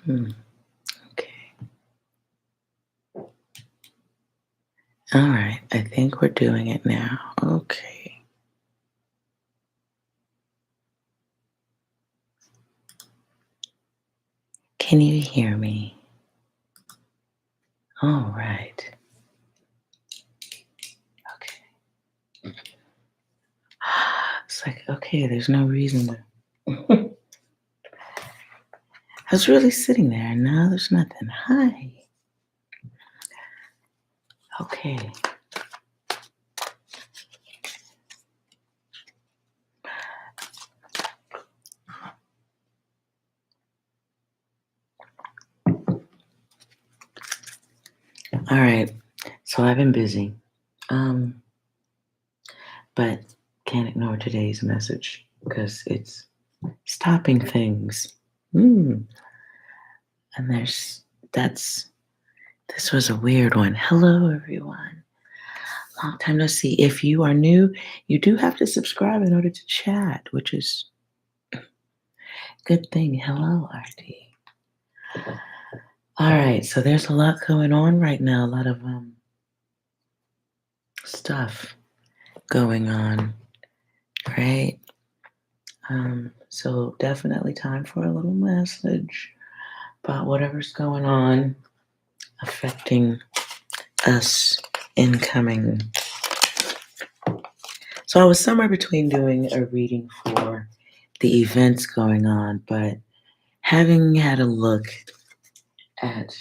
Hmm. Okay. All right. I think we're doing it now. Okay. Can you hear me? All right. Okay. It's like, okay, there's no reason to. I was really sitting there, and now there's nothing. Hi. Okay. All right. So I've been busy. Um, but can't ignore today's message because it's stopping things. Mm. And that's this was a weird one. Hello, everyone. Long time no see. If you are new, you do have to subscribe in order to chat, which is a good thing. Hello, RD. All right, so there's a lot going on right now. A lot of stuff going on, right? So definitely time for a little message about whatever's going on affecting us incoming. So I was somewhere between doing a reading for the events going on, but having had a look at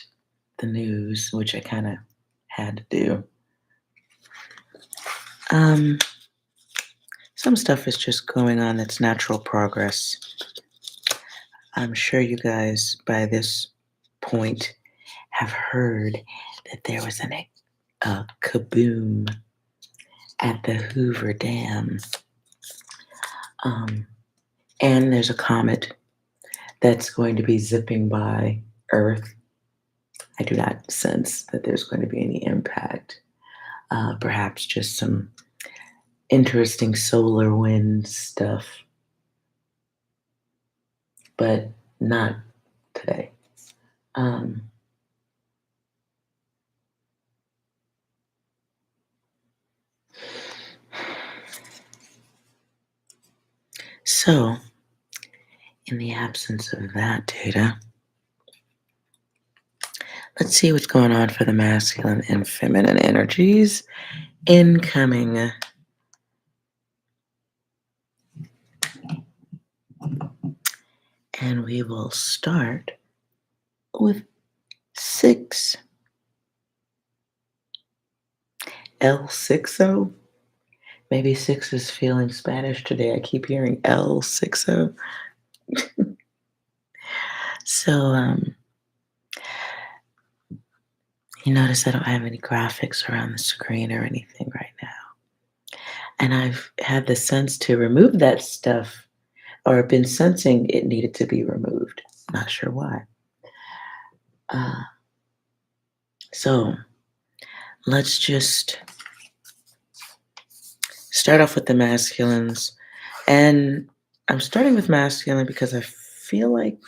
the news, which I kind of had to do, um, some stuff is just going on that's natural progress. I'm sure you guys by this point have heard that there was a kaboom at the Hoover Dam. Um, and there's a comet that's going to be zipping by Earth. I do not sense that there's going to be any impact. Perhaps just some interesting solar wind stuff, but not today. Um, so, in the absence of that data, let's see what's going on for the masculine and feminine energies incoming. And we will start with 6. L60. Maybe 6 is feeling Spanish today. I keep hearing L60. So, you notice I don't have any graphics around the screen or anything right now. And I've had the sense to remove that stuff, or been sensing it needed to be removed. Not sure why. So let's just start off with the masculines. And I'm starting with masculine because I feel like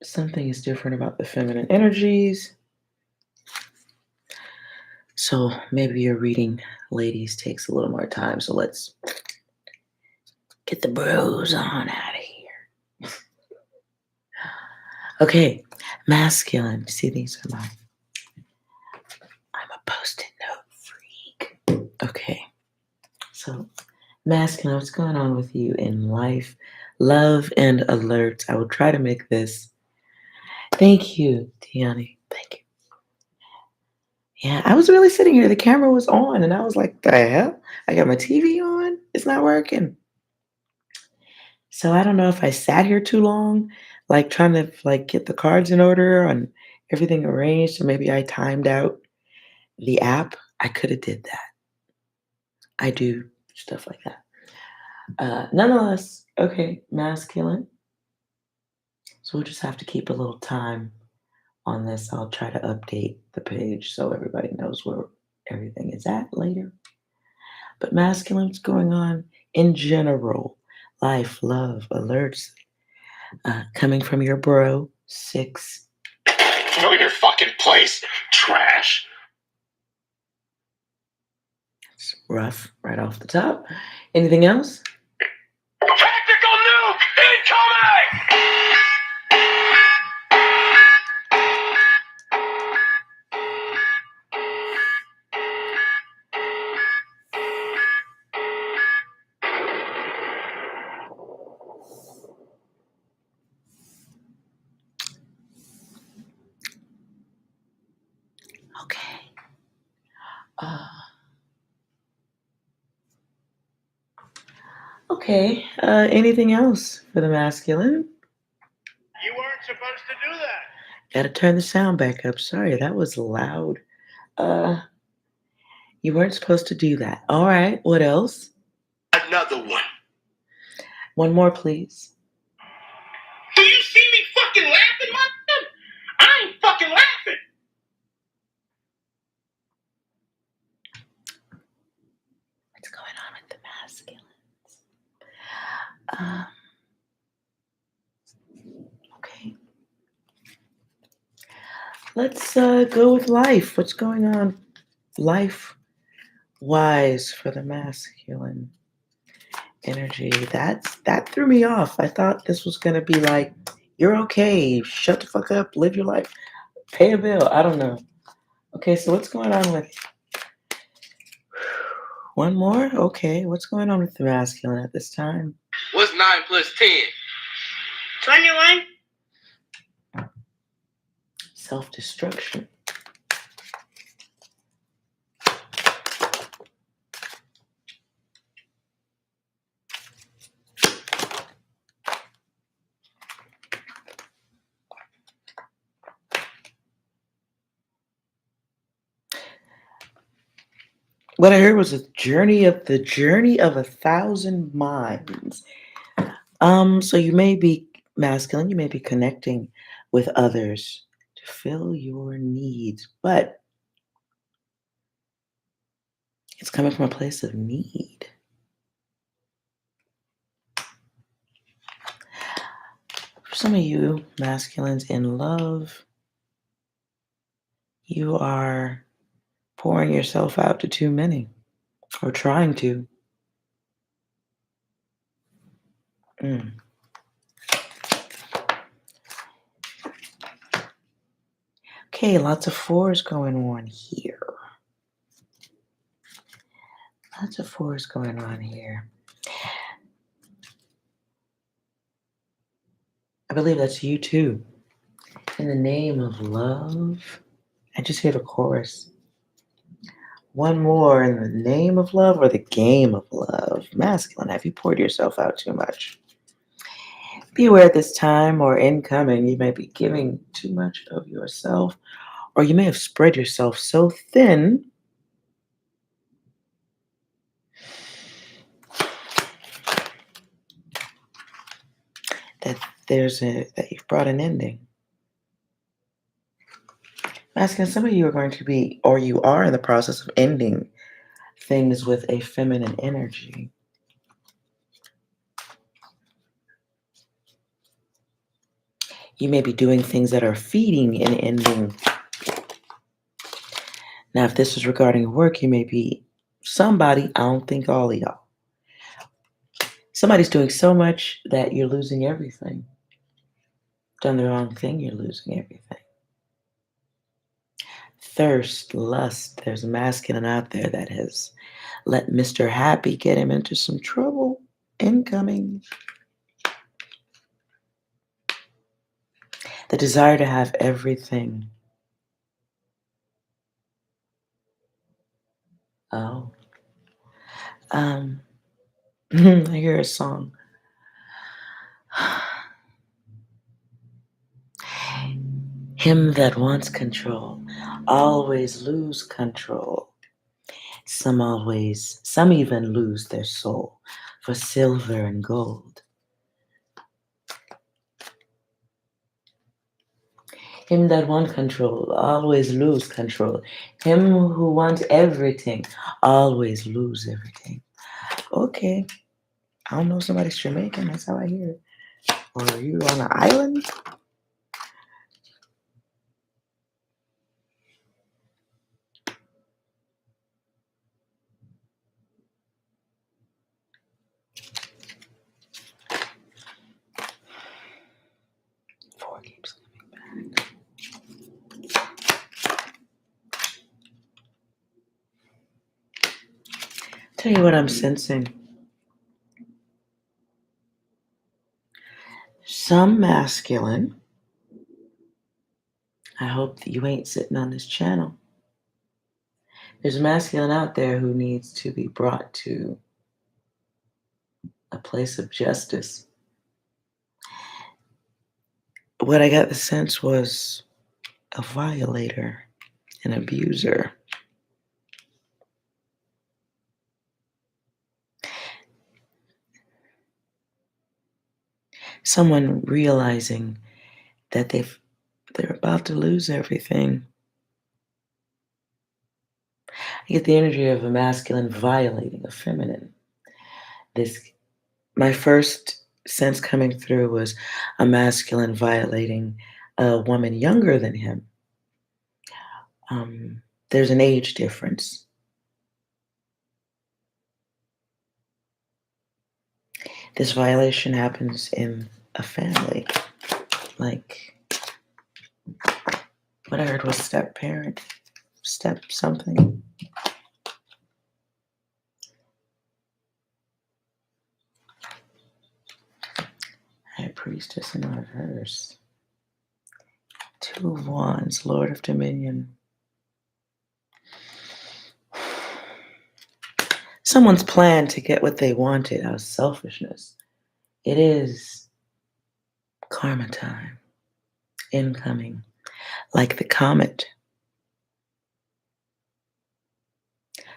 something is different about the feminine energies. So maybe your reading, ladies, takes a little more time. So let's get the bros on out of here. Okay, masculine. See, these are my. I'm a post-it note freak. Okay, so masculine, what's going on with you in life, love, and alerts? I will try to make this. Thank you, Tiani. Thank you. Yeah, I was really sitting here. The camera was on, and I was like, "The hell? I got my TV on. It's not working." So I don't know if I sat here too long, like trying to like get the cards in order and everything arranged. So maybe I timed out the app. I could have did that. I do stuff like that. Nonetheless, okay, masculine. So we'll just have to keep a little time on this. I'll try to update the page so everybody knows where everything is at later. But masculine's going on in general. Life, love, alerts. Coming from your bro, 6. Know your fucking place, trash. It's rough right off the top. Anything else? Tactical nuke incoming! Okay. Okay. Anything else for the masculine? You weren't supposed to do that. Gotta turn the sound back up. Sorry, that was loud. You weren't supposed to do that. All right. What else? Another one. One more, please. Do you see me fucking laughing, motherfucker? I ain't fucking laughing. What's going on with the masculines? Okay. Let's go with life. What's going on life-wise for the masculine energy? That threw me off. I thought this was gonna be like, you're okay, shut the fuck up, live your life, pay a bill. I don't know. Okay, so what's going on with one more? Okay, what's going on with the masculine at this time? What's 9 plus 10? 21. Self-destruction. What I heard was the journey of 1,000 minds. So you may be masculine, you may be connecting with others to fill your needs, but it's coming from a place of need. For some of you masculines in love, you are pouring yourself out to too many, or trying to. Okay, lots of 4s going on here. Lots of 4s going on here. I believe that's you too. In the name of love, I just hear the chorus. One more, in the name of love or the game of love. Masculine, have you poured yourself out too much? Be aware at this time or incoming, you may be giving too much of yourself, or you may have spread yourself so thin that that you've brought an ending. Masculine, some of you are going to be, or you are in the process of ending things with a feminine energy. You may be doing things that are feeding and ending. Now, if this is regarding work, you may be somebody, I don't think all of y'all. Somebody's doing so much that you're losing everything. Done the wrong thing, you're losing everything. Thirst, lust, there's a masculine out there that has let Mr. Happy get him into some trouble. Incoming. The desire to have everything. Oh. I hear a song. Him that wants control, always lose control. Some even lose their soul for silver and gold. Him that wants control, always lose control. Him who wants everything, always lose everything. Okay. I don't know, somebody's Jamaican, that's how I hear it. Or are you on an island? Four keeps coming back. Tell you what I'm sensing. Some masculine. I hope that you ain't sitting on this channel. There's a masculine out there who needs to be brought to a place of justice. What I got the sense was a violator, an abuser. Someone realizing that they're about to lose everything. I get the energy of a masculine violating a feminine. My first sense coming through was a masculine violating a woman younger than him. There's an age difference. This violation happens in a family. Like, what I heard was step parent, step something. High priestess in reverse. Two of Wands, Lord of Dominion. Someone's plan to get what they wanted out of selfishness. It is karma time, incoming, like the comet.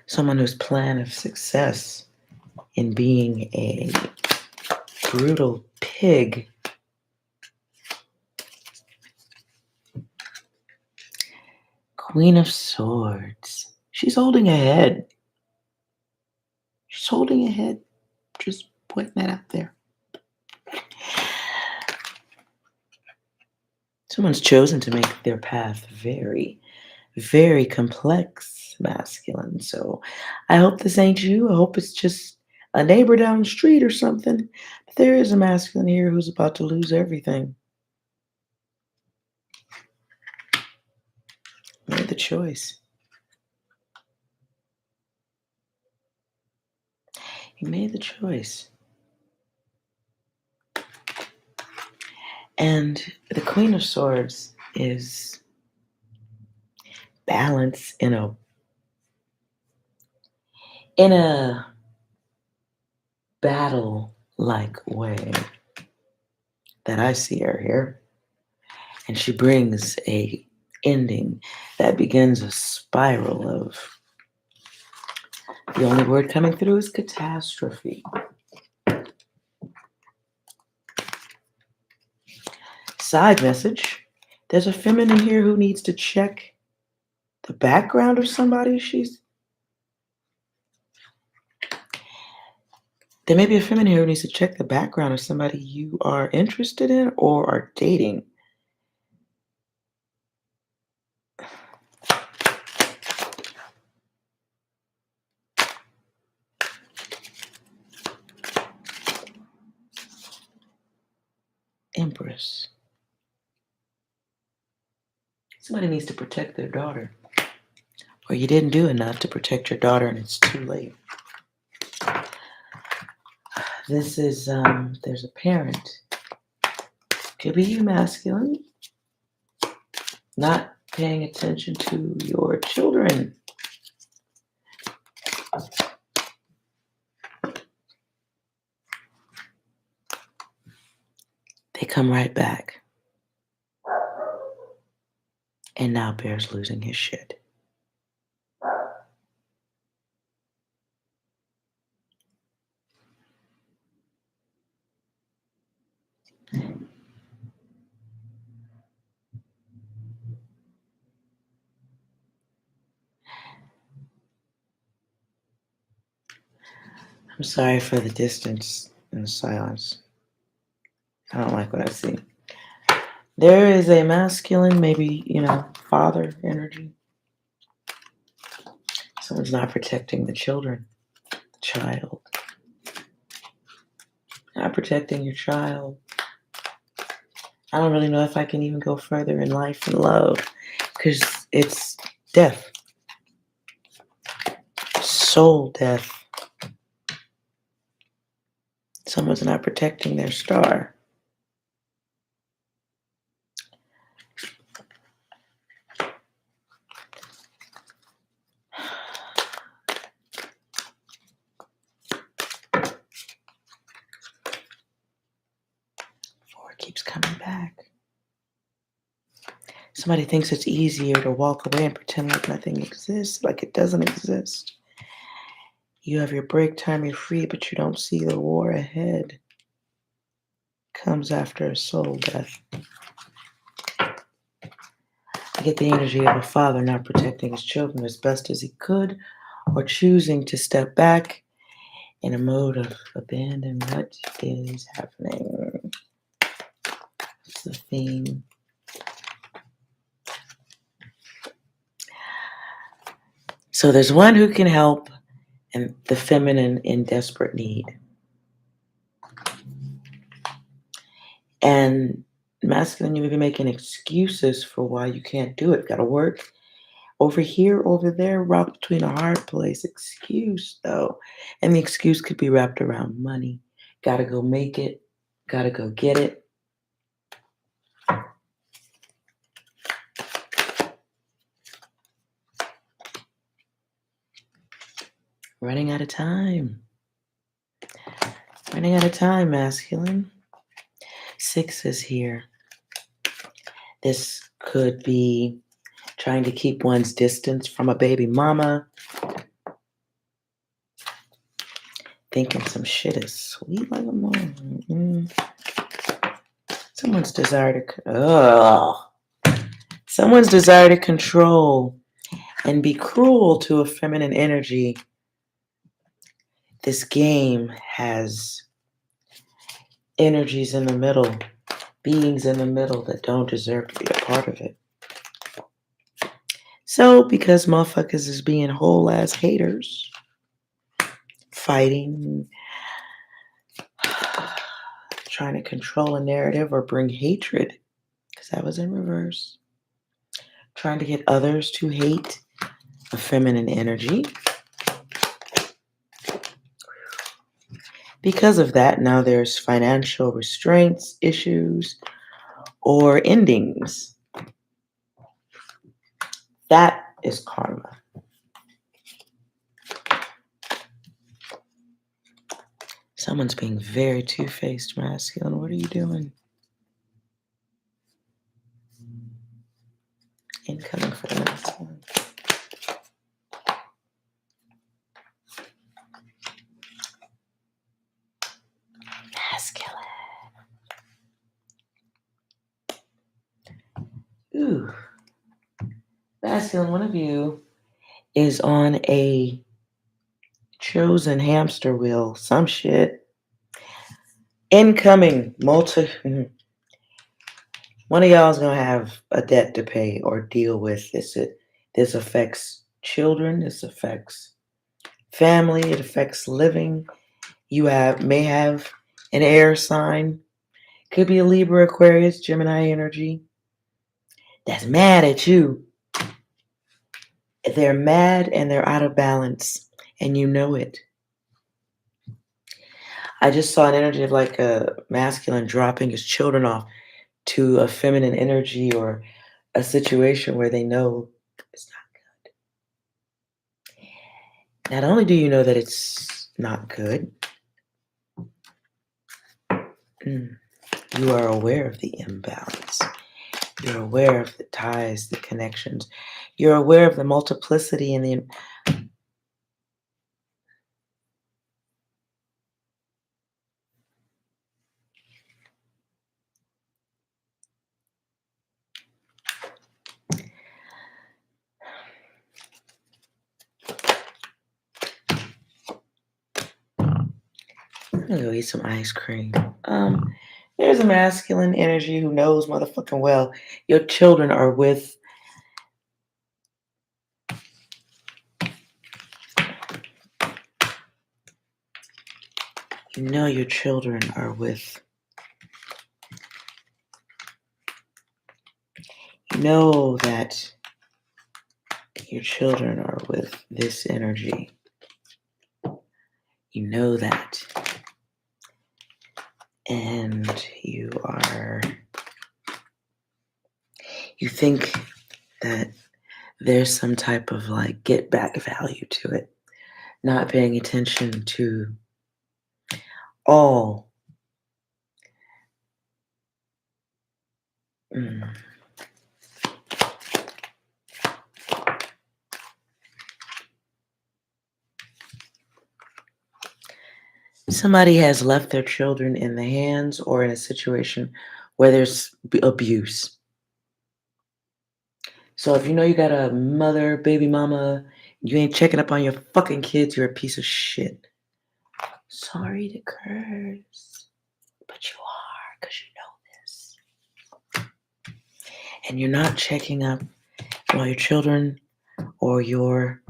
Someone whose plan of success in being a brutal pig Queen of Swords. She's holding a head. She's holding a head. Just putting that out there. Someone's chosen to make their path very, very complex, masculine. So I hope this ain't you. I hope it's just a neighbor down the street or something. But there is a masculine here who's about to lose everything. Made the choice. He made the choice. And the Queen of Swords is balance in a battle-like way that I see her here. And she brings a ending that begins a spiral of, the only word coming through is catastrophe. Side message, there's a feminine here who needs to check the background of somebody there may be a feminine here who needs to check the background of somebody you are interested in or are dating. Empress. Somebody needs to protect their daughter. Or you didn't do enough to protect your daughter and it's too late. This is, there's a parent. Could be you, masculine. Not paying attention to your children. They come right back. And now Bear's losing his shit. I'm sorry for the distance and the silence. I don't like what I see. There is a masculine, maybe, father energy. Someone's not protecting the children, the child. Not protecting your child. I don't really know if I can even go further in life and love because it's death. Soul death. Someone's not protecting their star. Four keeps coming back. Somebody thinks it's easier to walk away and pretend like nothing exists, like it doesn't exist. You have your break time, you're free, but you don't see the war ahead. Comes after a soul death. I get the energy of a father not protecting his children as best as he could, or choosing to step back in a mode of abandon. What is happening? What's the theme? So there's one who can help, and the feminine in desperate need. And masculine, you may be making excuses for why you can't do it. Got to work over here, over there, rock between a hard place. Excuse, though. And the excuse could be wrapped around money. Got to go make it. Got to go get it. Running out of time. Running out of time, masculine. 6 is here. This could be trying to keep one's distance from a baby mama. Thinking some shit is sweet like a mom. Someone's desire to control and be cruel to a feminine energy. This game has energies in the middle, beings in the middle that don't deserve to be a part of it. So, because motherfuckers is being whole ass haters, fighting, trying to control a narrative or bring hatred, because that was in reverse. Trying to get others to hate a feminine energy. Because of that, now there's financial restraints, issues, or endings. That is karma. Someone's being very two-faced, masculine. What are you doing? Incoming for the next one. Masculine. Ooh. Masculine, one of you is on a chosen hamster wheel. Some shit. Incoming. One of y'all is going to have a debt to pay or deal with. This affects children. This affects family. It affects living. You may have an air sign. Could be a Libra, Aquarius, Gemini energy. That's mad at you. They're mad and they're out of balance. And you know it. I just saw an energy of like a masculine dropping his children off to a feminine energy or a situation where they know it's not good. Not only do you know that it's not good, you are aware of the imbalance. You're aware of the ties, the connections. You're aware of the multiplicity and the... I'm gonna go eat some ice cream. There's there's a masculine energy who knows motherfucking well your children are with your children are with that your children are with this energy. You know that. And you think that there's some type of like get back value to it, not paying attention to all. Somebody has left their children in the hands or in a situation where there's abuse. So if you know you got a mother, baby mama, you ain't checking up on your fucking kids, you're a piece of shit. Sorry to curse, but you are, because you know this. And you're not checking up while your children or your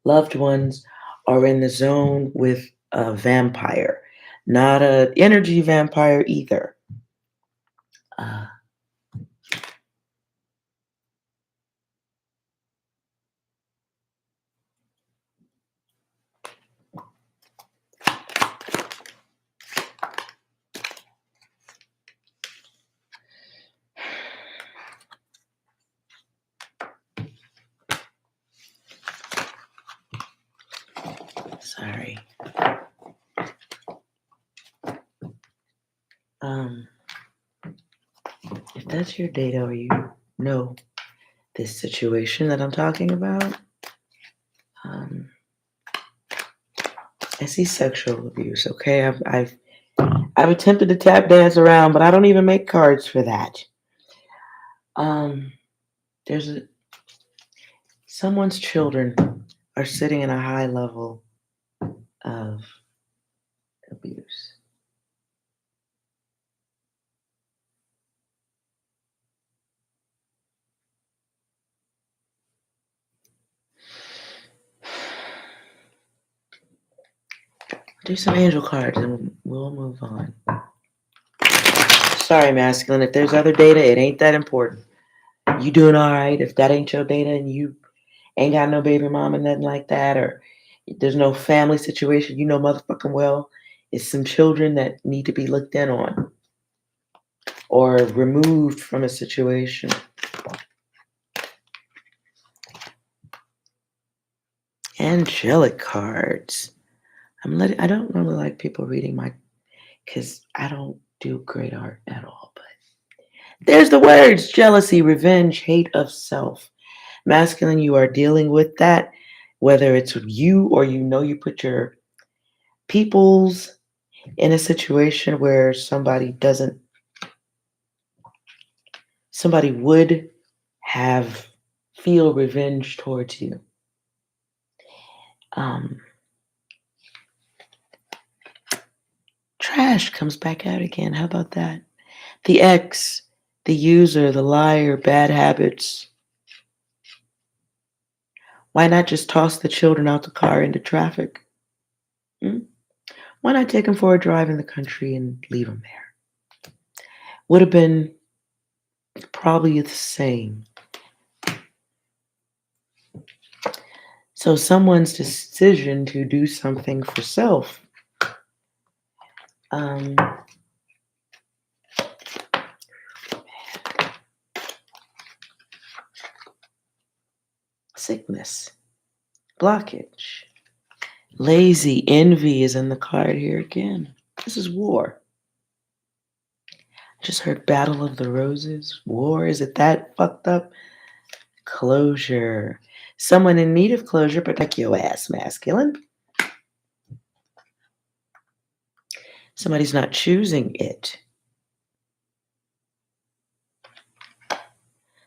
loved ones are in the zone with a vampire. Not an energy vampire either. Sorry. If that's your data or you know this situation that I'm talking about, I see sexual abuse. Okay, I've attempted to tap dance around, but I don't even make cards for that. There's someone's children are sitting in a high level of abuse. Do some angel cards and we'll move on. Sorry, masculine. If there's other data, it ain't that important. You doing all right? If that ain't your data and you ain't got no baby mama, nothing like that, or there's no family situation, you know motherfucking well, it's some children that need to be looked in on or removed from a situation. Angelic cards. I don't really like people reading because I don't do great art at all, but there's the words: jealousy, revenge, hate of self. Masculine, you are dealing with that, whether it's you or you put your peoples in a situation where somebody would feel revenge towards you. Trash comes back out again. How about that? The ex, the user, the liar, bad habits. Why not just toss the children out the car into traffic? Why not take them for a drive in the country and leave them there? Would have been probably the same. So someone's decision to do something for self. Sickness, blockage, lazy, envy is in the card here again. This is war. I just heard Battle of the Roses. War, is it that fucked up? Closure. Someone in need of closure, protect your ass, masculine. Somebody's not choosing it.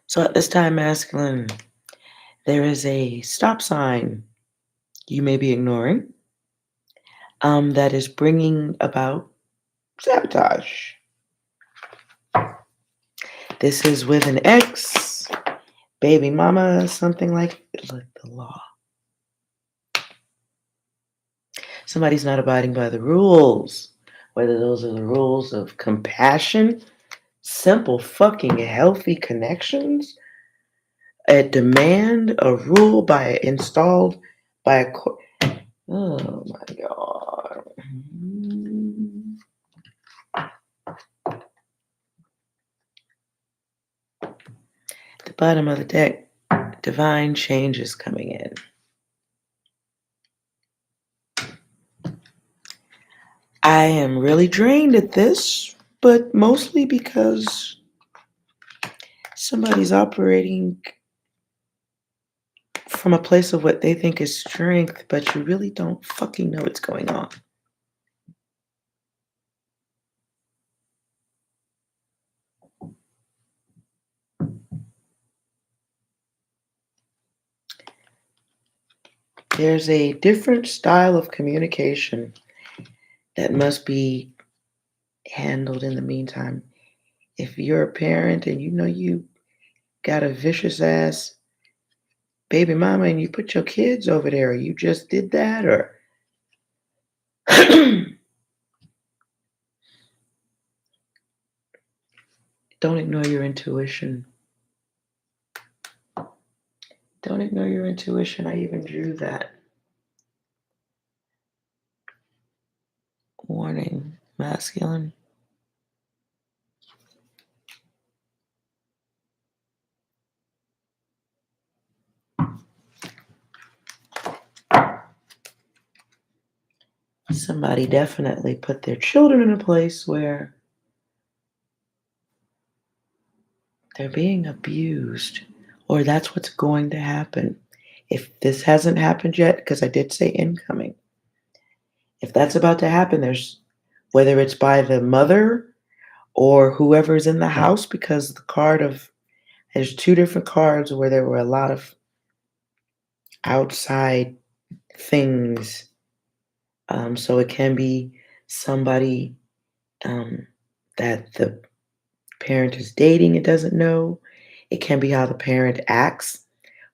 So at this time, masculine, there is a stop sign you may be ignoring that is bringing about sabotage. This is with an ex, baby mama, something like the law. Somebody's not abiding by the rules, whether those are the rules of compassion, simple fucking healthy connections, a demand, a rule installed by a court. Oh my God. The bottom of the deck, divine change is coming in. I am really drained at this, but mostly because somebody's operating from a place of what they think is strength, but you really don't fucking know what's going on. There's a different style of communication that must be handled in the meantime. If you're a parent and you know you got a vicious ass baby mama and you put your kids over there, or you just did that, or don't ignore your intuition. Don't ignore your intuition. I even drew that. Warning, masculine. Somebody definitely put their children in a place where they're being abused, or that's what's going to happen. If this hasn't happened yet, because I did say incoming, if that's about to happen, there's, whether it's by the mother or whoever's in the house, because there's two different cards where there were a lot of outside things. So it can be somebody that the parent is dating and doesn't know. It can be how the parent acts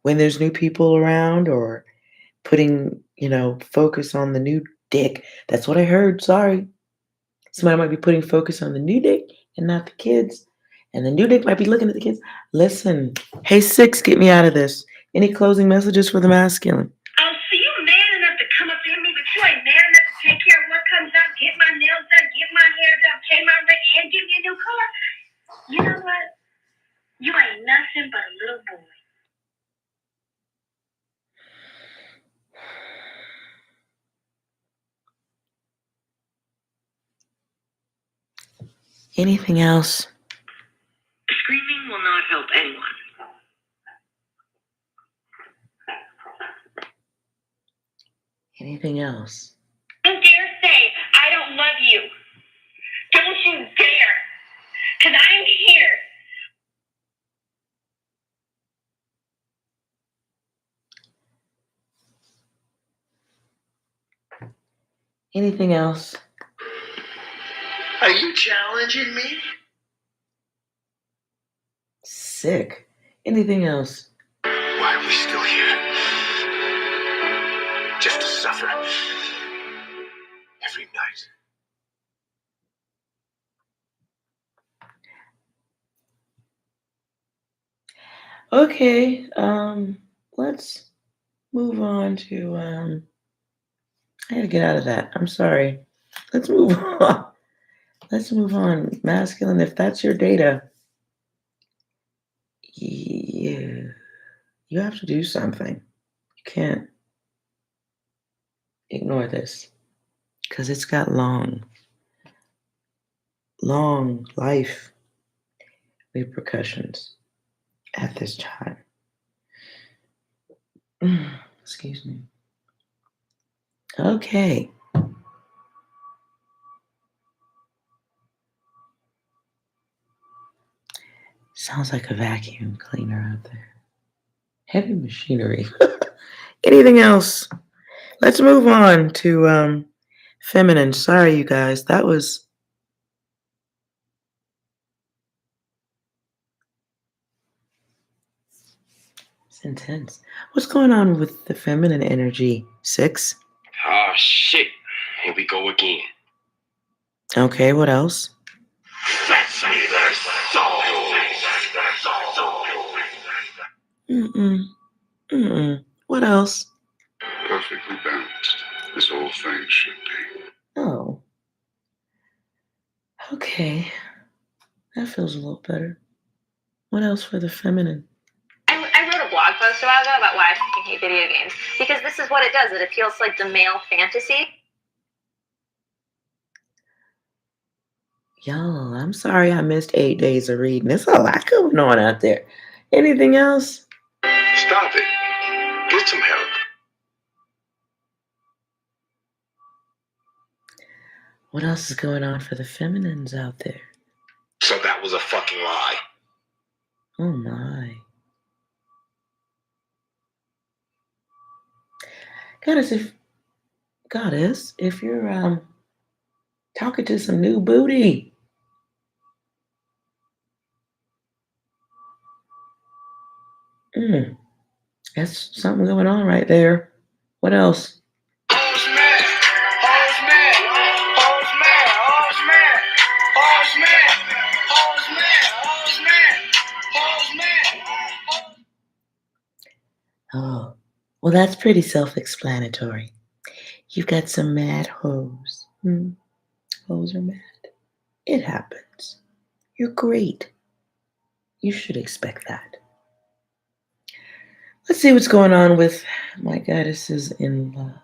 when there's new people around, or putting, focus on the new dick. That's what I heard. Sorry. Somebody might be putting focus on the new dick and not the kids. And the new dick might be looking at the kids. Listen, hey, Six, get me out of this. Any closing messages for the masculine? Oh, so you man enough to come up to me, but you ain't man enough to take care of what comes out, get my nails done, get my hair done, pay my rent, and give me a new car? You know what? You ain't nothing but a little boy. Anything else? Screaming will not help anyone. Anything else? Don't dare say, I don't love you. Don't you dare. Because I'm here. Anything else? Are you challenging me? Sick. Anything else? Why are we still here? Just to suffer. Every night. Okay, let's move on to, I gotta get out of that. I'm sorry. Let's move on. Let's move on. Masculine, if that's your data, you have to do something. You can't ignore this, because it's got long life repercussions at this time. Excuse me. Okay. Sounds like a vacuum cleaner out there. Heavy machinery. Anything else? Let's move on to feminine. Sorry, you guys. That was intense. What's going on with the feminine energy? 6. Ah, shit. Here we go again. Okay, what else? Fetch me their soul. What else? Perfectly balanced. This whole thing should be. Oh. Okay. That feels a little better. What else for the feminine? I wrote a blog post a while ago about why I fucking hate video games. Because this is what it does. It appeals to like the male fantasy. Y'all, I'm sorry I missed 8 days of reading. There's a lot going on out there. Anything else? Stop it. Get some help. What else is going on for the feminines out there? So that was a fucking lie. Oh my. Goddess, if you're talking to some new booty. That's something going on right there. What else? Oh, well, that's pretty self-explanatory. You've got some mad hoes. Hoes are mad. It happens. You're great. You should expect that. Let's see what's going on with my goddesses in love.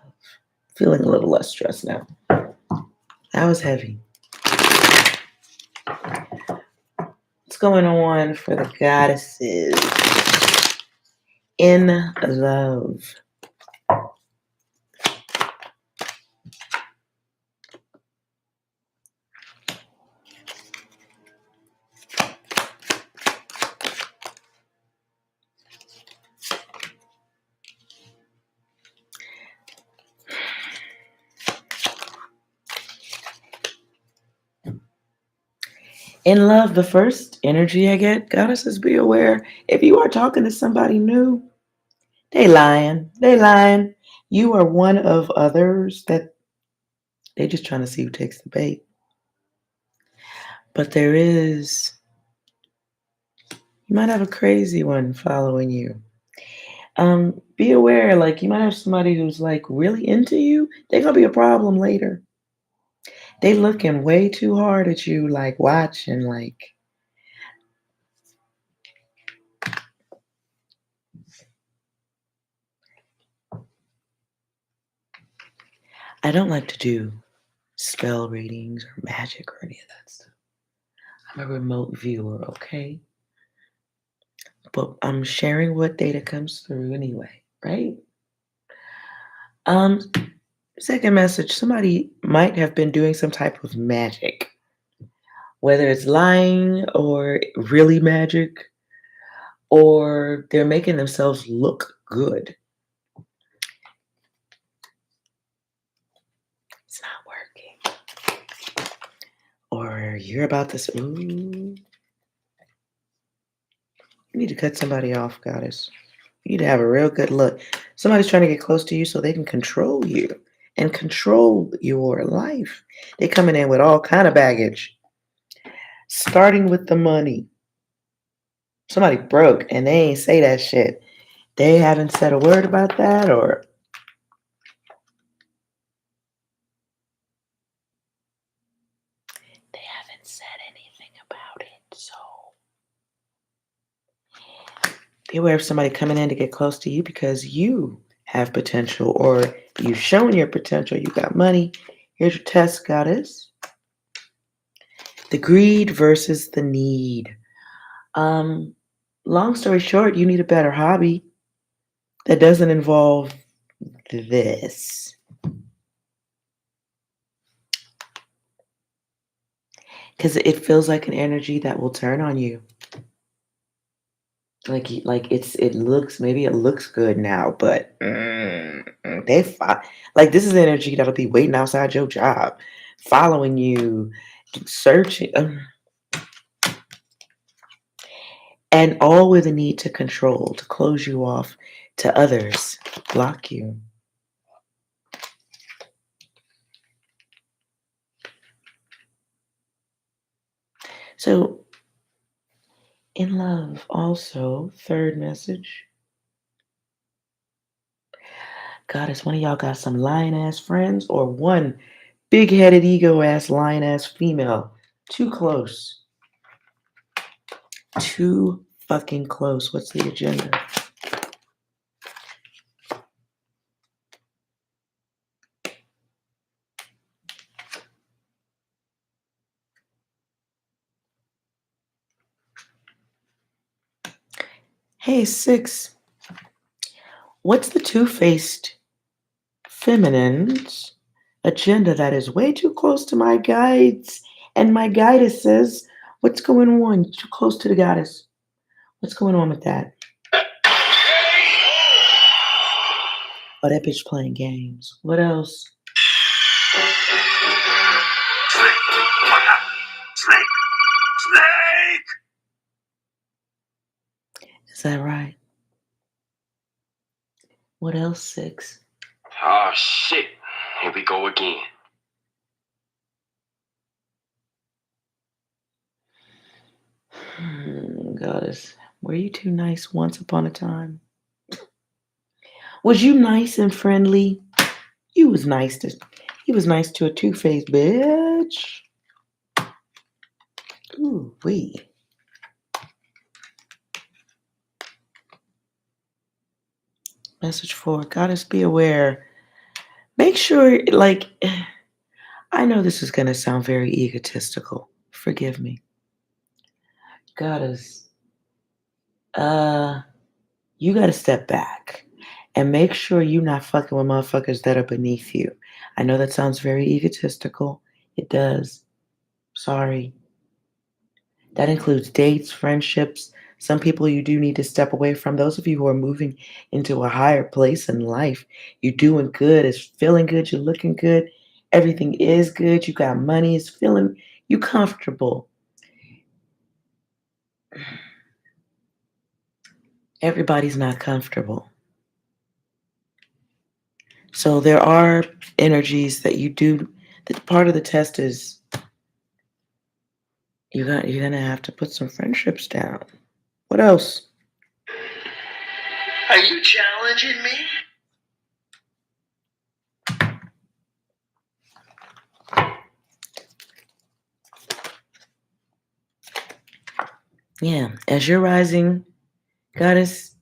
Feeling a little less stressed now. That was heavy. What's going on for the goddesses in love? In love, the first energy I get, goddesses, be aware. If you are talking to somebody new, they lying. They lying. You are one of others that they just trying to see who takes the bait. But there is, you might have a crazy one following you. Be aware, like you might have somebody who's like really into you. They're gonna be a problem later. They looking way too hard at you, like watching, like. I don't like to do spell readings or magic or any of that stuff. I'm a remote viewer, okay? But I'm sharing what data comes through anyway, right? Second message, somebody might have been doing some type of magic, whether it's lying or really magic, or they're making themselves look good. It's not working. Or you're about to, ooh. You need to cut somebody off, goddess. You need to have a real good look. Somebody's trying to get close to you so they can control you and control your life. They're coming in with all kind of baggage, starting with the money. Somebody broke and they ain't say that shit. They haven't said a word about that, or they haven't said anything about it. So be aware of somebody coming in to get close to you because you have potential, or you've shown your potential. You got money. Here's your test, goddess. The greed versus the need. Long story short, you need a better hobby that doesn't involve this. Because it feels like an energy that will turn on you. Like it looks, maybe it looks good now, but like this is energy that'll be waiting outside your job, following you, searching. And all with a need to control, to close you off to others, block you. So, in love, also, third message. Goddess, one of y'all got some lion ass friends or one big headed ego ass lion ass female. Too close. Too fucking close. What's the agenda? Hey, 6. What's the two-faced feminine's agenda that is way too close to my guides and my goddesses? What's going on? Too close to the goddess. What's going on with that? Oh, that bitch playing games. What else? Snake! Is that right? What else, 6? Oh shit. Here we go again. Goddess, were you too nice once upon a time? Was you nice and friendly? You was nice to he was nice to a two-faced bitch. Ooh wee. Message 4. Goddess, be aware. Make sure, like, I know this is gonna sound very egotistical. Forgive me. Goddess, you gotta step back and make sure you're not fucking with motherfuckers that are beneath you. I know that sounds very egotistical. It does. Sorry. That includes dates, friendships. Some people you do need to step away from. Those of you who are moving into a higher place in life, you're doing good, it's feeling good, you're looking good, everything is good, you got money, it's feeling you comfortable. Everybody's not comfortable. So there are energies that you do. That part of the test is you're gonna have to put some friendships down. What else? Are you challenging me? Yeah, as you're rising, goddess,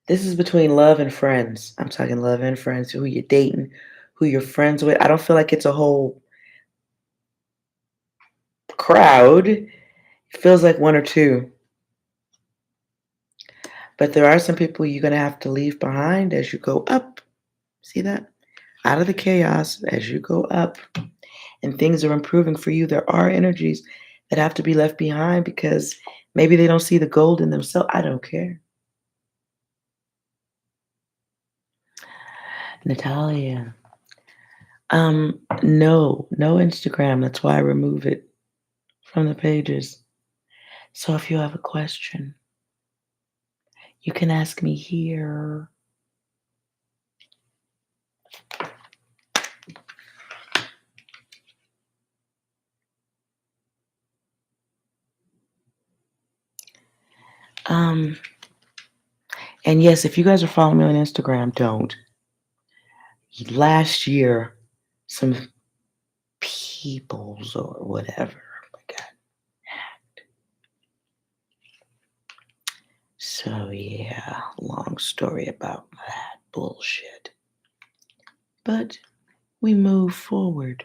this is between love and friends. I'm talking love and friends, who you're dating, who you're friends with. I don't feel like it's a whole crowd. It feels like one or two. But there are some people you're going to have to leave behind as you go up. See that? Out of the chaos as you go up and things are improving for you. There are energies that have to be left behind because maybe they don't see the gold in themselves. I don't care. Natalia. No Instagram. That's why I remove it from the pages. So if you have a question, you can ask me here. And yes, if you guys are following me on Instagram, don't. Last year, some peoples or whatever, oh my God. So yeah, long story about that bullshit. But we move forward.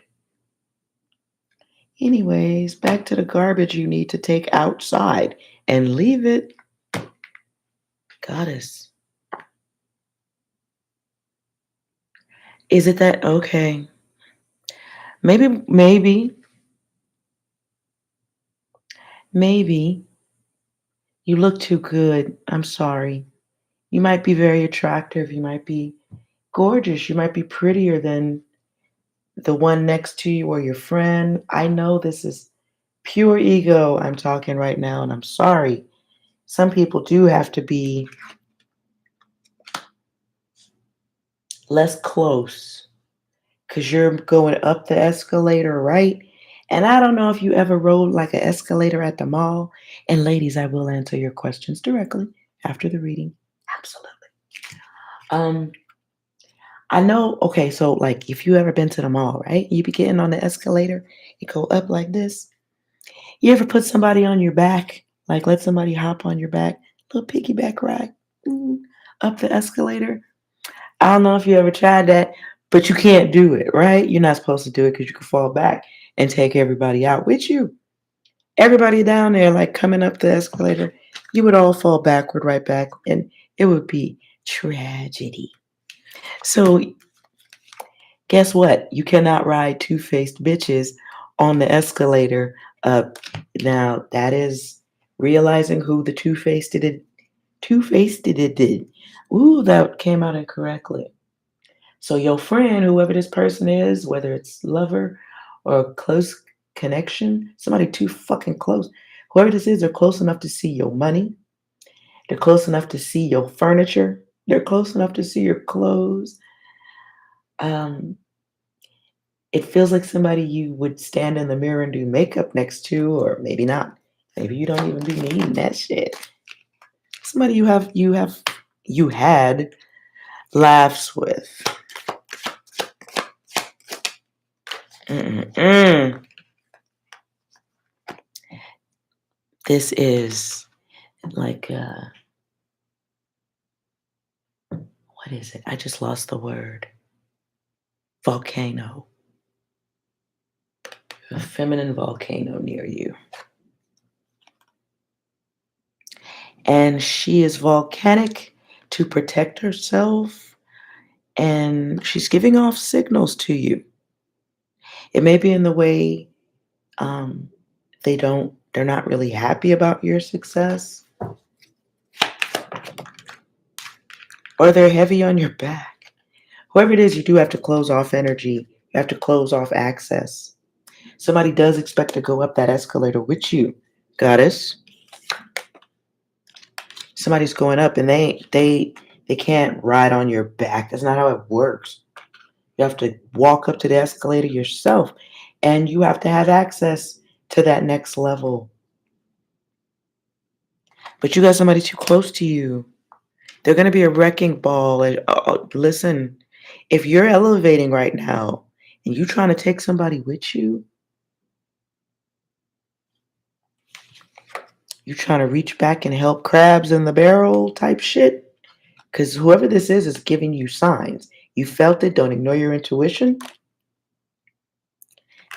Anyways, back to the garbage you need to take outside and leave it. Goddess. Is it that okay? Maybe you look too good. I'm sorry. You might be very attractive. You might be gorgeous. You might be prettier than the one next to you or your friend. I know this is pure ego I'm talking right now, and I'm sorry. some people do have to be less close because you're going up the escalator, right? And I don't know if you ever rode like an escalator at the mall. And ladies, I will answer your questions directly after the reading. Absolutely. I know, okay, so like if you ever been to the mall, right? You be getting on the escalator, you go up like this. You ever put somebody on your back? Like let somebody hop on your back, little piggyback ride up the escalator? I don't know if you ever tried that, but you can't do it, right? You're not supposed to do it because you could fall back and take everybody out with you. Everybody down there, like coming up the escalator, you would all fall backward, right back, and it would be tragedy. So, guess what? You cannot ride two-faced bitches on the escalator up. Now, that is realizing who the two-faced did. Two-faced did. Ooh, that came out incorrectly. So your friend, whoever this person is, whether it's lover or a close connection, somebody too fucking close, whoever this is, they're close enough to see your money. They're close enough to see your furniture. They're close enough to see your clothes. Um, it feels like somebody you would stand in the mirror and do makeup next to, or maybe not. Maybe you don't even be needing that shit. Somebody you had laughs with. Mm-mm-mm. This is like what is it? I just lost the word. Volcano. A feminine volcano near you. And she is volcanic to protect herself, and she's giving off signals to you. It may be in the way um, they're not really happy about your success, or they're heavy on your back. Whoever it is, you do have to close off energy. You have to close off access. Somebody does expect to go up that escalator with you, goddess. Somebody's going up and they can't ride on your back. That's not how it works. You have to walk up to the escalator yourself, and you have to have access to that next level. But you got somebody too close to you. They're going to be a wrecking ball. Listen, if you're elevating right now and you trying to take somebody with you, you trying to reach back and help crabs in the barrel type shit, because whoever this is giving you signs. You felt it. Don't ignore your intuition.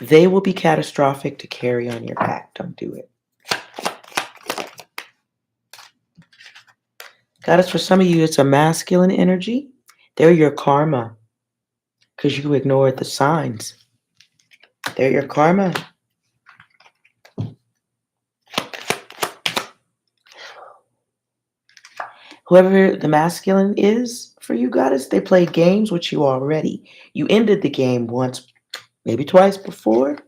They will be catastrophic to carry on your back. Don't do it. Goddess, for some of you, it's a masculine energy. They're your karma because you ignored the signs. They're your karma. Whoever the masculine is for you, goddess, they played games with you already. You ended the game once, maybe twice before.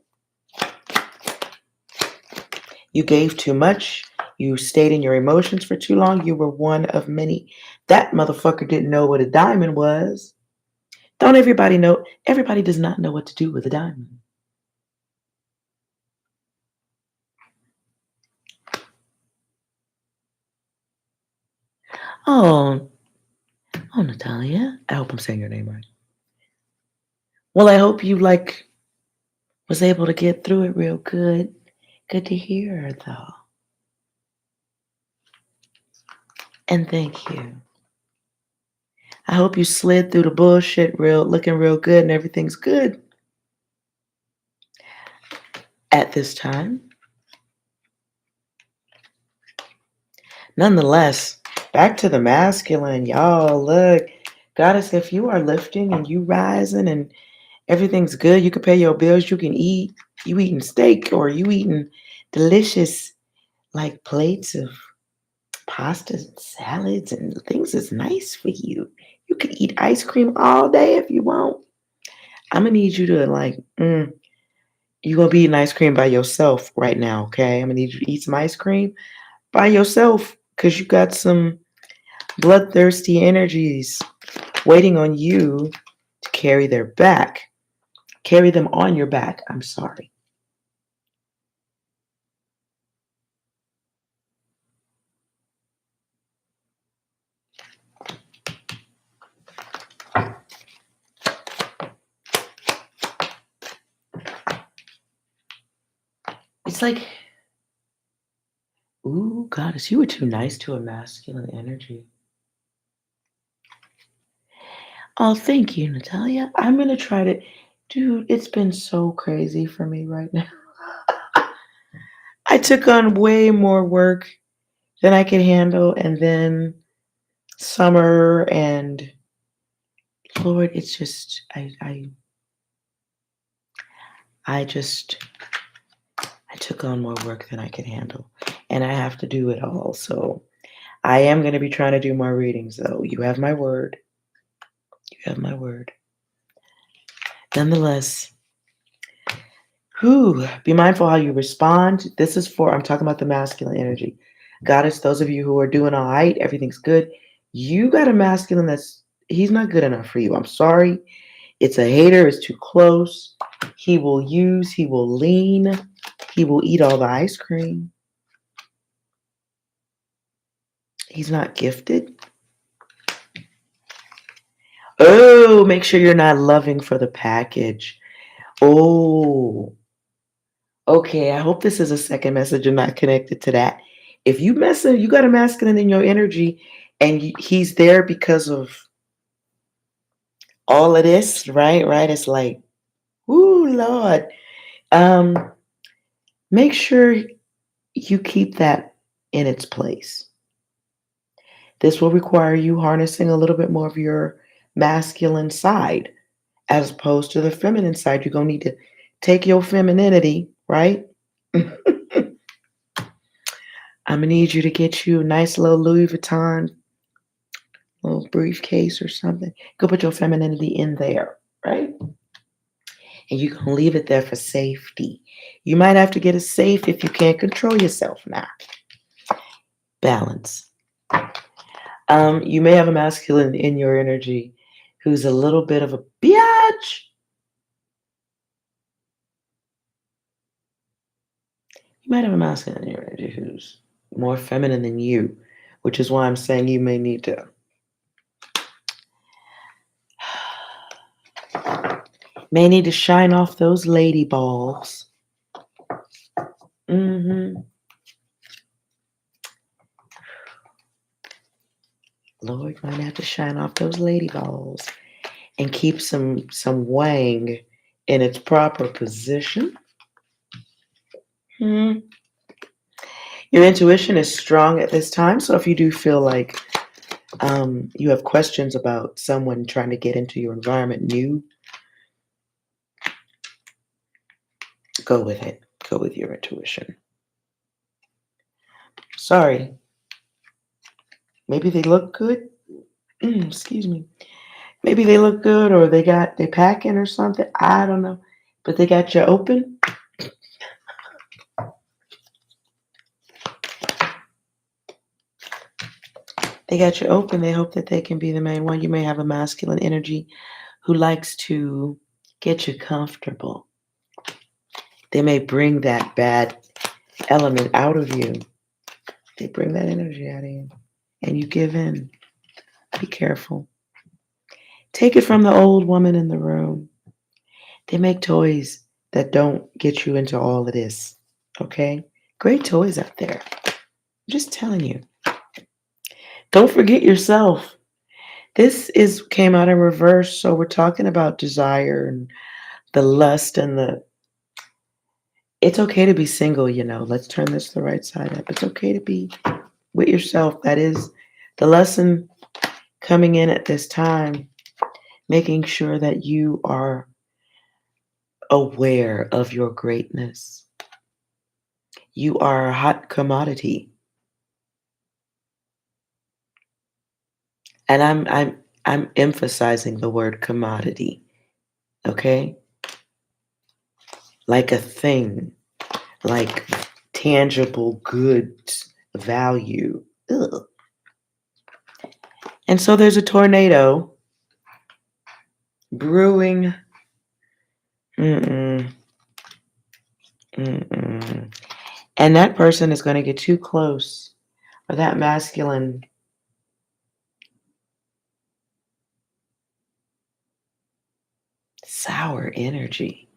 You gave too much. You stayed in your emotions for too long. You were one of many. That motherfucker didn't know what a diamond was. Don't everybody know? Everybody does not know what to do with a diamond. Oh, Natalia. I hope I'm saying your name right. Well, I hope you was able to get through it real good. Good to hear her though. And thank you. I hope you slid through the bullshit looking real good and everything's good. At this time. Nonetheless, back to the masculine. Y'all, look. Goddess, if you are lifting and you rising and everything's good, you can pay your bills, you can eat. You eating steak or you eating delicious plates of pastas and salads and things that's nice for you. You can eat ice cream all day if you want. I'm gonna need you to you're gonna be eating ice cream by yourself right now, okay? I'm gonna need you to eat some ice cream by yourself because you got some bloodthirsty energies waiting on you to carry their back. Carry them on your back. I'm sorry. It's like, ooh, goddess, you were too nice to a masculine energy. Oh, thank you, Natalia. I'm going to try to, dude, it's been so crazy for me right now. I took on way more work than I could handle. And then summer and Lord, it's just, I took on more work than I could handle. And I have to do it all. So I am going to be trying to do more readings, though. You have my word. You have my word. Nonetheless, be mindful how you respond. This is I'm talking about the masculine energy. Goddess, those of you who are doing all right, everything's good. You got a masculine he's not good enough for you. I'm sorry. It's a hater. It's too close. He will lean. He will eat all the ice cream. He's not gifted. Oh, make sure you're not loving for the package. Oh, okay. I hope this is a second message and not connected to that. If you got a masculine in your energy and he's there because of all of this, right? Right? It's like, ooh, Lord. Make sure you keep that in its place. This will require you harnessing a little bit more of your masculine side as opposed to the feminine side. You're going to need to take your femininity, right? I'm going to need you to get you a nice little Louis Vuitton little briefcase or something. Go put your femininity in there, right? And you can leave it there for safety. You might have to get a safe if you can't control yourself now. Balance. You may have a masculine in your energy who's a little bit of a biatch. You might have a masculine in your energy who's more feminine than you, which is why I'm saying you may need to shine off those lady balls. Lord, might have to shine off those lady balls and keep some wang in its proper position. Your intuition is strong at this time, so if you do feel like you have questions about someone trying to get into your environment new, go with it. Go with your intuition. Sorry. Maybe they look good. Excuse me. Maybe they look good or they packing or something. I don't know. But they got you open. They got you open. They hope that they can be the main one. You may have a masculine energy who likes to get you comfortable. They may bring that bad element out of you. They bring that energy out of you. And you give in. Be careful. Take it from the old woman in the room. They make toys that don't get you into all of this. Okay? Great toys out there. I'm just telling you. Don't forget yourself. This came out in reverse, so we're talking about desire and the lust and it's okay to be single, Let's turn this the right side up. It's okay to be with yourself. That is the lesson coming in at this time, making sure that you are aware of your greatness. You are a hot commodity. And I'm emphasizing the word commodity. Okay? Like a thing, like tangible goods, value. Ugh. And so there's a tornado brewing. Mm-mm. Mm-mm. And that person is going to get too close, or that masculine sour energy.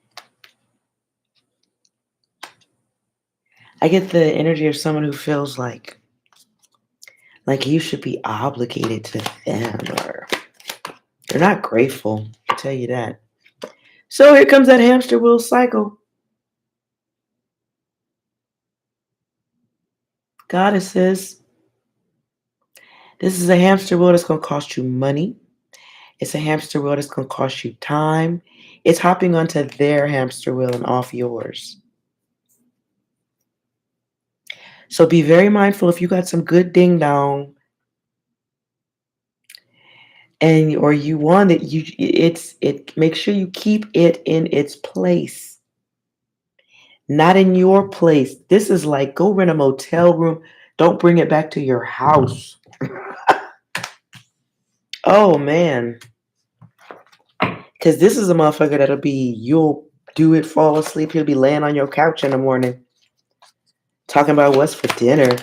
I get the energy of someone who feels like you should be obligated to them, or they're not grateful. I'll tell you that. So here comes that hamster wheel cycle. Goddesses, this is a hamster wheel that's going to cost you money. It's a hamster wheel that's going to cost you time. It's hopping onto their hamster wheel and off yours. So be very mindful if you got some good ding dong, and or you want it, make sure you keep it in its place, not in your place. This is like, go rent a motel room. Don't bring it back to your house. Oh man, because this is a motherfucker that'll be, you'll do it, fall asleep, he'll be laying on your couch in the morning talking about what's for dinner.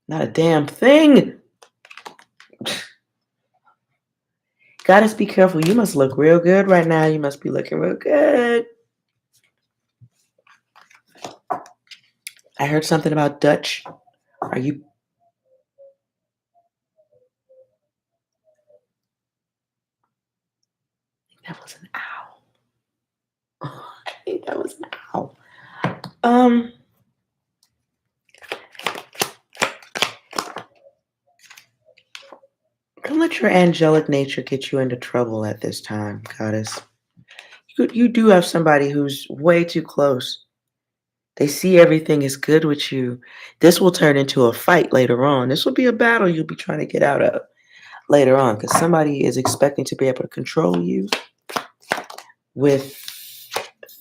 Not a damn thing. Gotta be careful. You must look real good right now. You must be looking real good. I heard something about Dutch. Are you? That was an owl. I think that was an owl. Don't let your angelic nature get you into trouble at this time, goddess. You do have somebody who's way too close. They see everything is good with you. This will turn into a fight later on. This will be a battle you'll be trying to get out of later on, because somebody is expecting to be able to control you with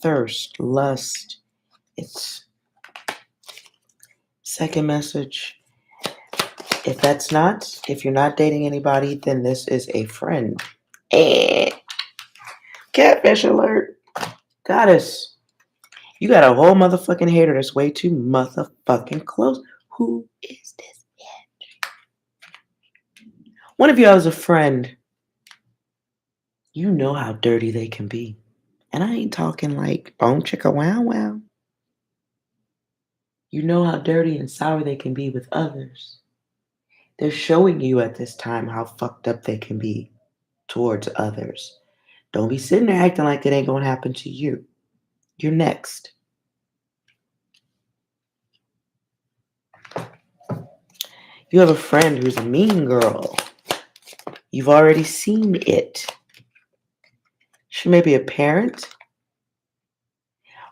thirst, lust. It's second message. If you're not dating anybody, then this is a friend. And catfish alert. Goddess, you got a whole motherfucking hater that's way too motherfucking close. Who is this bitch? One of y'all is a friend. You know how dirty they can be. And I ain't talking like bone chicka wow wow. You know how dirty and sour they can be with others. They're showing you at this time how fucked up they can be towards others. Don't be sitting there acting like it ain't gonna happen to you. You're next. You have a friend who's a mean girl. You've already seen it. She may be a parent,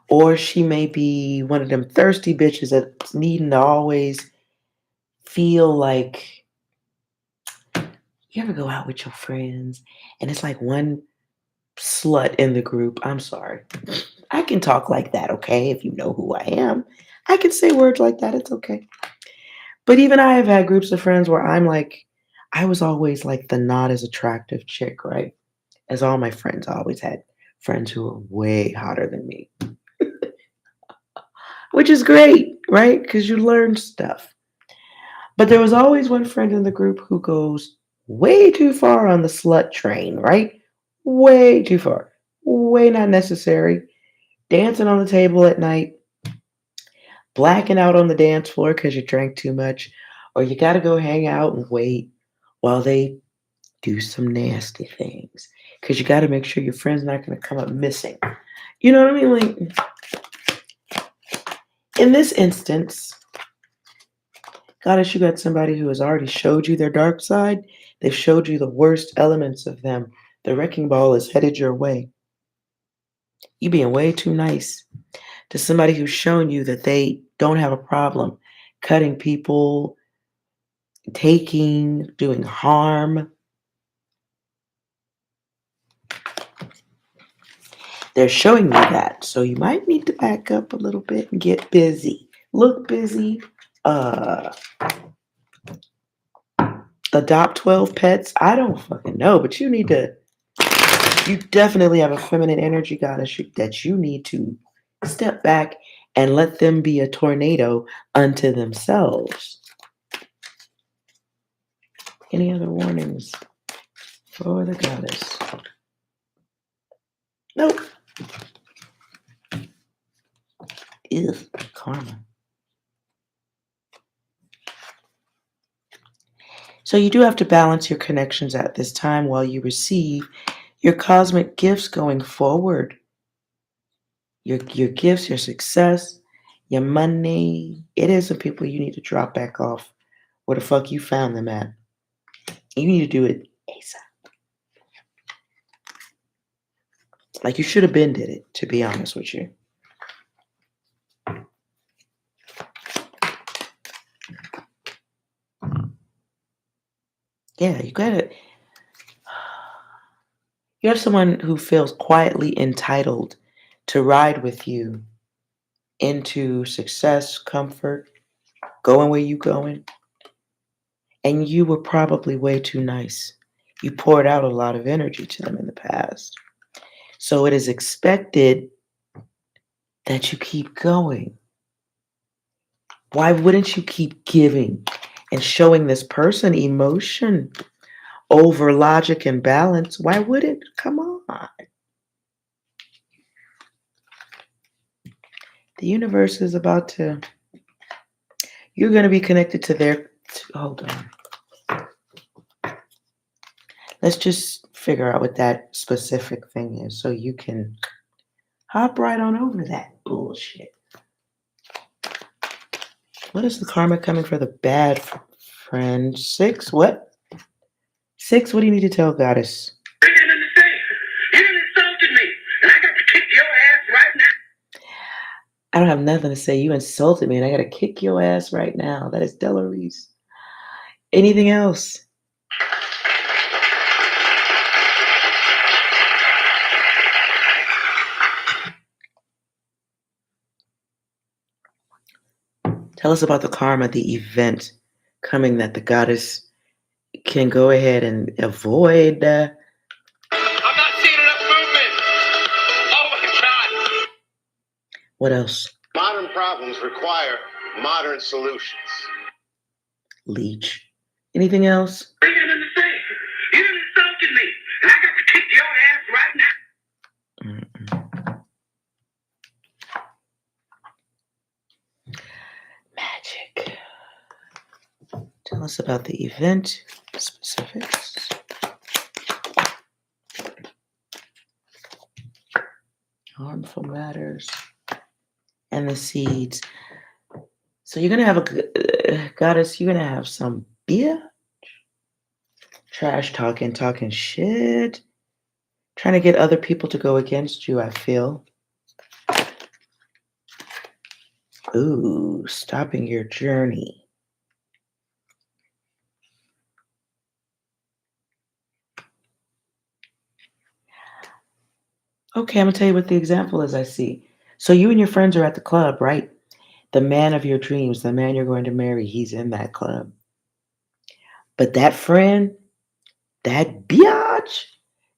or she may be one of them thirsty bitches that's needing to always feel like, you ever go out with your friends and it's like one slut in the group. I'm sorry. I can talk like that, okay? If you know who I am, I can say words like that. It's okay. But even I have had groups of friends where I'm like, I was always like the not as attractive chick, right? As all my friends, I always had friends who were way hotter than me, which is great, right? Because you learn stuff. But there was always one friend in the group who goes way too far on the slut train, right? Way too far. Way not necessary. Dancing on the table at night, blacking out on the dance floor because you drank too much, or you got to go hang out and wait while they do some nasty things, because you got to make sure your friend's not going to come up missing. You know what I mean? Like, in this instance, Goddess, you got somebody who has already showed you their dark side. They've showed you the worst elements of them. The wrecking ball is headed your way. You being way too nice to somebody who's shown you that they don't have a problem cutting people, taking, doing harm. They're showing you that. So you might need to back up a little bit and get busy. Look busy, adopt 12 pets. I don't fucking know, but you definitely have a feminine energy goddess that you need to step back and let them be a tornado unto themselves. Any other warnings for the goddess? Nope. Ew, karma. So you do have to balance your connections at this time while you receive your cosmic gifts going forward. Your gifts, your success, your money. It is some people you need to drop back off where the fuck you found them at. You need to do it ASAP. Like you should have been did it, to be honest with you. Yeah, you gotta. You're someone who feels quietly entitled to ride with you into success, comfort, going where you going. And you were probably way too nice. You poured out a lot of energy to them in the past. So it is expected that you keep going. Why wouldn't you keep giving and showing this person emotion over logic and balance? Why would it? Come on. The universe is about to, you're going to be connected to their, hold on. Let's just figure out what that specific thing is so you can hop right on over that bullshit. What is the karma coming for the bad friend? 6, what? 6, what do you need to tell goddess? You didn't understand. You insulted me, and I got to kick your ass right now. I don't have nothing to say. You insulted me and I got to kick your ass right now. That is Delarice. Anything else? Tell us about the karma, the event coming that the goddess can go ahead and avoid. I'm not seeing enough movement. Oh my God. What else? Modern problems require modern solutions. Leech. Anything else? You didn't understand. You insulted me, and I got to kick your ass right now. Magic. Tell us about the event specifics. Harmful matters and the seeds. So you're gonna have a goddess. You're gonna have some bitch trash talking shit, trying to get other people to go against you. I feel. Ooh, stopping your journey. Okay, I'm gonna tell you what the example is I see. So you and your friends are at the club, right? The man of your dreams, the man you're going to marry, he's in that club. But that friend, that biatch,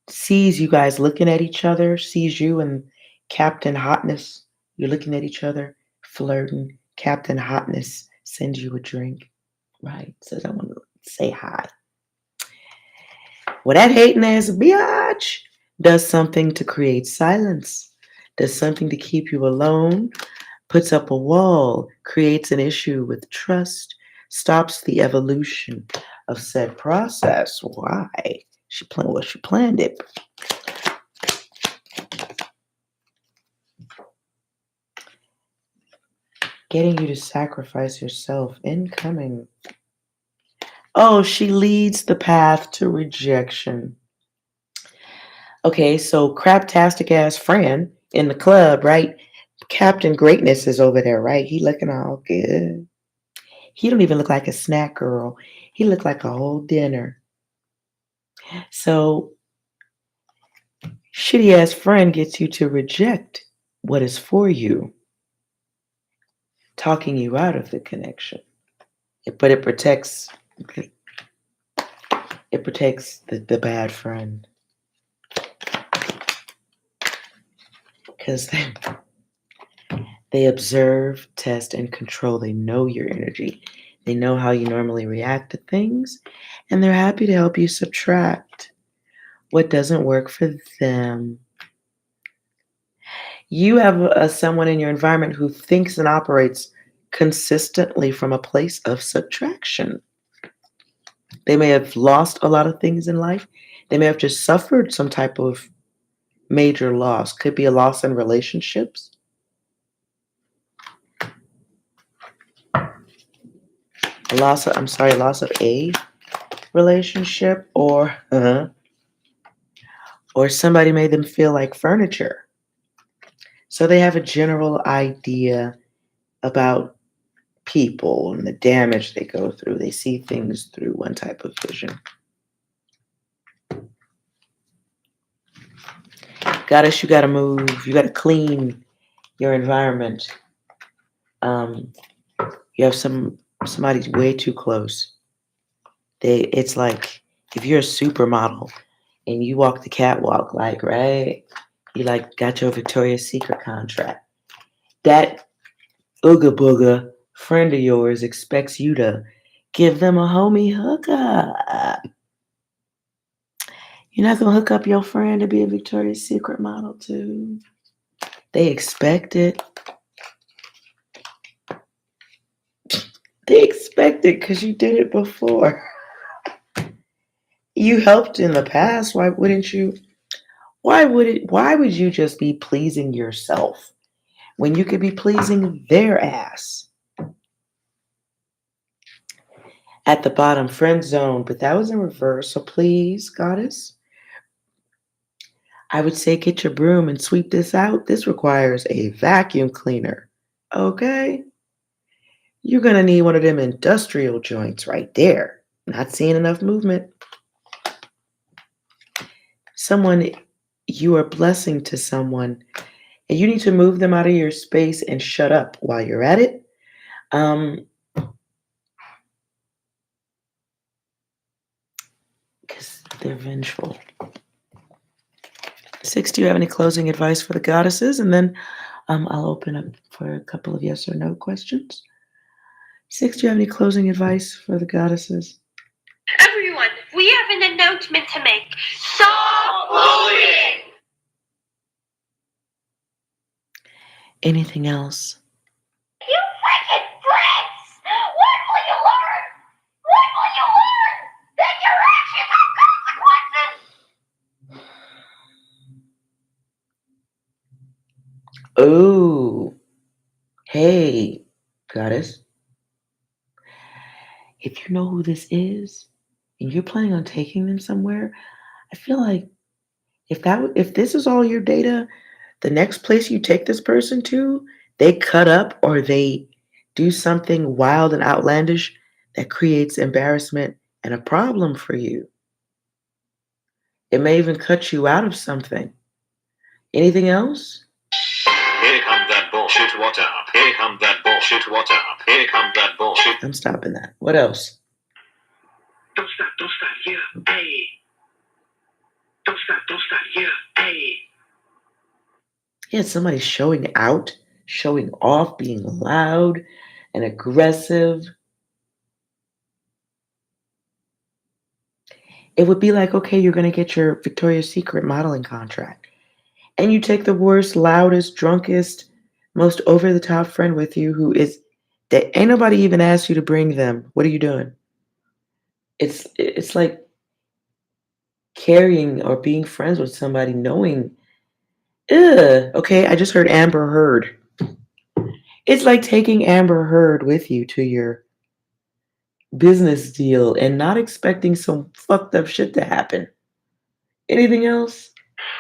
sees you guys looking at each other, sees you and Captain Hotness. You're looking at each other, flirting. Captain Hotness sends you a drink, right? Says, I want to say hi. Well, that hating ass biatch does something to create silence, does something to keep you alone, puts up a wall, creates an issue with trust, stops the evolution of said process. Why? She planned it. Getting you to sacrifice yourself. Incoming. Oh, she leads the path to rejection. Okay, so craptastic ass Fran in the club, right? Captain Greatness is over there, right? He looking all good. He don't even look like a snack girl. He looked like a whole dinner. So shitty ass friend gets you to reject what is for you, talking you out of the connection. but it protects the bad friend. Because they observe, test, and control. They know your energy. They know how you normally react to things, and they're happy to help you subtract what doesn't work for them. You have someone in your environment who thinks and operates consistently from a place of subtraction. They may have lost a lot of things in life. They may have just suffered some type of major loss. Could be a loss in relationships. A loss of a relationship, or somebody made them feel like furniture. So they have a general idea about people and the damage they go through. They see things through one type of vision. Goddess, you gotta move. You gotta clean your environment. You have somebody's way too close. It's like if you're a supermodel and you walk the catwalk, like, right? You like got your Victoria's Secret contract. That ooga booga friend of yours expects you to give them a homie hookup. You're not gonna hook up your friend to be a Victoria's Secret model too. They expect it. They expect it because you did it before. You helped in the past. Why wouldn't you? Why would you just be pleasing yourself when you could be pleasing their ass? At the bottom, friend zone, but that was in reverse. So please, goddess, I would say get your broom and sweep this out. This requires a vacuum cleaner. Okay? You're going to need one of them industrial joints right there. Not seeing enough movement. You are blessing to someone, and you need to move them out of your space and shut up while you're at it. Because they're vengeful. 6, do you have any closing advice for the goddesses? And then I'll open up for a couple of yes or no questions. 6, do you have any closing advice for the goddesses? Everyone, we have an announcement to make. Stop bullying! Anything else? You freaking brats! When will you learn? When will you learn that your actions have consequences? Oh, hey, goddess. If you know who this is and you're planning on taking them somewhere, I feel like if this is all your data, the next place you take this person to, they cut up or they do something wild and outlandish that creates embarrassment and a problem for you. It may even cut you out of something. Anything else? Here comes that bullshit, what up? Here comes that bullshit, what up? Here comes that bullshit. I'm stopping that. What else? Don't stop, yeah, hey. Don't stop, yeah, hey. Yeah, somebody showing out, showing off, being loud and aggressive. It would be like, okay, you're going to get your Victoria's Secret modeling contract. And you take the worst, loudest, drunkest, most over-the-top friend with you that ain't nobody even asked you to bring them. What are you doing? It's like carrying or being friends with somebody knowing, okay, I just heard Amber Heard. It's like taking Amber Heard with you to your business deal and not expecting some fucked up shit to happen. Anything else?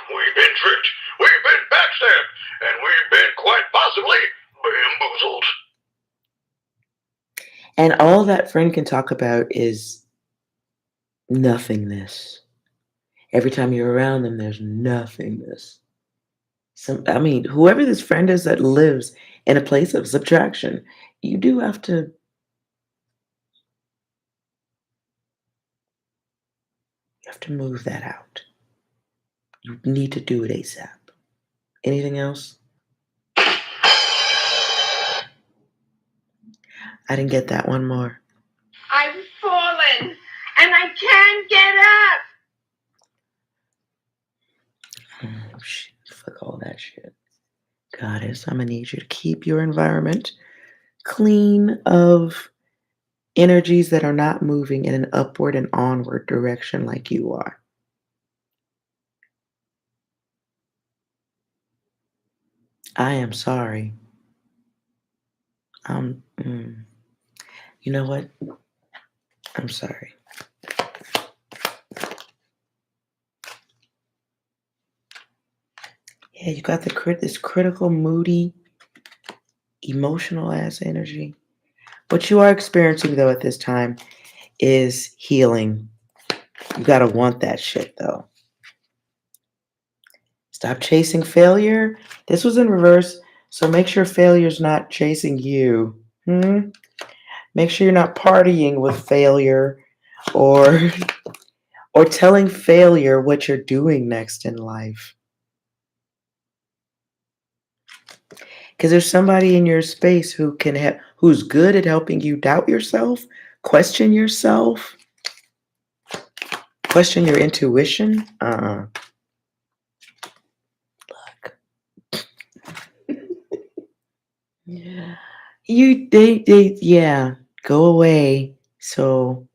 We've been tricked, we've been backstabbed, and we've been quite possibly bamboozled. And all that friend can talk about is nothingness. Every time you're around them, there's nothingness. Whoever this friend is that lives in a place of subtraction, you do have to You have to move that out. You need to do it ASAP. Anything else? I didn't get that one more. I've fallen and I can't get up. Shit, fuck all that shit. Goddess, I'm gonna need you to keep your environment clean of energies that are not moving in an upward and onward direction like you are. I am sorry. You know what? I'm sorry. Yeah, you got this critical, moody, emotional ass energy. What you are experiencing though at this time is healing. You gotta want that shit though. Stop chasing failure. This was in reverse, so make sure failure's not chasing you. Make sure you're not partying with failure or telling failure what you're doing next in life. Because there's somebody in your space who who's good at helping you doubt yourself, question yourself, question your intuition. Look. Yeah. Yeah, go away. So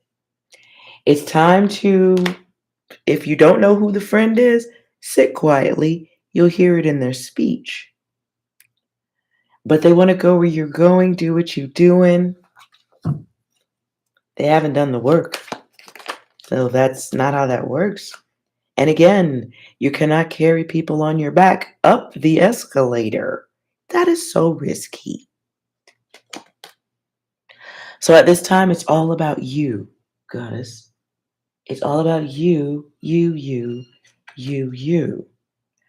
it's time to, if you don't know who the friend is, sit quietly. You'll hear it in their speech. But they want to go where you're going, do what you're doing. They haven't done the work. So that's not how that works. And again, you cannot carry people on your back up the escalator. That is so risky. So at this time, it's all about you, goddess. It's all about you.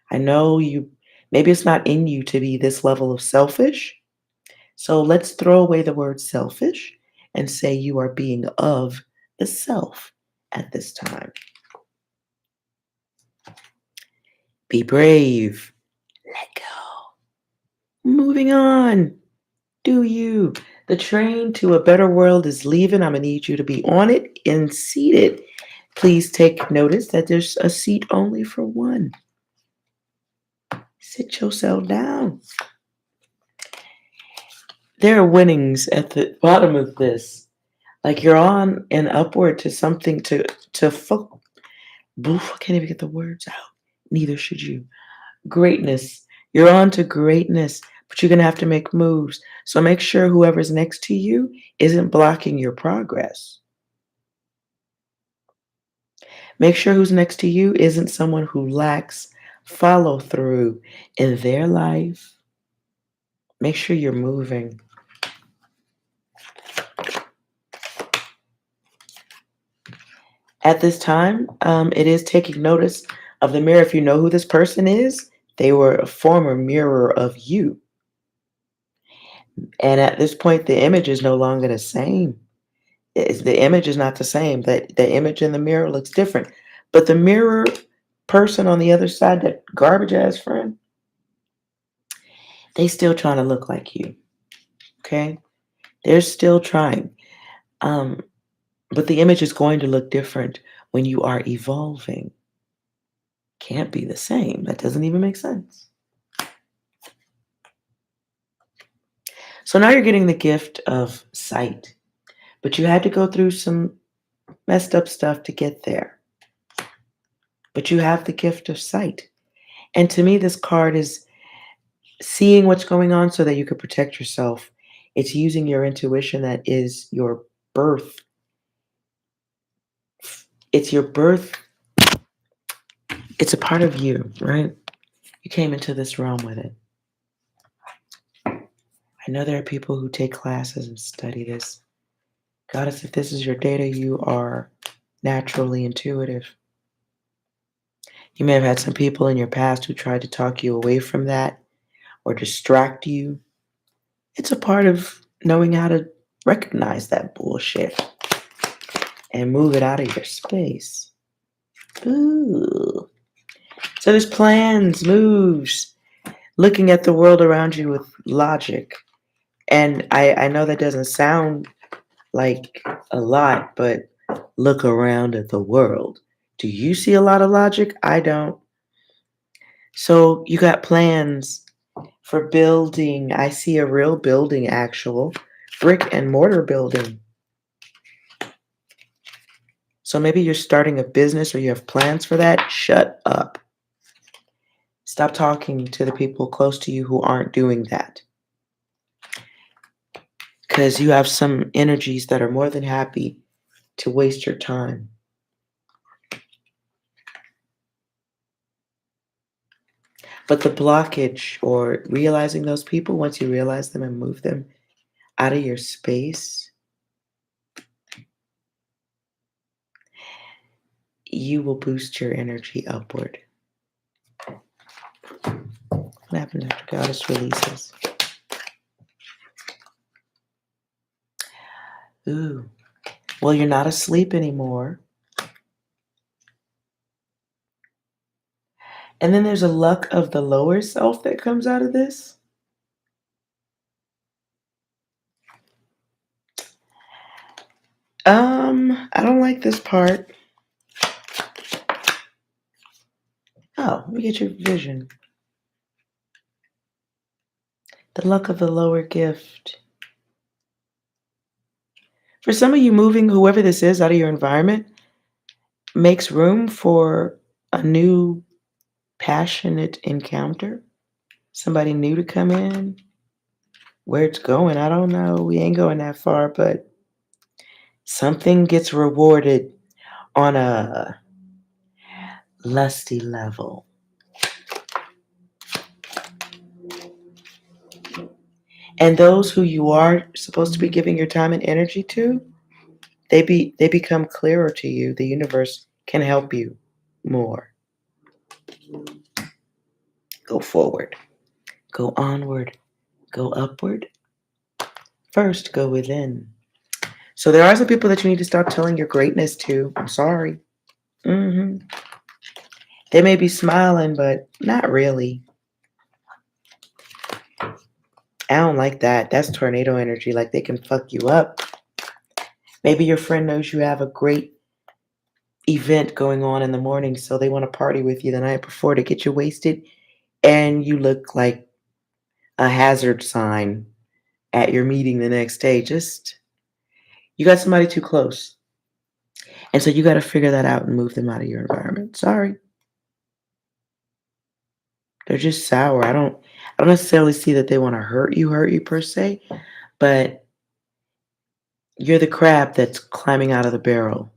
I know maybe it's not in you to be this level of selfish. So let's throw away the word selfish and say you are being of the self at this time. Be brave. Let go. Moving on. Do you. The train to a better world is leaving. I'm going to need you to be on it and seated. Please take notice that there's a seat only for one. Sit yourself down. There are winnings at the bottom of this. Like you're on and upward to something to I can't even get the words out. Neither should you. Greatness. You're on to greatness, but you're going to have to make moves. So make sure whoever's next to you isn't blocking your progress. Make sure who's next to you isn't someone who lacks follow through in their life. Make sure you're moving. At this time, it is taking notice of the mirror. If you know who this person is, they were a former mirror of you. And at this point, the image is no longer the same. The image is not the same. The image in the mirror looks different. But the mirror person on the other side, that garbage ass friend, they still trying to look like you. Okay? They're still trying. But the image is going to look different when you are evolving. Can't be the same. That doesn't even make sense. So now you're getting the gift of sight. But you had to go through some messed up stuff to get there. But you have the gift of sight. And to me, this card is seeing what's going on so that you could protect yourself. It's using your intuition that is your birth. It's your birth. It's a part of you, right? You came into this realm with it. I know there are people who take classes and study this. Goddess, if this is your data, you are naturally intuitive. You may have had some people in your past who tried to talk you away from that or distract you. It's a part of knowing how to recognize that bullshit and move it out of your space. Ooh. So there's plans, moves, looking at the world around you with logic. And I know that doesn't sound like a lot, but look around at the world. Do you see a lot of logic? I don't. So you got plans for building. I see a real building, actual brick and mortar building. So maybe you're starting a business or you have plans for that. Shut up. Stop talking to the people close to you who aren't doing that. Because you have some energies that are more than happy to waste your time. But the blockage or realizing those people, once you realize them and move them out of your space, you will boost your energy upward. What happened after Goddess releases? Ooh. Well, you're not asleep anymore. And then there's a luck of the lower self that comes out of this. I don't like this part. Oh, let me get your vision. The luck of the lower gift. For some of you, moving whoever this is out of your environment makes room for a new passionate encounter. Somebody new to come in. Where it's going, I don't know. We ain't going that far, but something gets rewarded on a lusty level. And those who you are supposed to be giving your time and energy to, they become clearer to you. The universe can help you more. Go forward. Go onward. Go upward. First, go within. So there are some people that you need to stop telling your greatness to. I'm sorry. They may be smiling, but not really. I don't like that. That's tornado energy. Like they can fuck you up. Maybe your friend knows you have a great event going on in the morning, so they want to party with you the night before to get you wasted, and you look like a hazard sign at your meeting the next day. Just, you got somebody too close. And so you got to figure that out and move them out of your environment. Sorry. They're just sour. I don't necessarily see that they want to hurt you per se, but you're the crab that's climbing out of the barrel.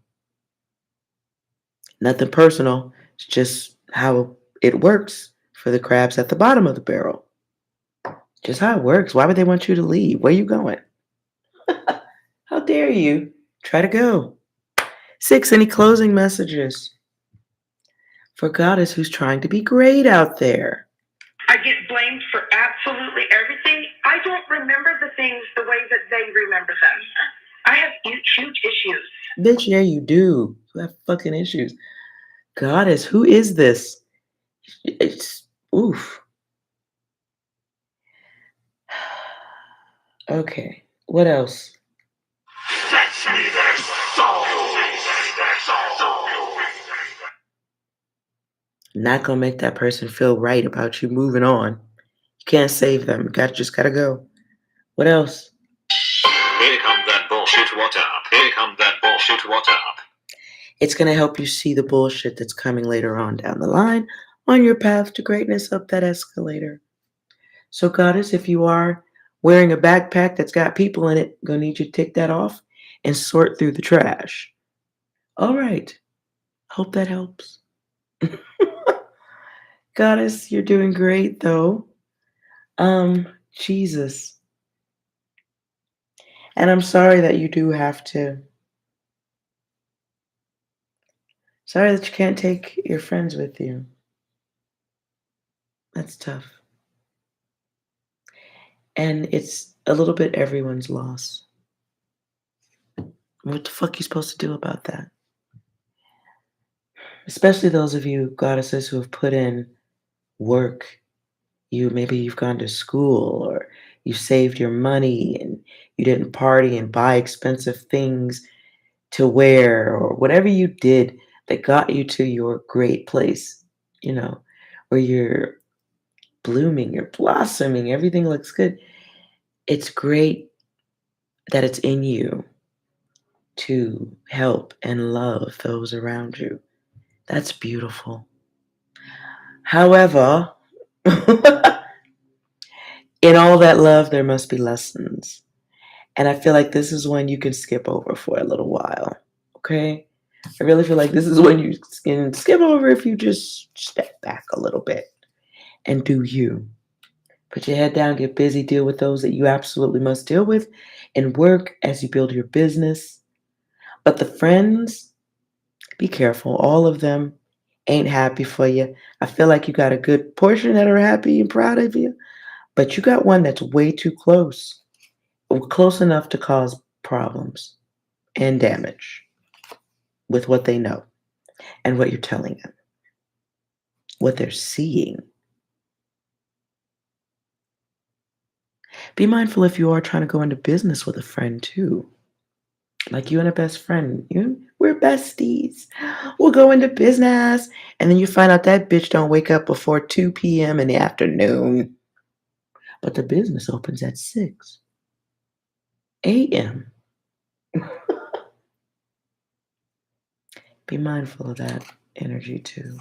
Nothing personal. It's just how it works for the crabs at the bottom of the barrel. Just how it works. Why would they want you to leave? Where are you going? How dare you? Try to go. 6, any closing messages for Goddess who's trying to be great out there? I get blamed for absolutely everything. I don't remember the things the way that they remember them. I have huge issues. Bitch, yeah, you do. You have fucking issues. Goddess, who is this? It's oof. Okay, what else? Not gonna make that person feel right about you moving on. You can't save them. Just gotta go. What else? Here comes that bullshit, what up? Here comes that bullshit, what up? It's gonna help you see the bullshit that's coming later on down the line on your path to greatness up that escalator. So Goddess, if you are wearing a backpack that's got people in it, gonna need you to take that off and sort through the trash. All right. Hope that helps. Goddess, you're doing great though. Jesus. And I'm sorry that you do have to. Sorry that you can't take your friends with you. That's tough. And it's a little bit everyone's loss. What the fuck are you supposed to do about that? especially those of you goddesses who have put in work. Maybe you've gone to school, or you saved your money and you didn't party and buy expensive things to wear, or whatever you did that got you to your great place, you know, where you're blooming, you're blossoming, everything looks good. It's great that it's in you to help and love those around you. That's beautiful. However, in all that love, there must be lessons. And I feel like this is one you can skip over for a little while. Okay? I really feel like this is one you can skip over if you just step back a little bit and do you. Put your head down, get busy, deal with those that you absolutely must deal with, and work as you build your business. But the friends, be careful. All of them ain't happy for you. I feel like you got a good portion that are happy and proud of you, but you got one that's way too close, close enough to cause problems and damage with what they know and what you're telling them, what they're seeing. Be mindful if you are trying to go into business with a friend too. Like you and a best friend, we're besties. We'll go into business, and then you find out that bitch don't wake up before 2 p.m. in the afternoon. But the business opens at 6 a.m. Be mindful of that energy too.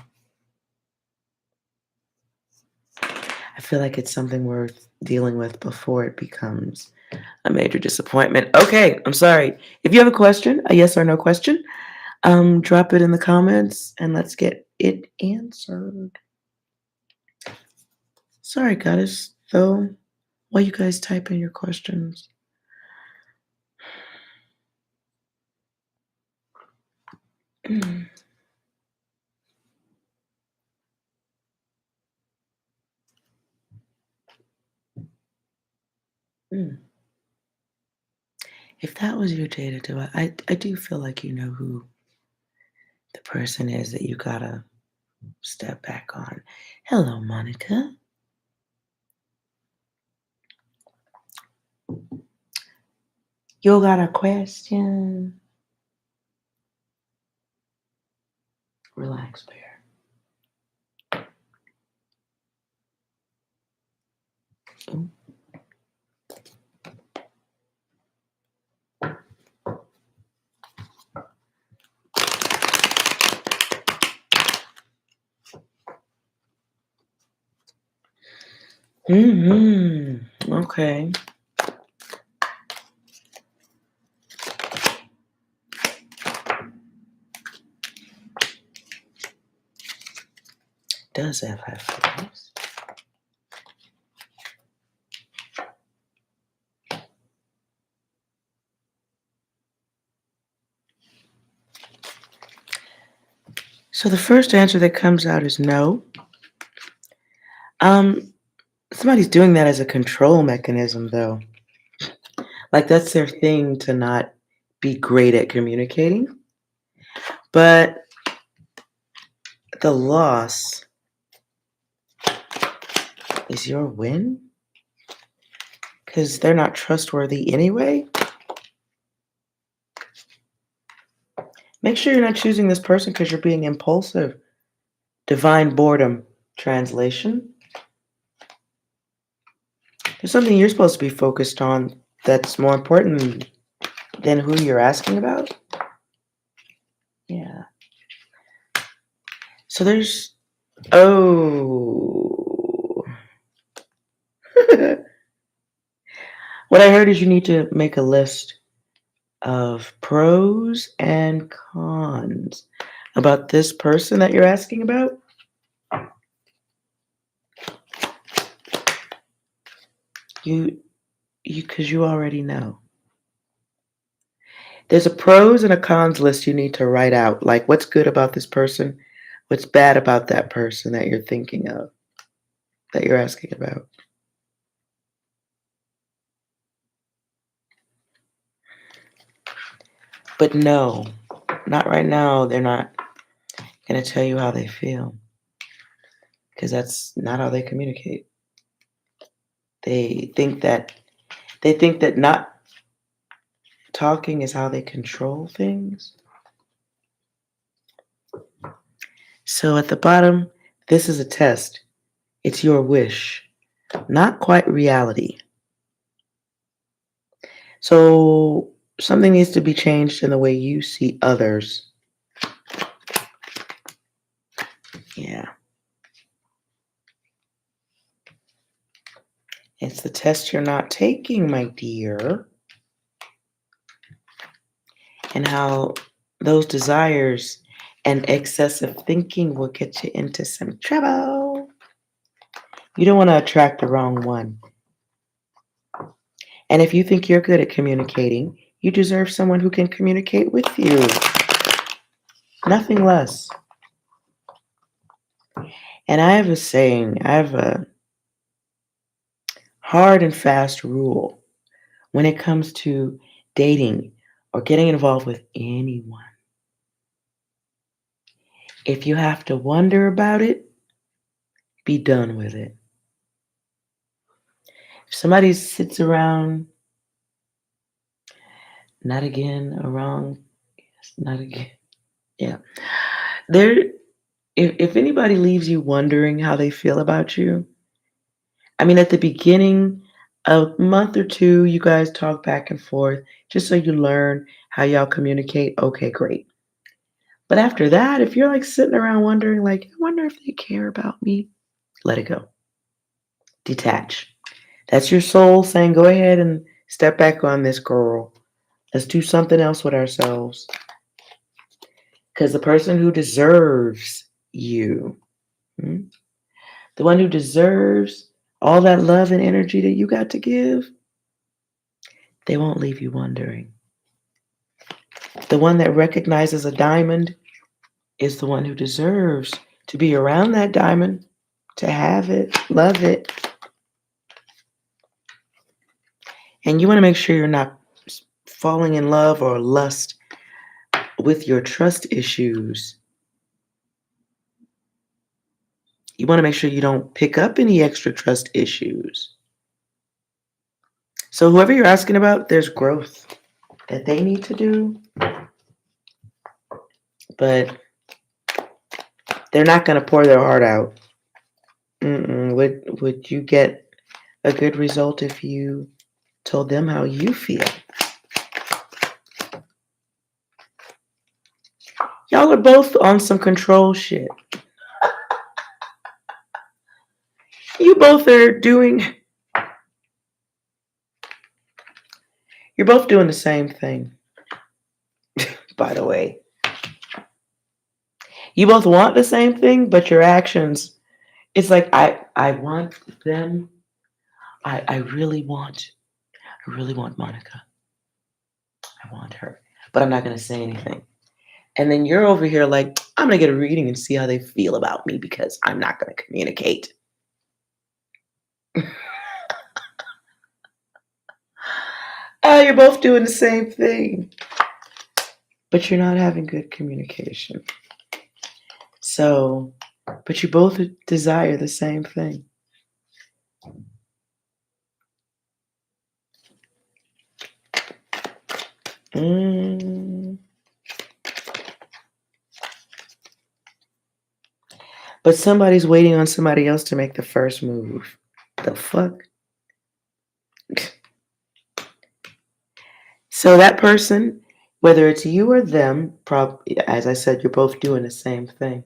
I feel like it's something worth dealing with before it becomes a major disappointment. Okay, I'm sorry. If you have a question, a yes or no question, drop it in the comments and let's get it answered. Sorry, goddess, though. While you guys type in your questions. Mm. Mm. If that was your data, I do feel like you know who the person is that you gotta step back on. Hello, Monica. You got a question? Relax, bear. Ooh. Okay. Does have feelings? So the first answer that comes out is no. Somebody's doing that as a control mechanism, though. Like that's their thing to not be great at communicating. But the loss is your win? Because they're not trustworthy anyway? Make sure you're not choosing this person because you're being impulsive. Divine boredom. Translation. There's something you're supposed to be focused on that's more important than who you're asking about. Yeah. So there's... Oh. What I heard is you need to make a list of pros and cons about this person that you're asking about. Because you already know. There's a pros and a cons list you need to write out. Like what's good about this person, what's bad about that person that you're thinking of, that you're asking about. But no, not right now. They're not going to tell you how they feel, because that's not how they communicate. They think that not talking is how they control things. So at the bottom, this is a test. It's your wish, not quite reality. So something needs to be changed in the way you see others. Yeah. It's the test you're not taking, my dear. And how those desires and excessive thinking will get you into some trouble. You don't want to attract the wrong one. And if you think you're good at communicating, you deserve someone who can communicate with you. Nothing less. And I have a saying, I have a hard and fast rule when it comes to dating or getting involved with anyone. If you have to wonder about it, be done with it. If somebody sits around, not again, wrong, not again. Yeah. If anybody leaves you wondering how they feel about you, I mean, at the beginning, a month or two, you guys talk back and forth just so you learn how y'all communicate. Okay, great. But after that, if you're like sitting around wondering, like, I wonder if they care about me, let it go. Detach. That's your soul saying, go ahead and step back on this, girl. Let's do something else with ourselves. Because the person who deserves you, the one who deserves all that love and energy that you got to give, they won't leave you wondering. The one that recognizes a diamond is the one who deserves to be around that diamond, to have it, love it. And you want to make sure you're not falling in love or lust with your trust issues. You want to make sure you don't pick up any extra trust issues. So whoever you're asking about, there's growth that they need to do. But they're not going to pour their heart out. Would you get a good result if you told them how you feel? Y'all are both on some control shit. You both are you're both doing the same thing, by the way. You both want the same thing, but your actions, it's like, I want them. I really want Monica. I want her, but I'm not going to say anything. And then you're over here like, I'm going to get a reading and see how they feel about me because I'm not going to communicate. You're both doing the same thing, but you're not having good communication. So, but you both desire the same thing. But somebody's waiting on somebody else to make the first move. The fuck? So that person, whether it's you or them, as I said, you're both doing the same thing.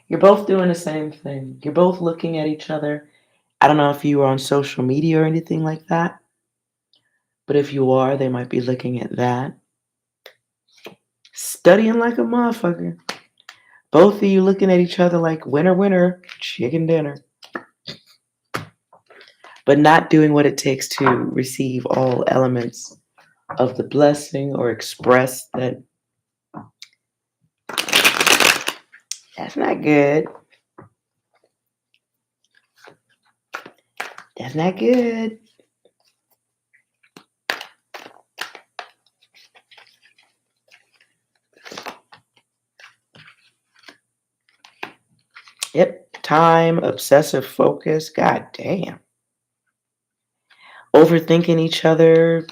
You're both doing the same thing. You're both looking at each other. I don't know if you are on social media or anything like that, but if you are, they might be looking at that. Studying like a motherfucker. Both of you looking at each other like winner, winner, chicken dinner. But not doing what it takes to receive all elements of the blessing or express that. That's not good. That's not good. time, obsessive focus. God damn. Overthinking each other.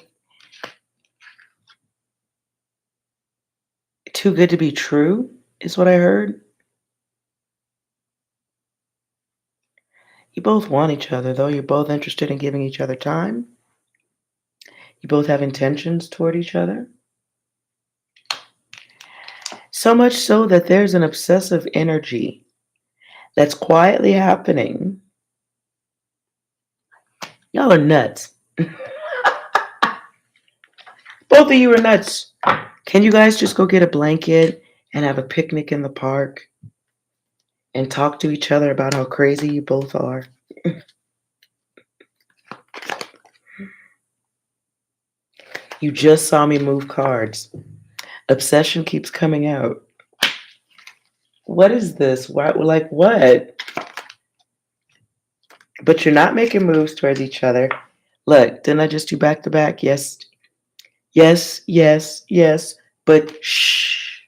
Too good to be true is what I heard. You both want each other, though. You're both interested in giving each other time. You both have intentions toward each other. So much so that there's an obsessive energy that's quietly happening. Y'all are nuts. Both of you are nuts. Can you guys just go get a blanket and have a picnic in the park and talk to each other about how crazy you both are? You just saw me move cards. Obsession keeps coming out. What is this? Why, like what? But you're not making moves towards each other. Look, didn't I just do back to back? Yes, yes, yes, yes. But shh.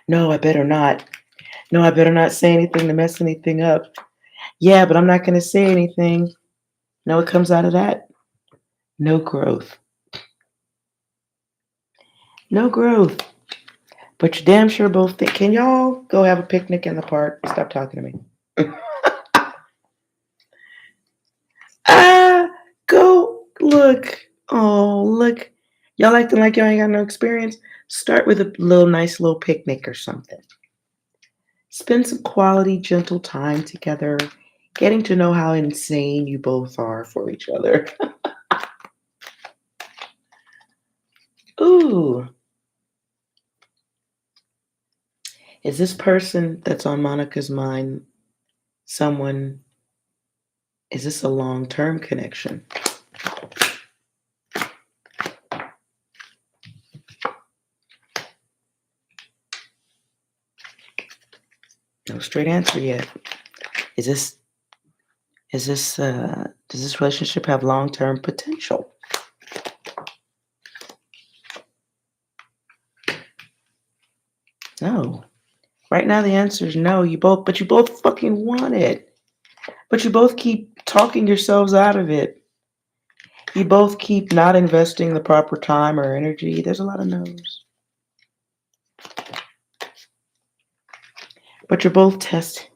No, I better not. No, I better not say anything to mess anything up. Yeah, but I'm not going to say anything. No, it comes out of that. No growth. No growth. But you damn sure both think. Can y'all go have a picnic in the park? Stop talking to me. Go look. Oh, look. Y'all acting like y'all ain't got no experience. Start with a little nice little picnic or something. Spend some quality, gentle time together, getting to know how insane you both are for each other. Ooh. Is this person that's on Monica's mind someone? Is this a long-term connection? No straight answer yet. Does this relationship have long-term potential? No. Right now the answer is no. You both fucking want it. But you both keep talking yourselves out of it. You both keep not investing the proper time or energy. There's a lot of no's. But you're both testing.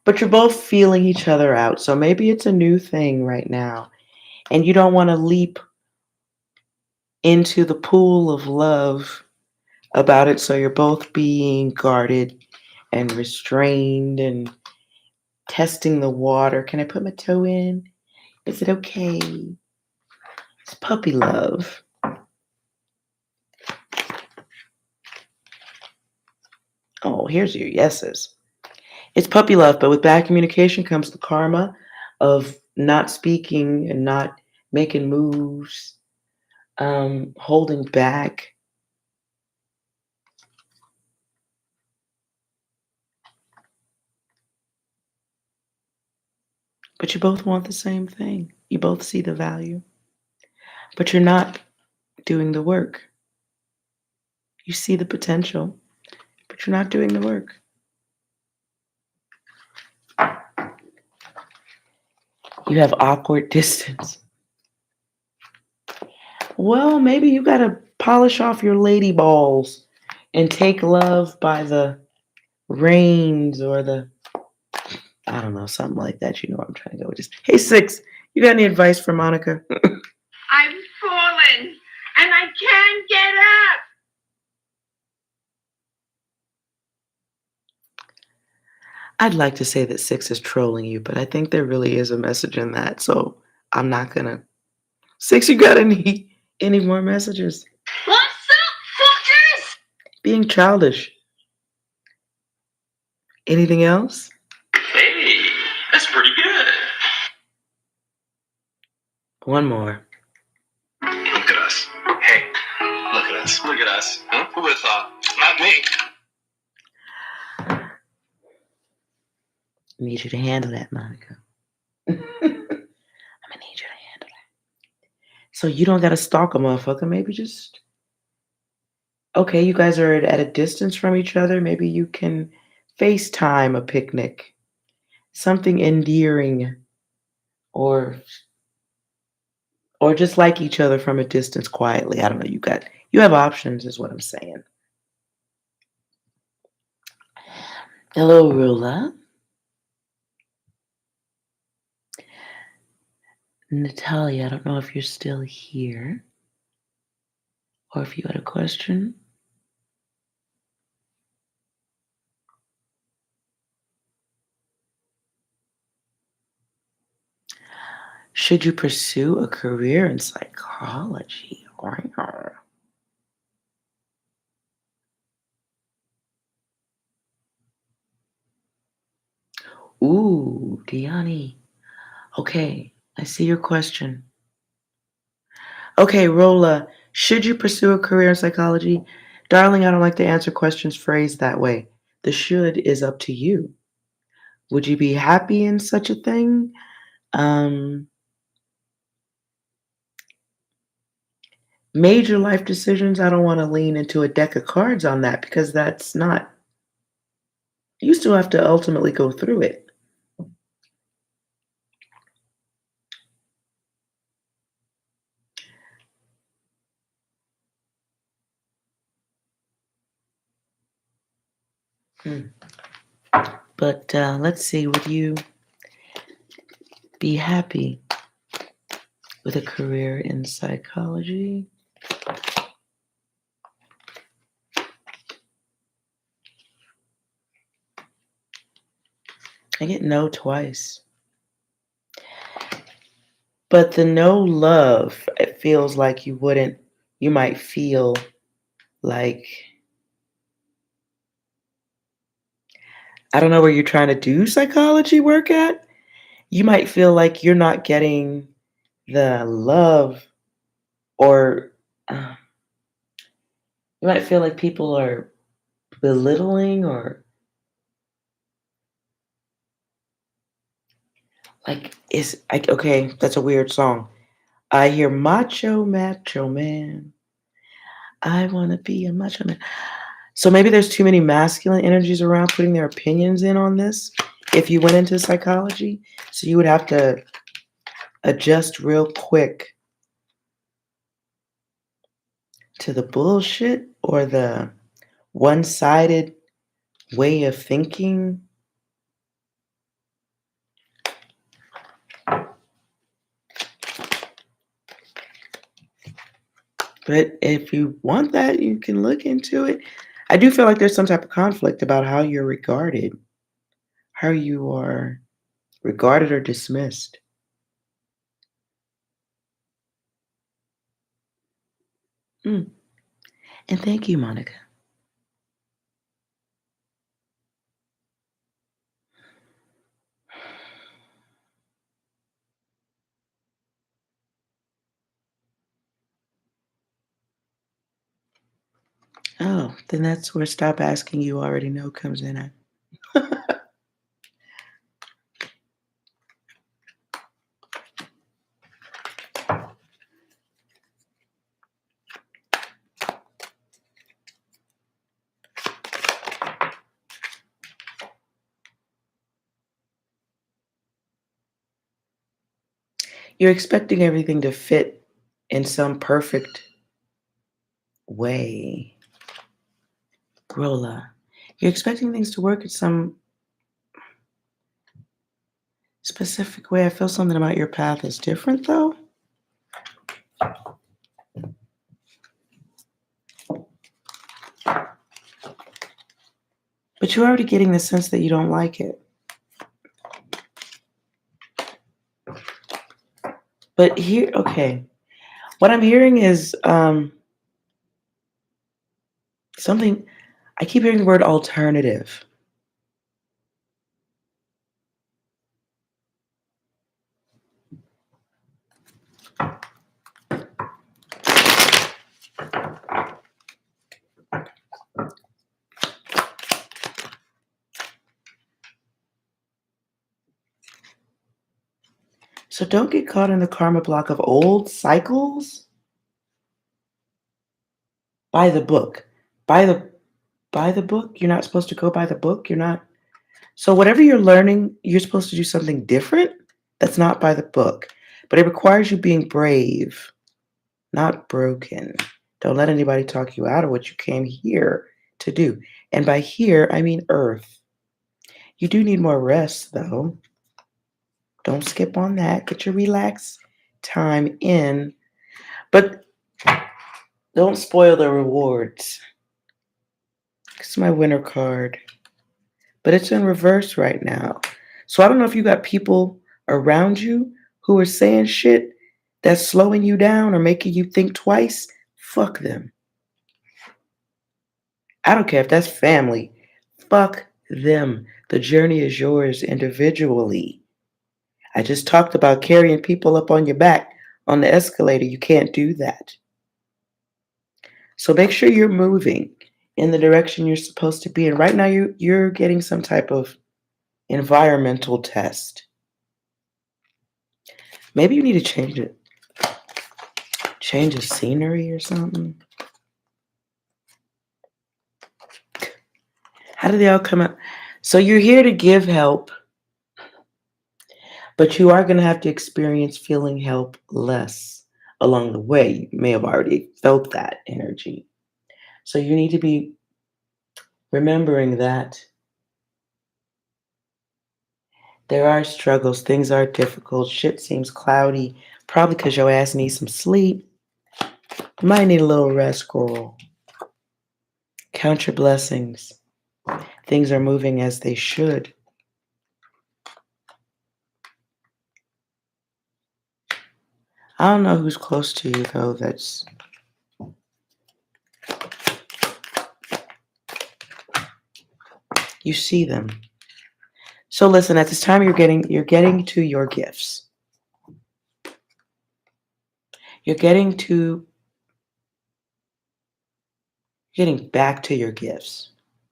But you're both feeling each other out. So maybe it's a new thing right now. And you don't want to leap into the pool of love about it. So you're both being guarded and restrained and testing the water. Can I put my toe in? Is it okay? It's puppy love. Oh, here's your yeses. It's puppy love, but with bad communication comes the karma of not speaking and not making moves, holding back. But you both want the same thing. You both see the value. But you're not doing the work. You see the potential, but you're not doing the work. You have awkward distance. Well, maybe you got to polish off your lady balls and take love by the reins or the, I don't know, something like that. You know what I'm trying to go with this. Hey, Six, you got any advice for Monica? I've fallen and I can't get up. I'd like to say that Six is trolling you, but I think there really is a message in that. So I'm not going to. Six, you got any more messages? What's up, fuckers? Being childish. Anything else? Hey, that's pretty good. One more. Look at us. Hey, look at us. Look at us. Huh? Who would have thought? Not me. I need you to handle that, Monica. I'm going to need you to handle that. So you don't gotta stalk a motherfucker. Maybe just okay, you guys are at a distance from each other. Maybe you can FaceTime a picnic. Something endearing or or just like each other from a distance quietly. I don't know. You have options is what I'm saying. Hello, Rula. Natalia, I don't know if you're still here or if you had a question. Should you pursue a career in psychology? Ooh, Diani. Okay, I see your question. Okay, Rola, should you pursue a career in psychology? Darling, I don't like to answer questions phrased that way. The should is up to you. Would you be happy in such a thing? Um, Major life decisions, I don't want to lean into a deck of cards on that because that's not, you still have to ultimately go through it. But let's see, would you be happy with a career in psychology? I get no twice. But the no love, it feels like you might feel like, I don't know where you're trying to do psychology work at. You might feel like you're not getting the love or uh, you might feel like people are belittling or like is like okay, that's a weird song. I hear macho man. I want to be a macho man. So maybe there's too many masculine energies around putting their opinions in on this. If you went into psychology, so you would have to adjust real quick to the bullshit or the one-sided way of thinking. But if you want that, you can look into it. I do feel like there's some type of conflict about how you're regarded, how you are regarded or dismissed. Mm. And thank you, Monica. Oh, then that's where stop asking you already know comes in at. You're expecting everything to fit in some perfect way. Rolla, you're expecting things to work in some specific way. I feel something about your path is different though. But you're already getting the sense that you don't like it. But here, okay. What I'm hearing is something, I keep hearing the word alternative. So don't get caught in the karma block of old cycles. By the book. By the book. You're not supposed to go by the book. You're not. So whatever you're learning, you're supposed to do something different that's not by the book. But it requires you being brave, not broken. Don't let anybody talk you out of what you came here to do. And by here, I mean earth. You do need more rest, though. Don't skip on that. Get your relax time in. But don't spoil the rewards. It's my winter card. But it's in reverse right now. So I don't know if you got people around you who are saying shit that's slowing you down or making you think twice. Fuck them. I don't care if that's family. Fuck them. The journey is yours individually. I just talked about carrying people up on your back on the escalator. You can't do that. So make sure you're moving in the direction you're supposed to be. And right now you're getting some type of environmental test. Maybe you need to change it. Change of scenery or something. How do they all come out? So you're here to give help, but you are going to have to experience feeling helpless along the way. You may have already felt that energy. So you need to be remembering that there are struggles, things are difficult, shit seems cloudy, probably because your ass needs some sleep. You might need a little rest, girl. Count your blessings. Things are moving as they should. I don't know who's close to you, though, that's... You see them. So listen, at this time you're getting to your gifts. You're getting back to your gifts,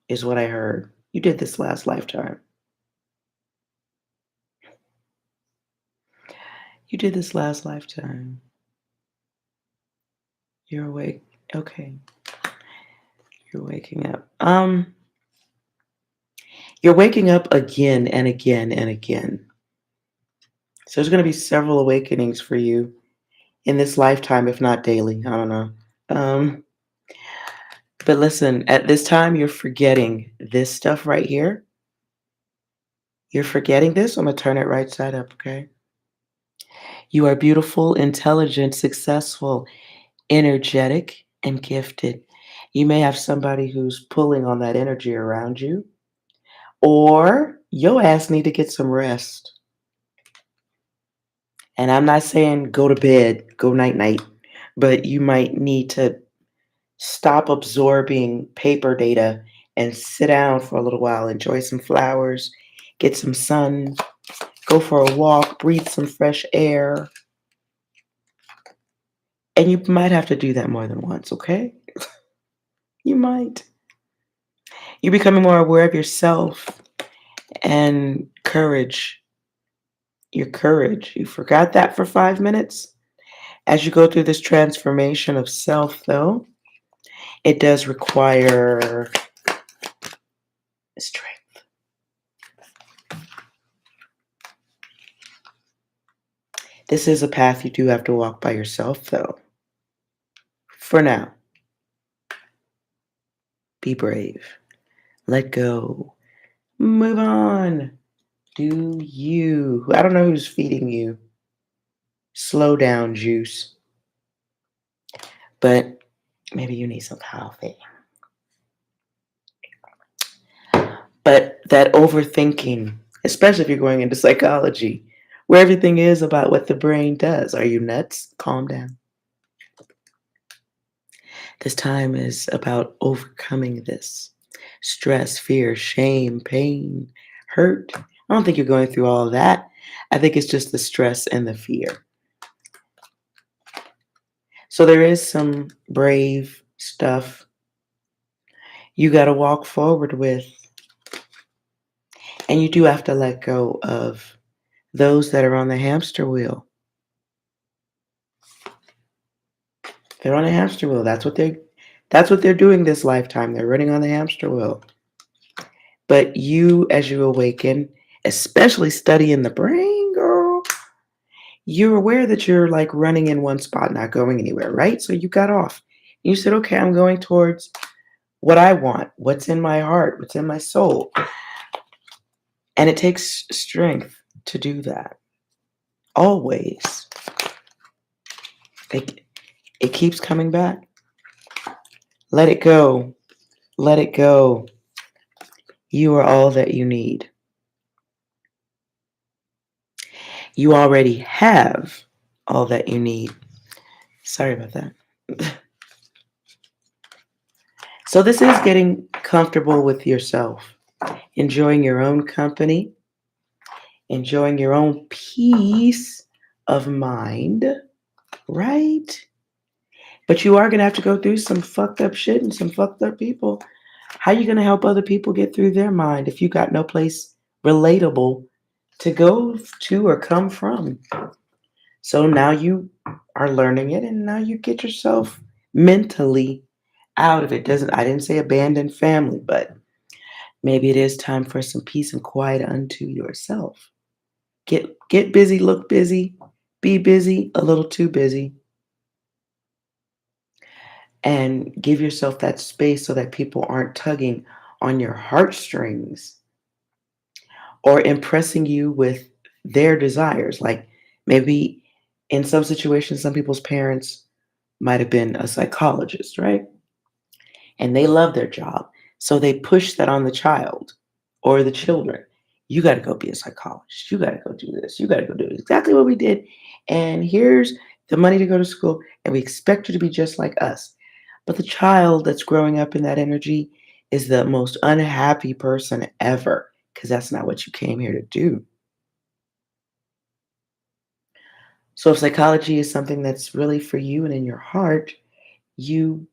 is what I heard. You did this last lifetime. You did this last lifetime. You're awake. Okay. You're waking up. You're waking up again and again and again. So there's going to be several awakenings for you in this lifetime, if not daily. I don't know. But listen, at this time, you're forgetting this stuff right here. You're forgetting this. I'm going to turn it right side up, okay? You are beautiful, intelligent, successful, energetic, and gifted. You may have somebody who's pulling on that energy around you, or your ass need to get some rest. And I'm not saying go to bed, go night-night, but you might need to stop absorbing paper data and sit down for a little while, enjoy some flowers, get some sun, go for a walk, breathe some fresh air. And you might have to do that more than once, okay? You might. You're becoming more aware of yourself and courage. Your courage. You forgot that for 5 minutes? As you go through this transformation of self, though, it does require strength. This is a path you do have to walk by yourself, though. For now. Be brave. Let go. Move on. Do you. I don't know who's feeding you. Slow down, juice. But maybe you need some coffee. But that overthinking, especially if you're going into psychology, where everything is about what the brain does. Are you nuts? Calm down. This time is about overcoming this. Stress, fear, shame, pain, hurt. I don't think you're going through all of that. I think it's just the stress and the fear. So there is some brave stuff you got to walk forward with. And you do have to let go of those that are on the hamster wheel. They're on a hamster wheel. That's what they're doing this lifetime. They're running on the hamster wheel. But you, as you awaken, especially studying the brain, girl, you're aware that you're like running in one spot, not going anywhere, right? So you got off. You said, okay, I'm going towards what I want, what's in my heart, what's in my soul. And it takes strength to do that. Always. It keeps coming back. Let it go. Let it go. You are all that you need. You already have all that you need. Sorry about that. So this is getting comfortable with yourself, enjoying your own company, enjoying your own peace of mind, right? But you are going to have to go through some fucked up shit and some fucked up people. How are you going to help other people get through their mind if you got no place relatable to go to or come from? So now you are learning it, and now you get yourself mentally out of it. I didn't say abandon family, but maybe it is time for some peace and quiet unto yourself. Get busy, look busy, be busy, a little too busy. And give yourself that space so that people aren't tugging on your heartstrings or impressing you with their desires. Like maybe in some situations, some people's parents might have been a psychologist, right? And they love their job. So they push that on the child or the children. You got to go be a psychologist. You got to go do this. You got to go do exactly what we did. And here's the money to go to school. And we expect you to be just like us. But the child that's growing up in that energy is the most unhappy person ever, because that's not what you came here to do. So if psychology is something that's really for you and in your heart, you'll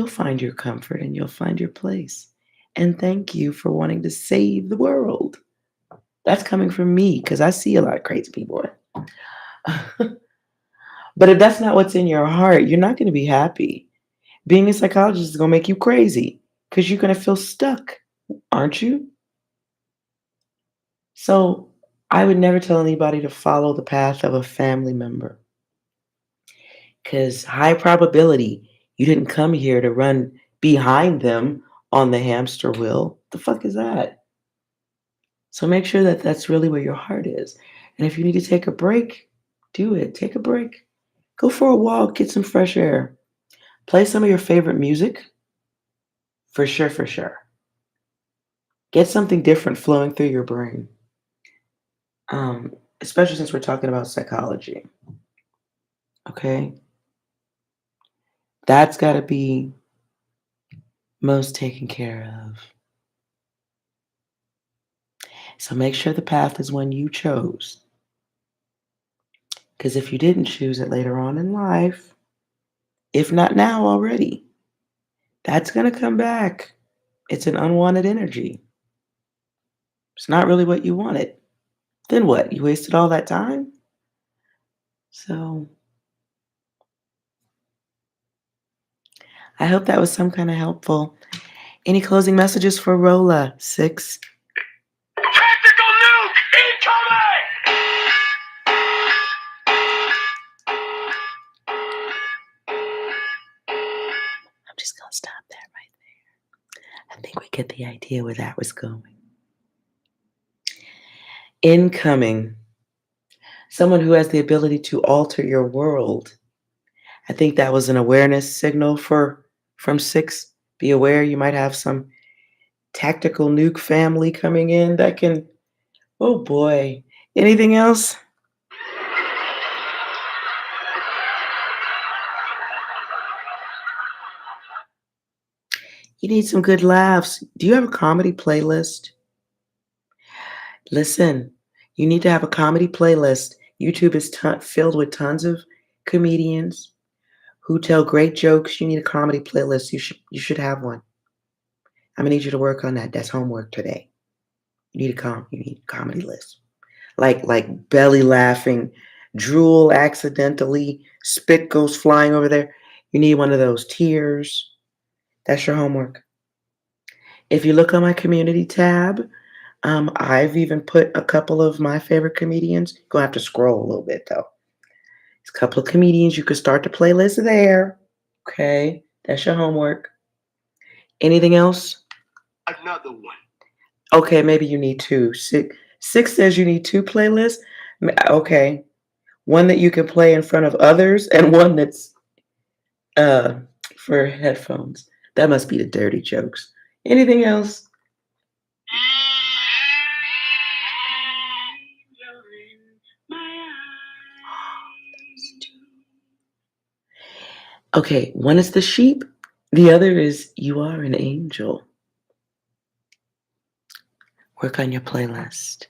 find your comfort and you'll find your place. And thank you for wanting to save the world. That's coming from me, because I see a lot of crazy people. But if that's not what's in your heart, you're not going to be happy. Being a psychologist is going to make you crazy because you're going to feel stuck, aren't you? So I would never tell anybody to follow the path of a family member, because high probability you didn't come here to run behind them on the hamster wheel. The fuck is that? So make sure that that's really where your heart is. And if you need to take a break, do it. Take a break. Go for a walk, get some fresh air. Play some of your favorite music. For sure, for sure. Get something different flowing through your brain. Especially since we're talking about psychology. Okay? That's got to be most taken care of. So make sure the path is one you chose. Because if you didn't choose it later on in life, if not now already, that's going to come back. It's an unwanted energy. It's not really what you wanted. Then what? You wasted all that time? So I hope that was some kind of helpful. Any closing messages for Rolla? 6. Tactical nuke incoming! I'm just going to stop that right there. I think we get the idea where that was going. Incoming. Someone who has the ability to alter your world. I think that was an awareness signal from 6. Be aware you might have some tactical nuke family coming in that can, oh boy. Anything else? You need some good laughs. Do you have a comedy playlist? Listen, you need to have a comedy playlist. YouTube is filled with tons of comedians who tell great jokes. You need a comedy playlist. You should have one. I'm gonna need you to work on that. That's homework today. You need a comedy list. like belly laughing, drool accidentally, spit goes flying over there. You need one of those tears. That's your homework. If you look on my community tab, I've even put a couple of my favorite comedians. You're gonna have to scroll a little bit though. There's a couple of comedians. You could start the playlist there. Okay, that's your homework. Anything else? Another one. Okay, maybe you need two. Six says you need two playlists. Okay, one that you can play in front of others, and one that's uh for headphones. That must be the dirty jokes. Anything else? Okay, one is the sheep, the other is you are an angel. Work on your playlist.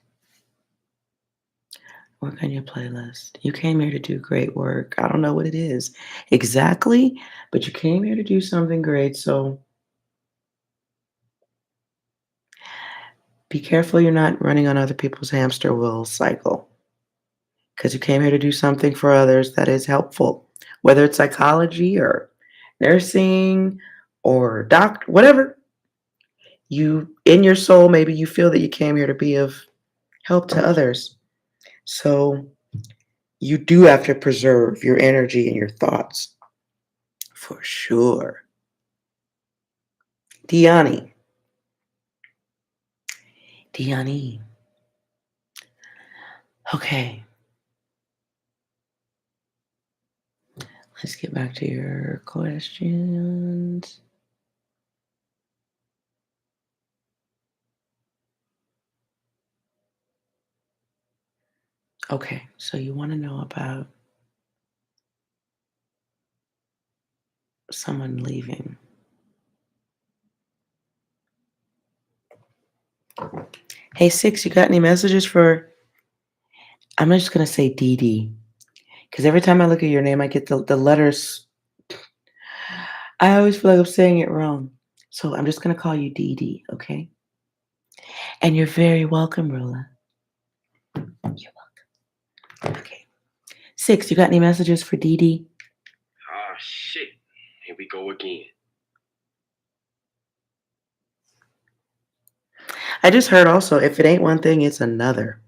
Work on your playlist. You came here to do great work. I don't know what it is exactly, but you came here to do something great. So be careful you're not running on other people's hamster wheel cycle, because you came here to do something for others that is helpful, whether it's psychology or nursing or doctor, whatever. You, in your soul, maybe you feel that you came here to be of help to others. So you do have to preserve your energy and your thoughts for sure. Diani. Okay, let's get back to your questions. Okay, so you want to know about someone leaving. Hey, Six, you got any messages for, I'm just going to say Dee Dee, because every time I look at your name, I get the letters. I always feel like I'm saying it wrong. So I'm just going to call you Dee Dee, okay? And you're very welcome, Rolla. You're welcome. Okay. Six, you got any messages for Dee Dee? Oh, shit. Here we go again. I just heard also, if it ain't one thing, it's another.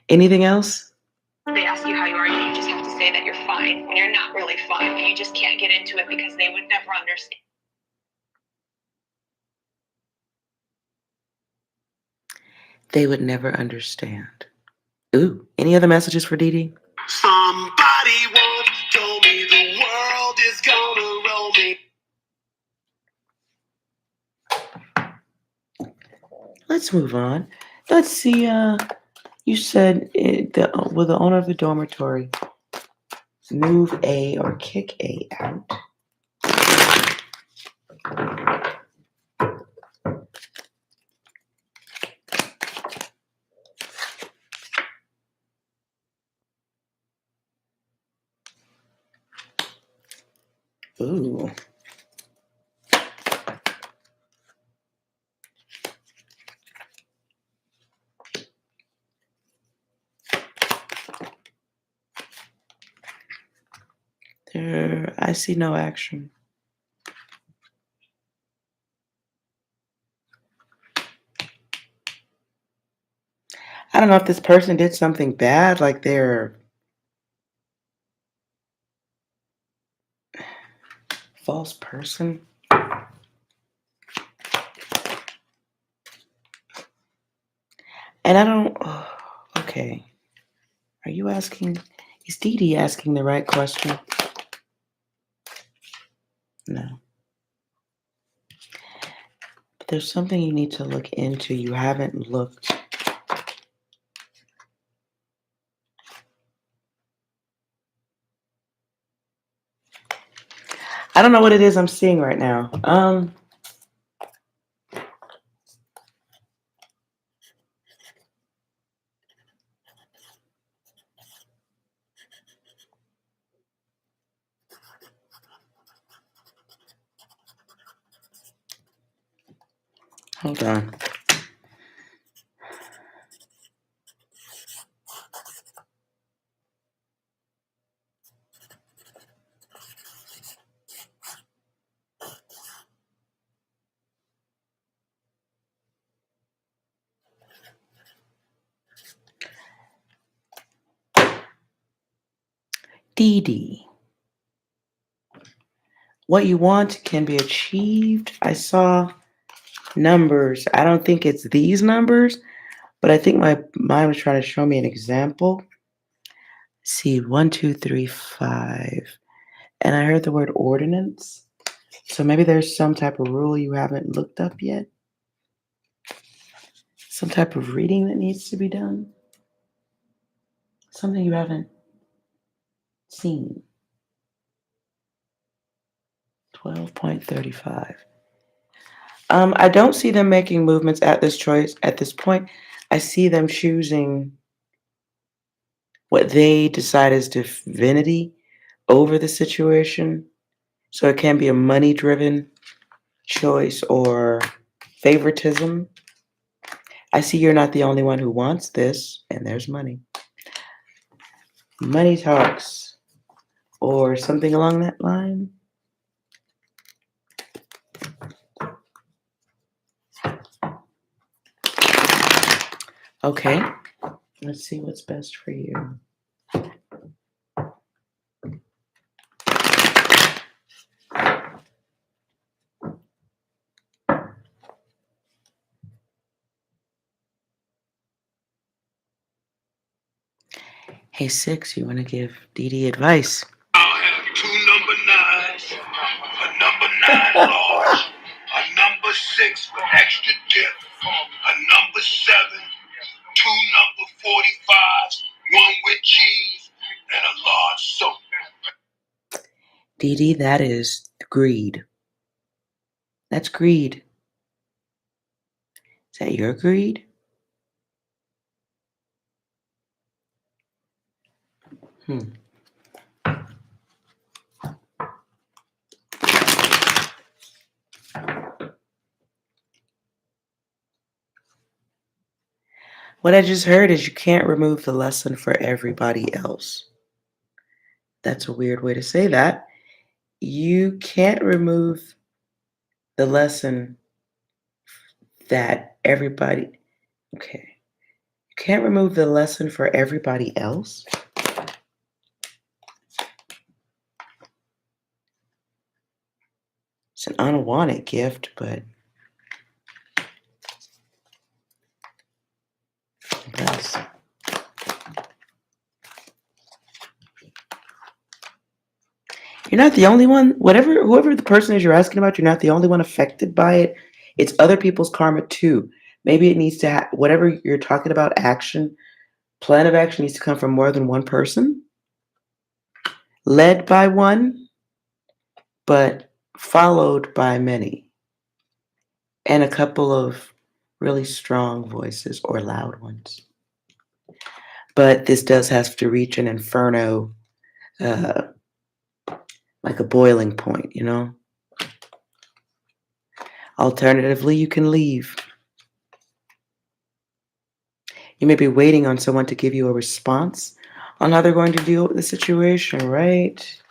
Anything else? They ask you how you are, you just have to say that you're fine when you're not really fine. You just can't get into it because they would never understand. They would never understand. Ooh, any other messages for Dee Dee? Somebody once told me the world is gonna roll me. Let's move on. Let's see. You said will the owner of the dormitory move A or kick A out? Ooh. There, I see no action. I don't know if this person did something bad, like they're false person. And I don't. Oh, okay. Are you asking? Is Dee Dee asking the right question? No. But there's something you need to look into. You haven't looked. I don't know what it is I'm seeing right now. Hold on. Dee Dee. What you want can be achieved. I saw numbers. I don't think it's these numbers, but I think my mind was trying to show me an example. See, 1, 2, 3, 5. And I heard the word ordinance. So maybe there's some type of rule you haven't looked up yet. Some type of reading that needs to be done. Something you haven't seen. 12.35. I don't see them making movements at this point. I see them choosing what they decide is divinity over the situation. So it can be a money-driven choice or favoritism. I see you're not the only one who wants this, and there's money. Money talks, or something along that line. Okay, let's see what's best for you. Hey, Six, you want to give Dee Dee advice? I'll have 2 number 9s, a number 9 large, a number 6 with extra dip, a number 7, 2 number 45s, 1 with cheese, and a large soda. Dee Dee, that is greed. That's greed. Is that your greed? What I just heard is you can't remove the lesson for everybody else. That's a weird way to say that. You can't remove the lesson that everybody, okay. You can't remove the lesson for everybody else. It's an unwanted gift, but that's, you're not the only one. Whoever the person is you're asking about, you're not the only one affected by it. It's other people's karma too. Maybe it needs to whatever you're talking about, plan of action needs to come from more than one person, led by one, but followed by many, and a couple of really strong voices or loud ones. But this does have to reach an inferno, like a boiling point, you know? Alternatively, you can leave. You may be waiting on someone to give you a response on how they're going to deal with the situation, right?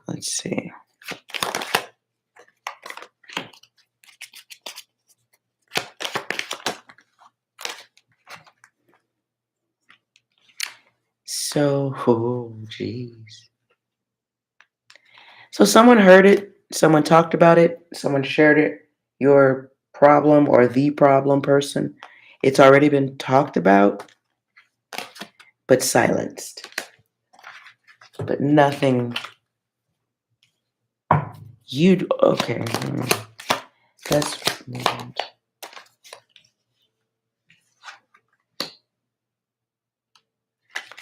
Let's see. So, oh, geez. So someone heard it, someone talked about it, someone shared it, your problem or the problem person. It's already been talked about, but silenced. But nothing. Okay. That's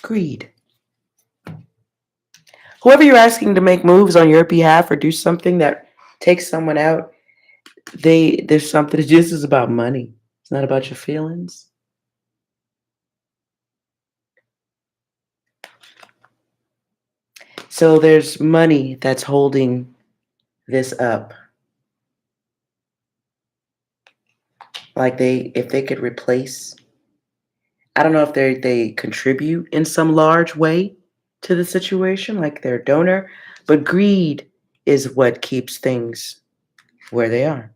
greed. Whoever you're asking to make moves on your behalf or do something that takes someone out, there's something. This is about money. It's not about your feelings. So there's money that's holding this up. Like if they could replace, I don't know if they contribute in some large way to the situation, like they're a donor, but greed is what keeps things where they are.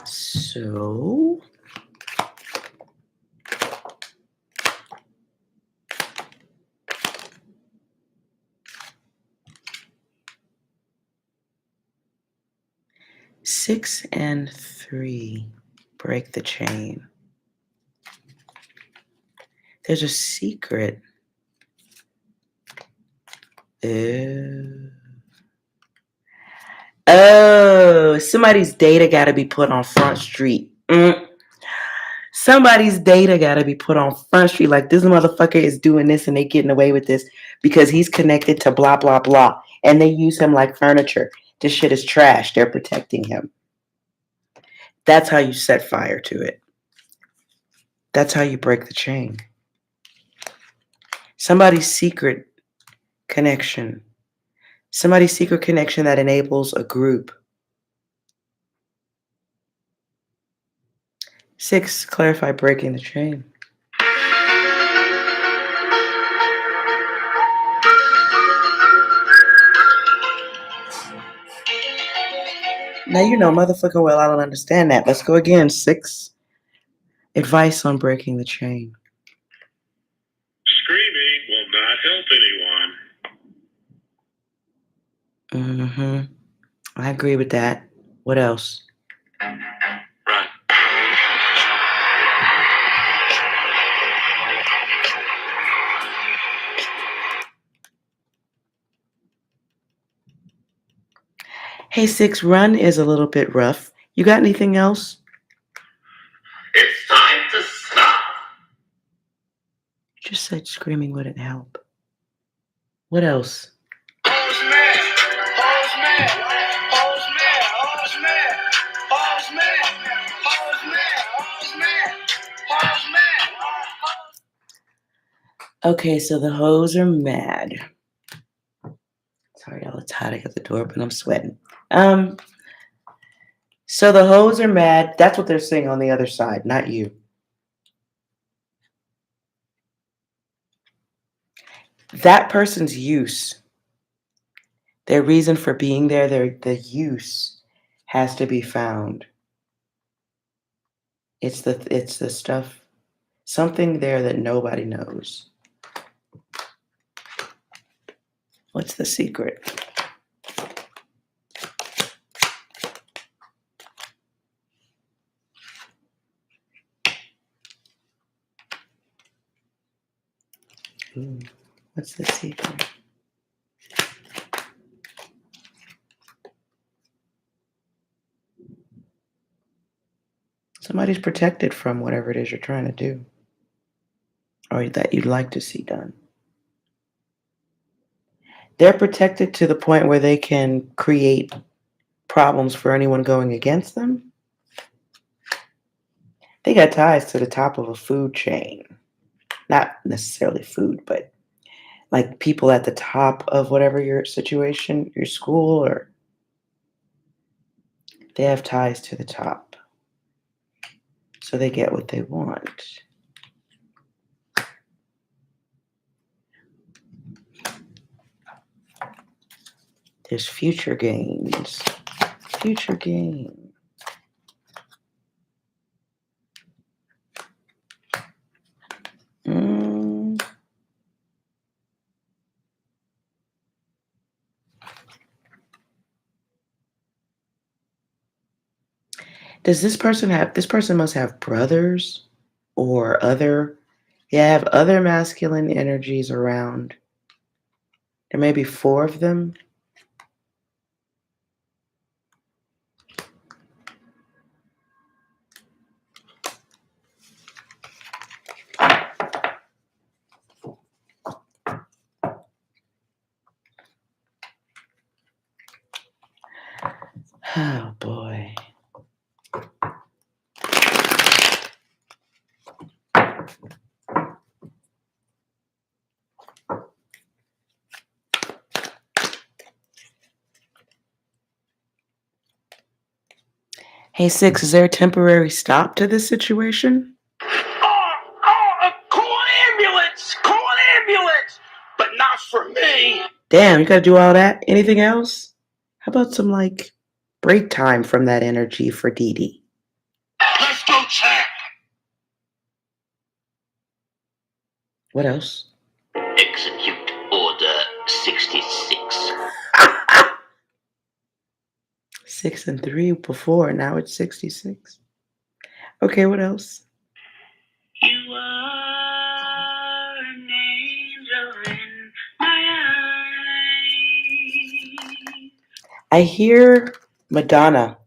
So 6 and 3. Break the chain. There's a secret. Oh, somebody's data got to be put on Front Street. Somebody's data got to be put on Front Street. Like, this motherfucker is doing this and they getting away with this because he's connected to blah, blah, blah. And they use him like furniture. This shit is trash. They're protecting him. That's how you set fire to it. That's how you break the chain. Somebody's secret connection. Somebody's secret connection that enables a group. 6, clarify breaking the chain. Now you know motherfucking well I don't understand that. Let's go again. 6, advice on breaking the chain. Screaming will not help anyone. I agree with that. What else? Run. Hey, 6, run is a little bit rough. You got anything else? It's time to stop. You just said screaming wouldn't help. What else? Okay, so the hoes are mad. Sorry, y'all, it's hot at the door, but I'm sweating. So the hoes are mad. That's what they're saying on the other side, not you. That person's use, their reason for being there, the use has to be found. It's the stuff, something there that nobody knows. What's the secret? Ooh, what's the secret? Somebody's protected from whatever it is you're trying to do or that you'd like to see done. They're protected to the point where they can create problems for anyone going against them. They got ties to the top of a food chain. Not necessarily food, but like people at the top of whatever your situation, your school, or they have ties to the top. So they get what they want. There's future gains. Future gain. Does this person must have brothers or other masculine energies around. There may be 4 of them. Oh boy. Hey, 6, is there a temporary stop to this situation? Call an ambulance! Call an ambulance! But not for me! Damn, you gotta do all that? Anything else? How about some, like, break time from that energy for Dee Dee? Let's go, champ! What else? Execute Order 66. 6 and 3 before. Now it's 66. Okay, what else? You are an angel in my eyes. I hear Madonna.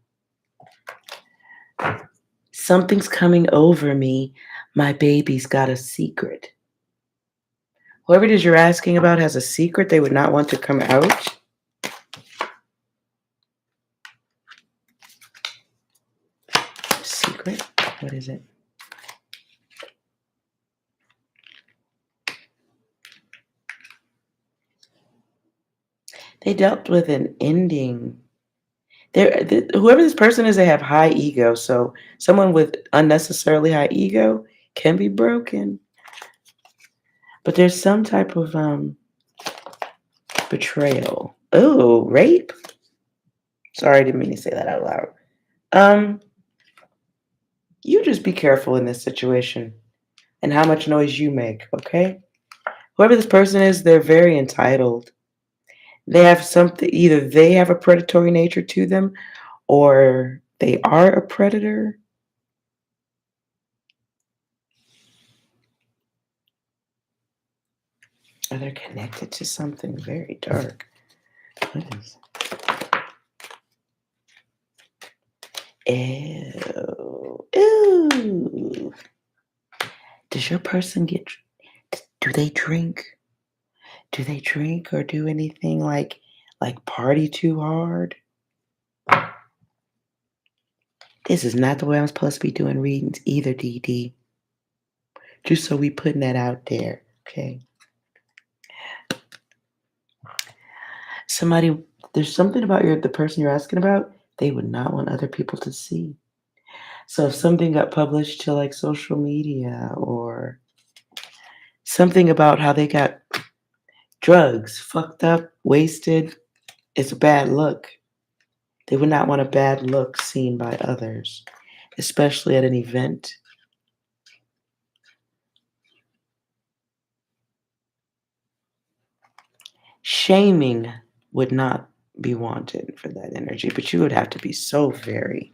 Something's coming over me. My baby's got a secret. Whoever it is you're asking about has a secret they would not want to come out. Secret? What is it? They dealt with an ending. Whoever this person is, they have high ego. So someone with unnecessarily high ego can be broken. But there's some type of betrayal. Oh, rape? Sorry, I didn't mean to say that out loud. You just be careful in this situation and how much noise you make, okay? Whoever this person is, they're very entitled. They have something, either they have a predatory nature to them or they are a predator. Or they're connected to something very dark. What is it? Ew. Ew. Does your person do they drink? Do they drink or do anything like party too hard? This is not the way I'm supposed to be doing readings either, DD. Just so we putting that out there, okay? There's something about the person you're asking about, they would not want other people to see. So if something got published to like social media or something about how they got drugs, fucked up, wasted, it's a bad look. They would not want a bad look seen by others, especially at an event. Shaming would not be wanted for that energy, but you would have to be so very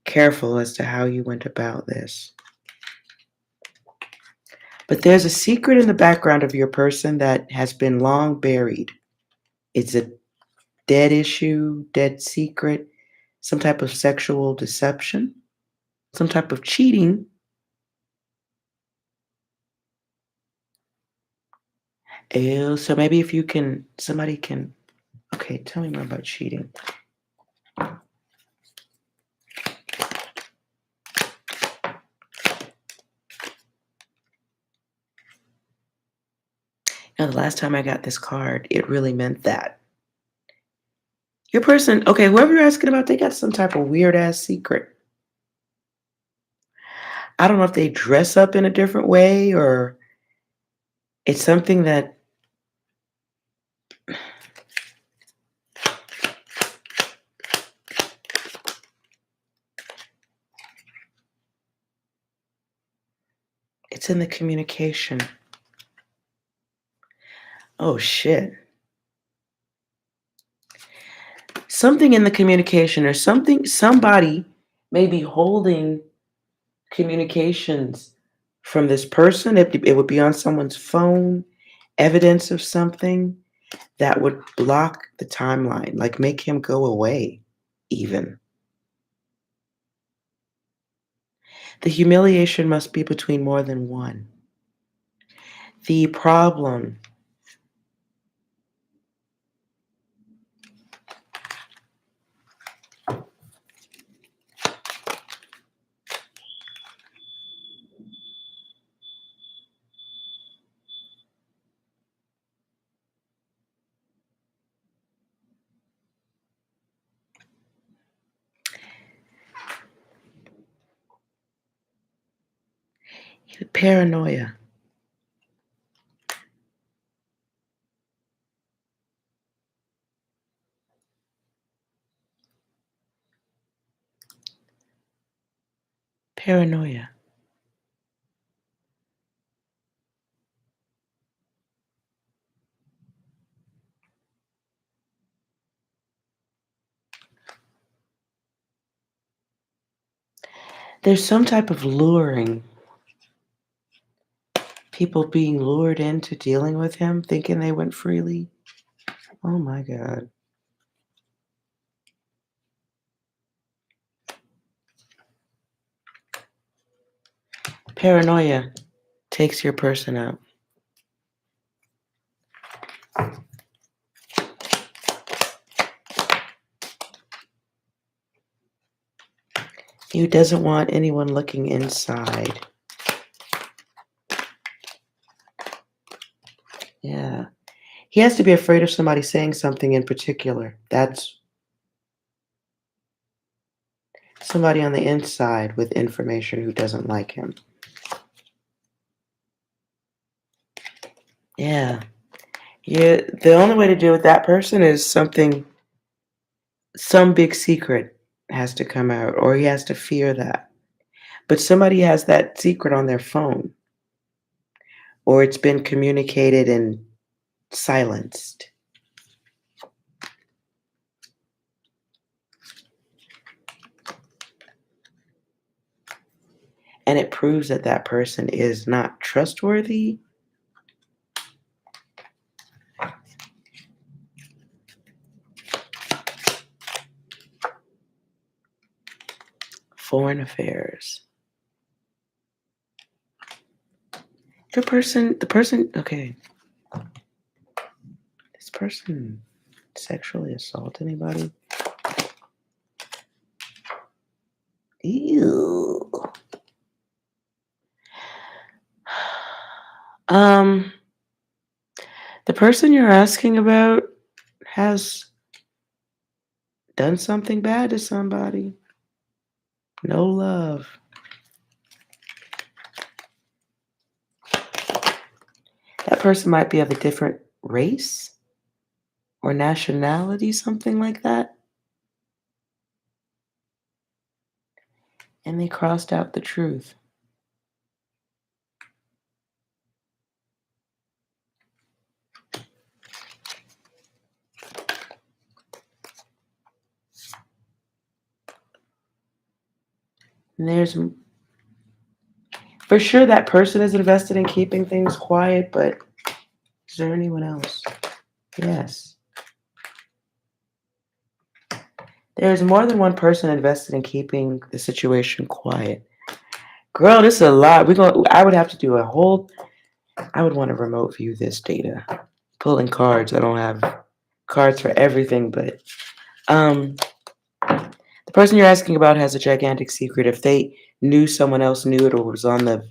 careful as to how you went about this. But there's a secret in the background of your person that has been long buried. It's a dead issue, dead secret, some type of sexual deception, some type of cheating. Ew, so maybe if somebody can, okay, tell me more about cheating. Now, the last time I got this card, it really meant that. Your person, okay, whoever you're asking about, they got some type of weird ass secret. I don't know if they dress up in a different way or it's something that it's in the communication. Oh shit. Something in the communication or somebody may be holding communications from this person. It would be on someone's phone, evidence of something that would block the timeline, like make him go away, even. The humiliation must be between more than one. The problem paranoia. Paranoia. There's some type of luring. People being lured into dealing with him, thinking they went freely. Oh my God. Paranoia takes your person out. He doesn't want anyone looking inside. Yeah. He has to be afraid of somebody saying something in particular. That's somebody on the inside with information who doesn't like him. Yeah. Yeah. The only way to deal with that person is some big secret has to come out, or he has to fear that. But somebody has that secret on their phone, or it's been communicated and silenced. And it proves that that person is not trustworthy. Foreign affairs. Okay. This person sexually assault anybody? Ew. The person you're asking about has done something bad to somebody. No love. That person might be of a different race or nationality, something like that. And they crossed out the truth. And there's, for sure, that person is invested in keeping things quiet, but is there anyone else? Yes. There's more than one person invested in keeping the situation quiet. Girl, this is a lot. I would have to do I would want to remote view this data. Pulling cards. I don't have cards for everything, but the person you're asking about has a gigantic secret. If they knew someone else knew it or was on the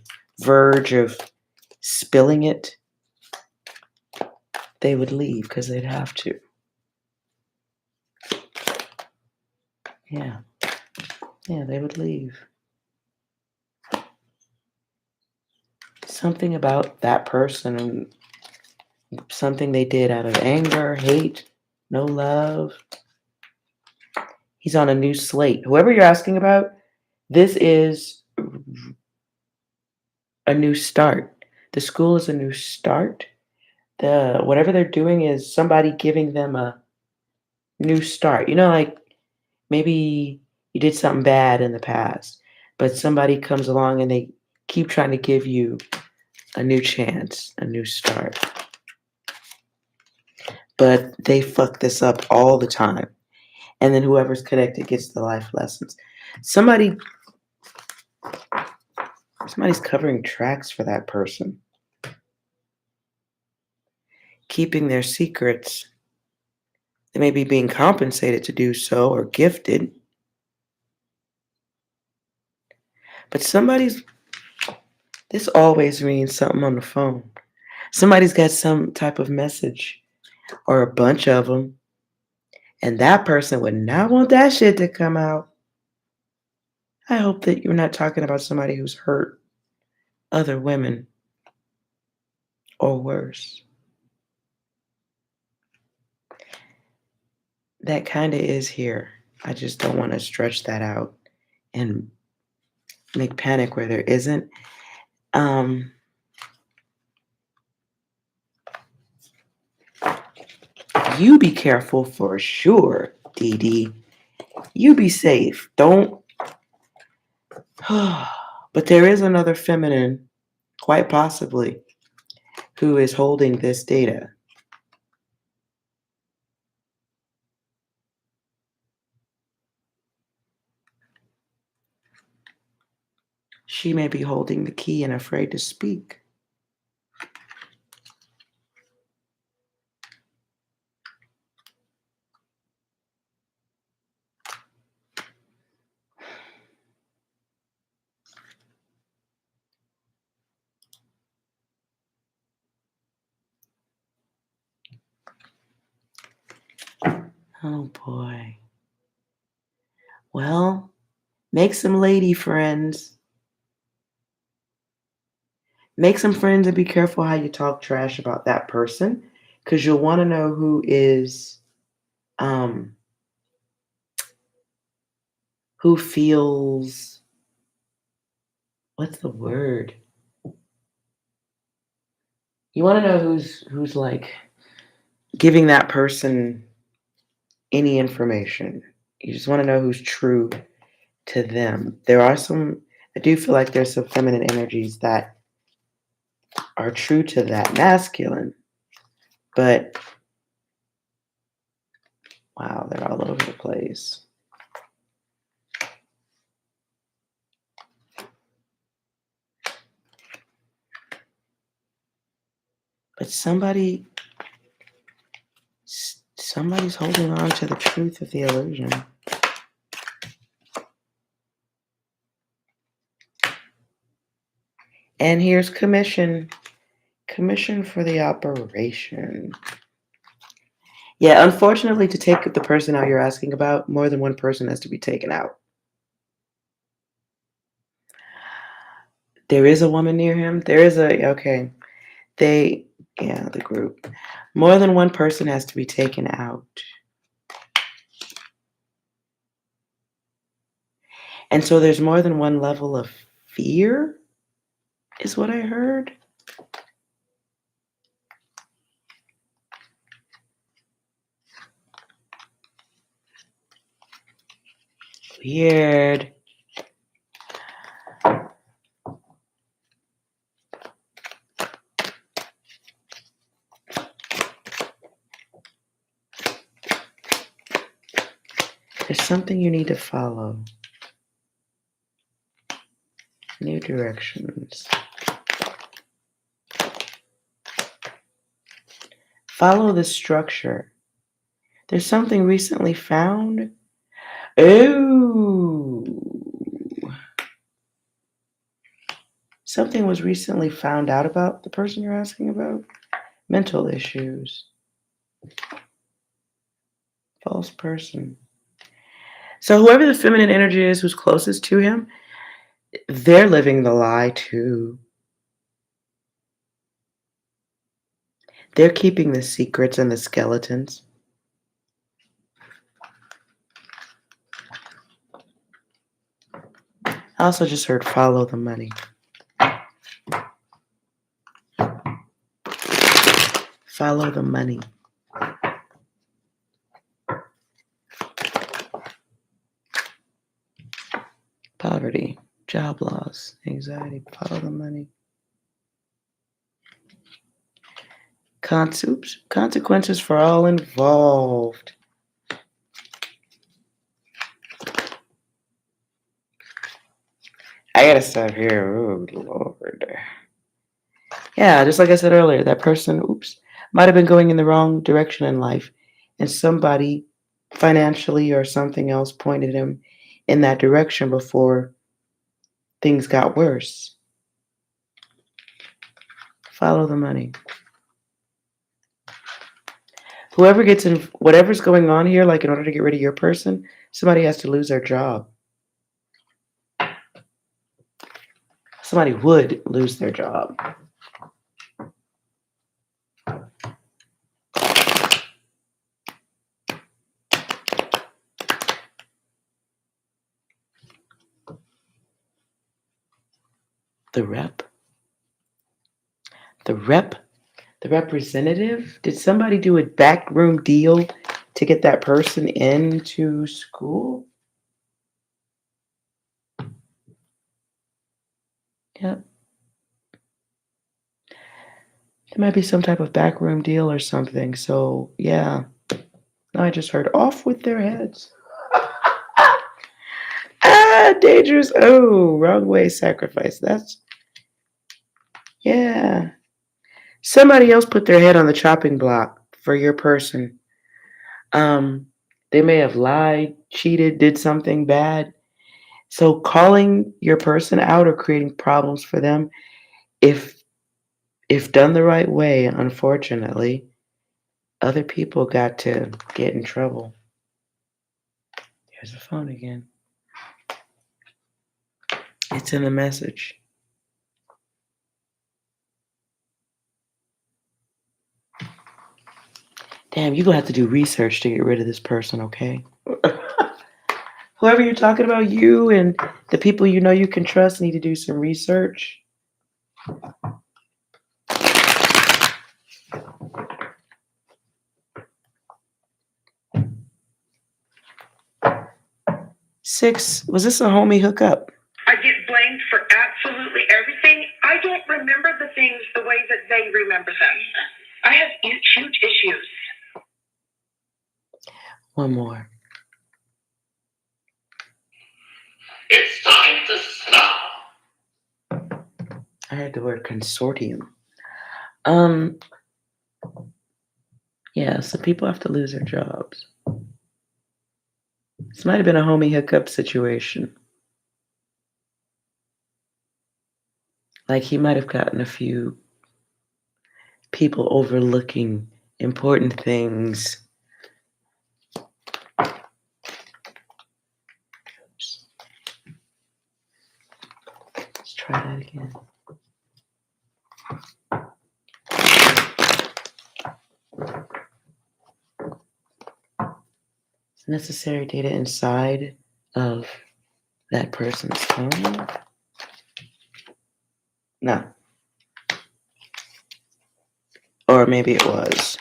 verge of spilling it, they would leave because they'd have to. Yeah. Yeah, they would leave. Something about that person and something they did out of anger, hate, no love. He's on a new slate. Whoever you're asking about, this is a new start. The school is a new start. Whatever they're doing is somebody giving them a new start. You know, like maybe you did something bad in the past, but somebody comes along and they keep trying to give you a new chance, a new start. But they fuck this up all the time. And then whoever's connected gets the life lessons. Somebody's covering tracks for that person. Keeping their secrets. They may be being compensated to do so or gifted. But this always means something on the phone. Somebody's got some type of message or a bunch of them. And that person would not want that shit to come out. I hope that you're not talking about somebody who's hurt other women or worse. That kind of is here. I just don't want to stretch that out and make panic where there isn't. You be careful for sure, Dee Dee. You be safe. Don't. But there is another feminine, quite possibly, who is holding this data. She may be holding the key and afraid to speak. Oh boy. Well, make some lady friends. Make some friends and be careful how you talk trash about that person, because you'll want to know who feels, what's the word? You want to know who's like giving that person any information. You just want to know who's true to them. I do feel like there's some feminine energies that are true to that masculine, but wow, they're all over the place. But somebody's holding on to the truth of the illusion. And here's commission for the operation. Yeah, unfortunately, to take the person out you're asking about, more than one person has to be taken out. There is a woman near him. The group. More than one person has to be taken out. And so there's more than one level of fear, is what I heard. Weird. There's something you need to follow. New directions. Follow the structure. There's something recently found. Oh. Something was recently found out about the person you're asking about. Mental issues. False person. So whoever the feminine energy is who's closest to him, they're living the lie too. They're keeping the secrets and the skeletons. I also just heard follow the money. Follow the money. Poverty, job loss, anxiety, follow the money. Consequences for all involved. I gotta stop here. Oh, Lord. Yeah, just like I said earlier, that person, might have been going in the wrong direction in life, and somebody financially or something else pointed him in that direction before things got worse. Follow the money. Whoever gets in, whatever's going on here, like in order to get rid of your person, somebody has to lose their job. Somebody would lose their job. The representative. Did somebody do a backroom deal to get that person into school? Yep. There might be some type of backroom deal or something. So, yeah. I just heard off with their heads. Dangerous. Oh, wrong way sacrifice. That's, yeah. Somebody else put their head on the chopping block for your person. They may have lied, cheated, did something bad. So calling your person out or creating problems for them, if done the right way, unfortunately, other people got to get in trouble. There's the phone again. It's in the message. Damn, you're gonna have to do research to get rid of this person, okay? Whoever you're talking about, you and the people you know you can trust need to do some research. Six, was this a homie hookup? I get blamed for absolutely everything. I don't remember the things the way that they remember them. I have huge issues. One more. It's time to stop. I heard the word consortium. Yeah, so people have to lose their jobs. This might have been a homie hookup situation. Like he might have gotten a few people overlooking important things. Oops. Let's try that again. It's necessary data inside of that person's phone. No. Or maybe it was.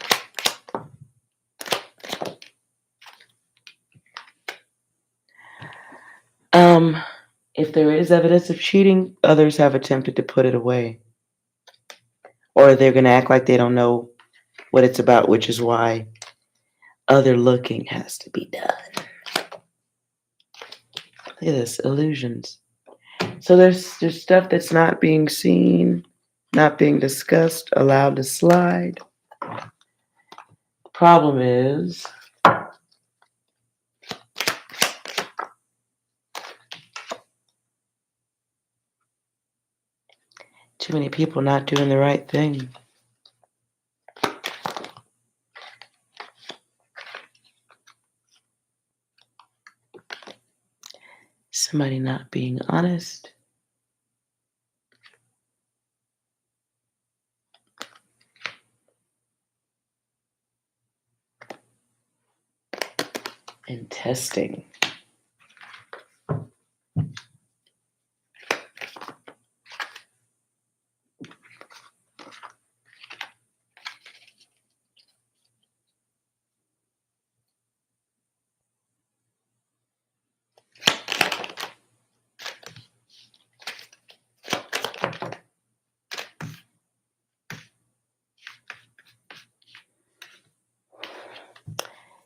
If there is evidence of cheating, others have attempted to put it away. Or they're going to act like they don't know what it's about, which is why other looking has to be done. Look at this, illusions. So there's stuff that's not being seen, not being discussed, allowed to slide. Problem is, too many people not doing the right thing. Somebody not being honest. And testing.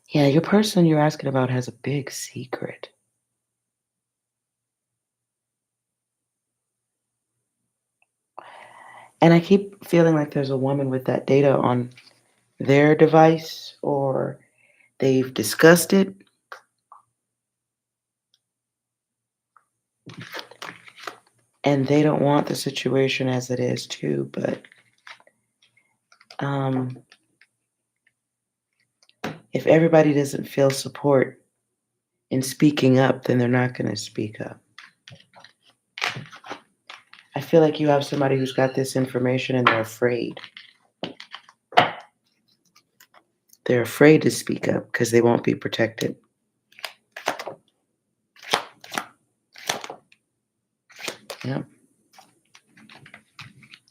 Yeah, your person you're asking about has a big secret. And I keep feeling like there's a woman with that data on their device, or they've discussed it. And they don't want the situation as it is too, but if everybody doesn't feel support in speaking up, then they're not going to speak up. I feel like you have somebody who's got this information and they're afraid. They're afraid to speak up because they won't be protected. Yep.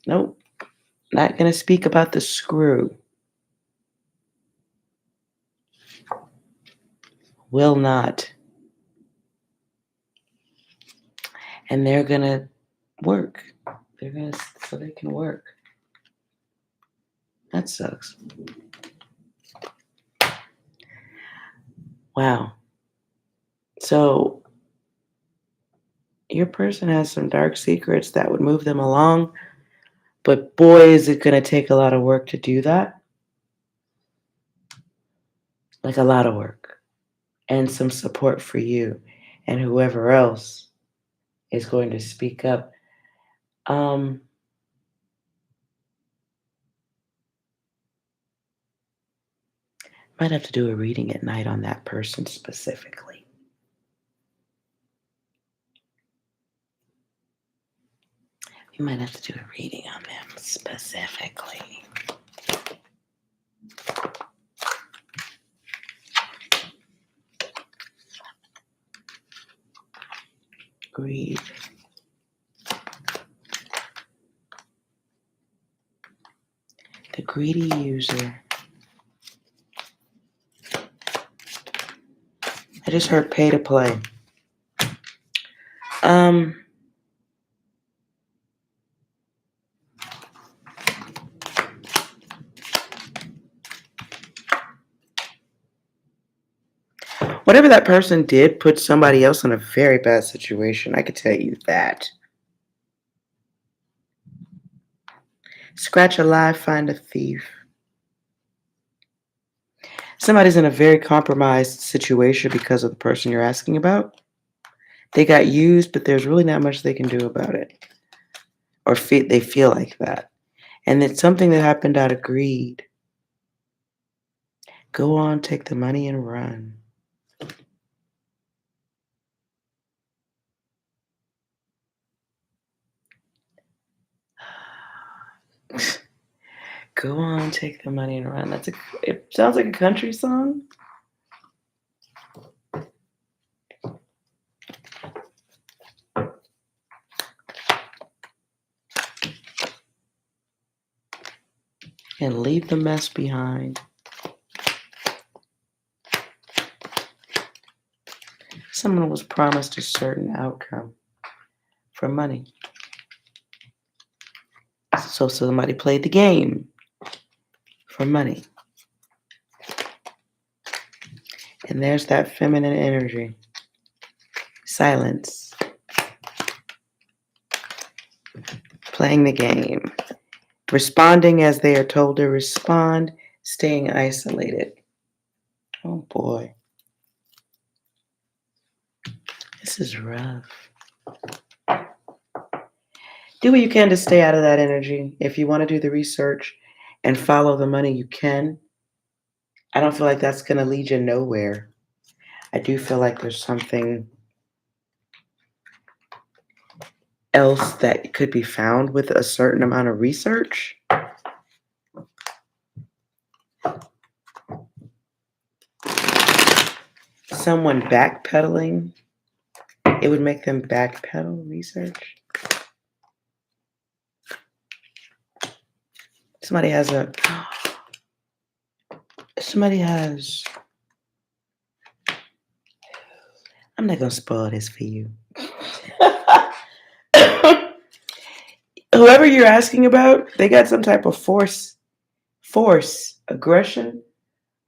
Nope. Not going to speak about the screw. Will not. And they're going to work. so they can work. That sucks. Wow. So your person has some dark secrets that would move them along, but boy, is it going to take a lot of work to do that. Like a lot of work. And some support for you and whoever else is going to speak up. Might have to do a reading at night on that person specifically. You might have to do a reading on them specifically. Greed. The greedy user. I just heard pay to play. Whatever that person did put somebody else in a very bad situation. I could tell you that. Scratch a lie, find a thief. Somebody's in a very compromised situation because of the person you're asking about. They got used, but there's really not much they can do about it. Or they feel like that. And it's something that happened out of greed. Go on, take the money and run. Go on, take the money and run. It sounds like a country song. And leave the mess behind. Someone was promised a certain outcome for money. So somebody played the game for money. And there's that feminine energy. Silence. Playing the game. Responding as they are told to respond. Staying isolated. Oh boy. This is rough. Do what you can to stay out of that energy. If you want to do the research and follow the money, you can. I don't feel like that's going to lead you nowhere. I do feel like there's something else that could be found with a certain amount of research. Someone backpedaling, it would make them backpedal research. Somebody has I'm not going to spoil this for you. Whoever you're asking about, they got some type of force, aggression,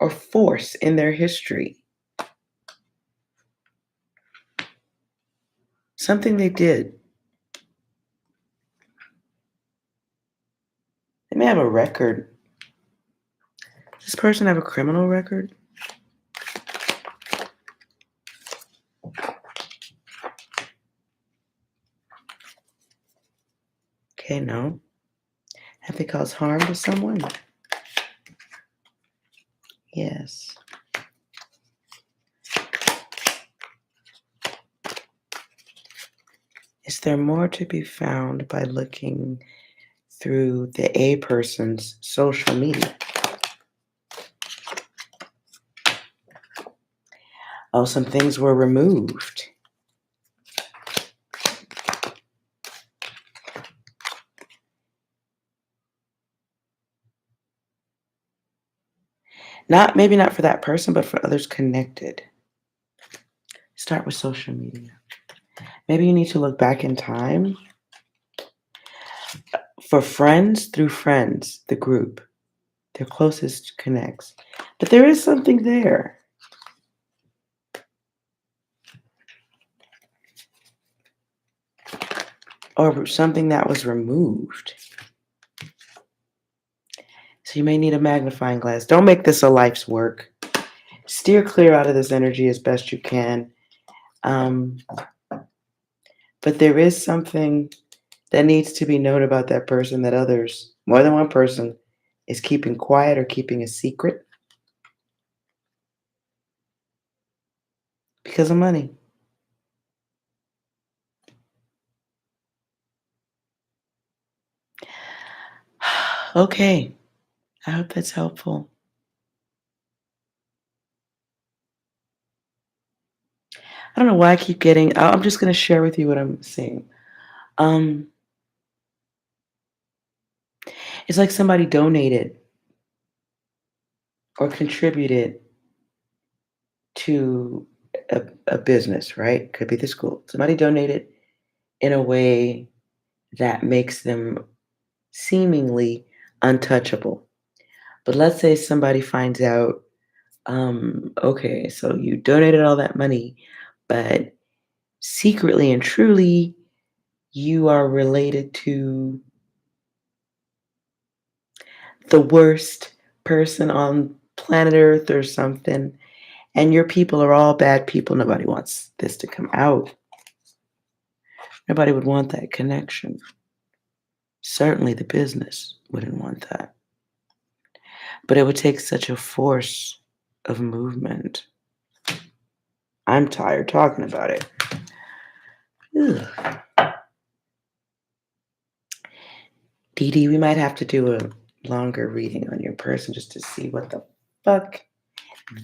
or force in their history. Something they did. They may have a record. Does this person have a criminal record? Okay, no. Have they caused harm to someone? Yes. Is there more to be found by looking through the A person's social media? Oh, some things were removed. Maybe not for that person, but for others connected. Start with social media. Maybe you need to look back in time. For friends, through friends, the group, their closest connects. But there is something there. Or something that was removed. So you may need a magnifying glass. Don't make this a life's work. Steer clear out of this energy as best you can. But there is something that needs to be known about that person that others, more than one person, is keeping quiet or keeping a secret because of money. Okay. I hope that's helpful. I don't know why I keep getting, I'm just going to share with you what I'm seeing. It's like somebody donated or contributed to a business, right? Could be the school. Somebody donated in a way that makes them seemingly untouchable. But let's say somebody finds out, okay, so you donated all that money, but secretly and truly, you are related to the worst person on planet Earth or something, and your people are all bad people. Nobody wants this to come out. Nobody would want that connection. Certainly the business wouldn't want that. But it would take such a force of movement. I'm tired talking about it. Ugh. Dee Dee, we might have to do a longer reading on your person just to see what the fuck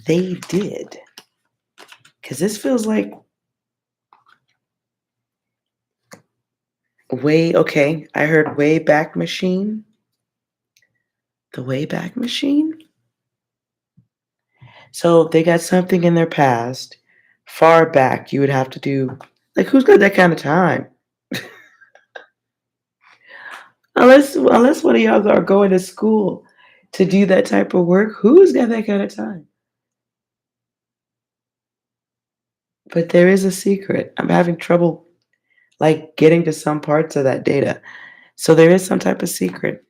they did. Because this feels like okay, I heard Wayback Machine. The Wayback Machine? So they got something in their past, far back, you would have to do, like, who's got that kind of time? Unless one of y'all are going to school to do that type of work, who's got that kind of time? But there is a secret. I'm having trouble, like, getting to some parts of that data. So there is some type of secret.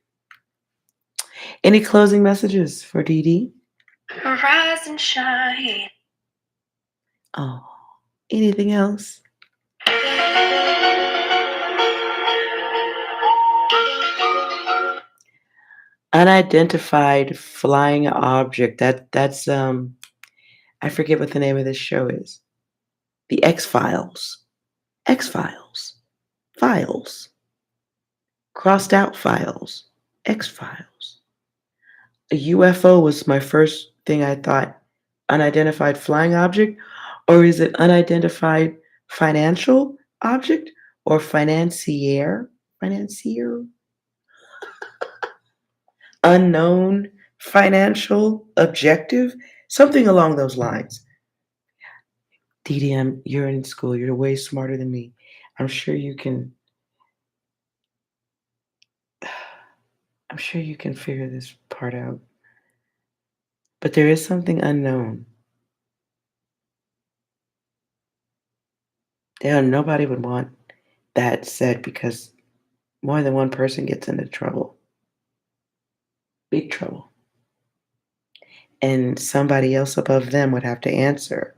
Any closing messages for Dee Dee? Rise and shine. Oh, anything else? Unidentified flying object. That's I forget what the name of this show is. The X-Files. X-Files. Files. Crossed out files. X-Files. A UFO was my first thing I thought. Unidentified flying object? Or is it unidentified financial object? Or financier? Financier? Unknown financial objective? Something along those lines. Dee Dee, you're in school. You're way smarter than me. I'm sure you can figure this part out. But there is something unknown. Nobody would want that said because more than one person gets into trouble. Big trouble. And somebody else above them would have to answer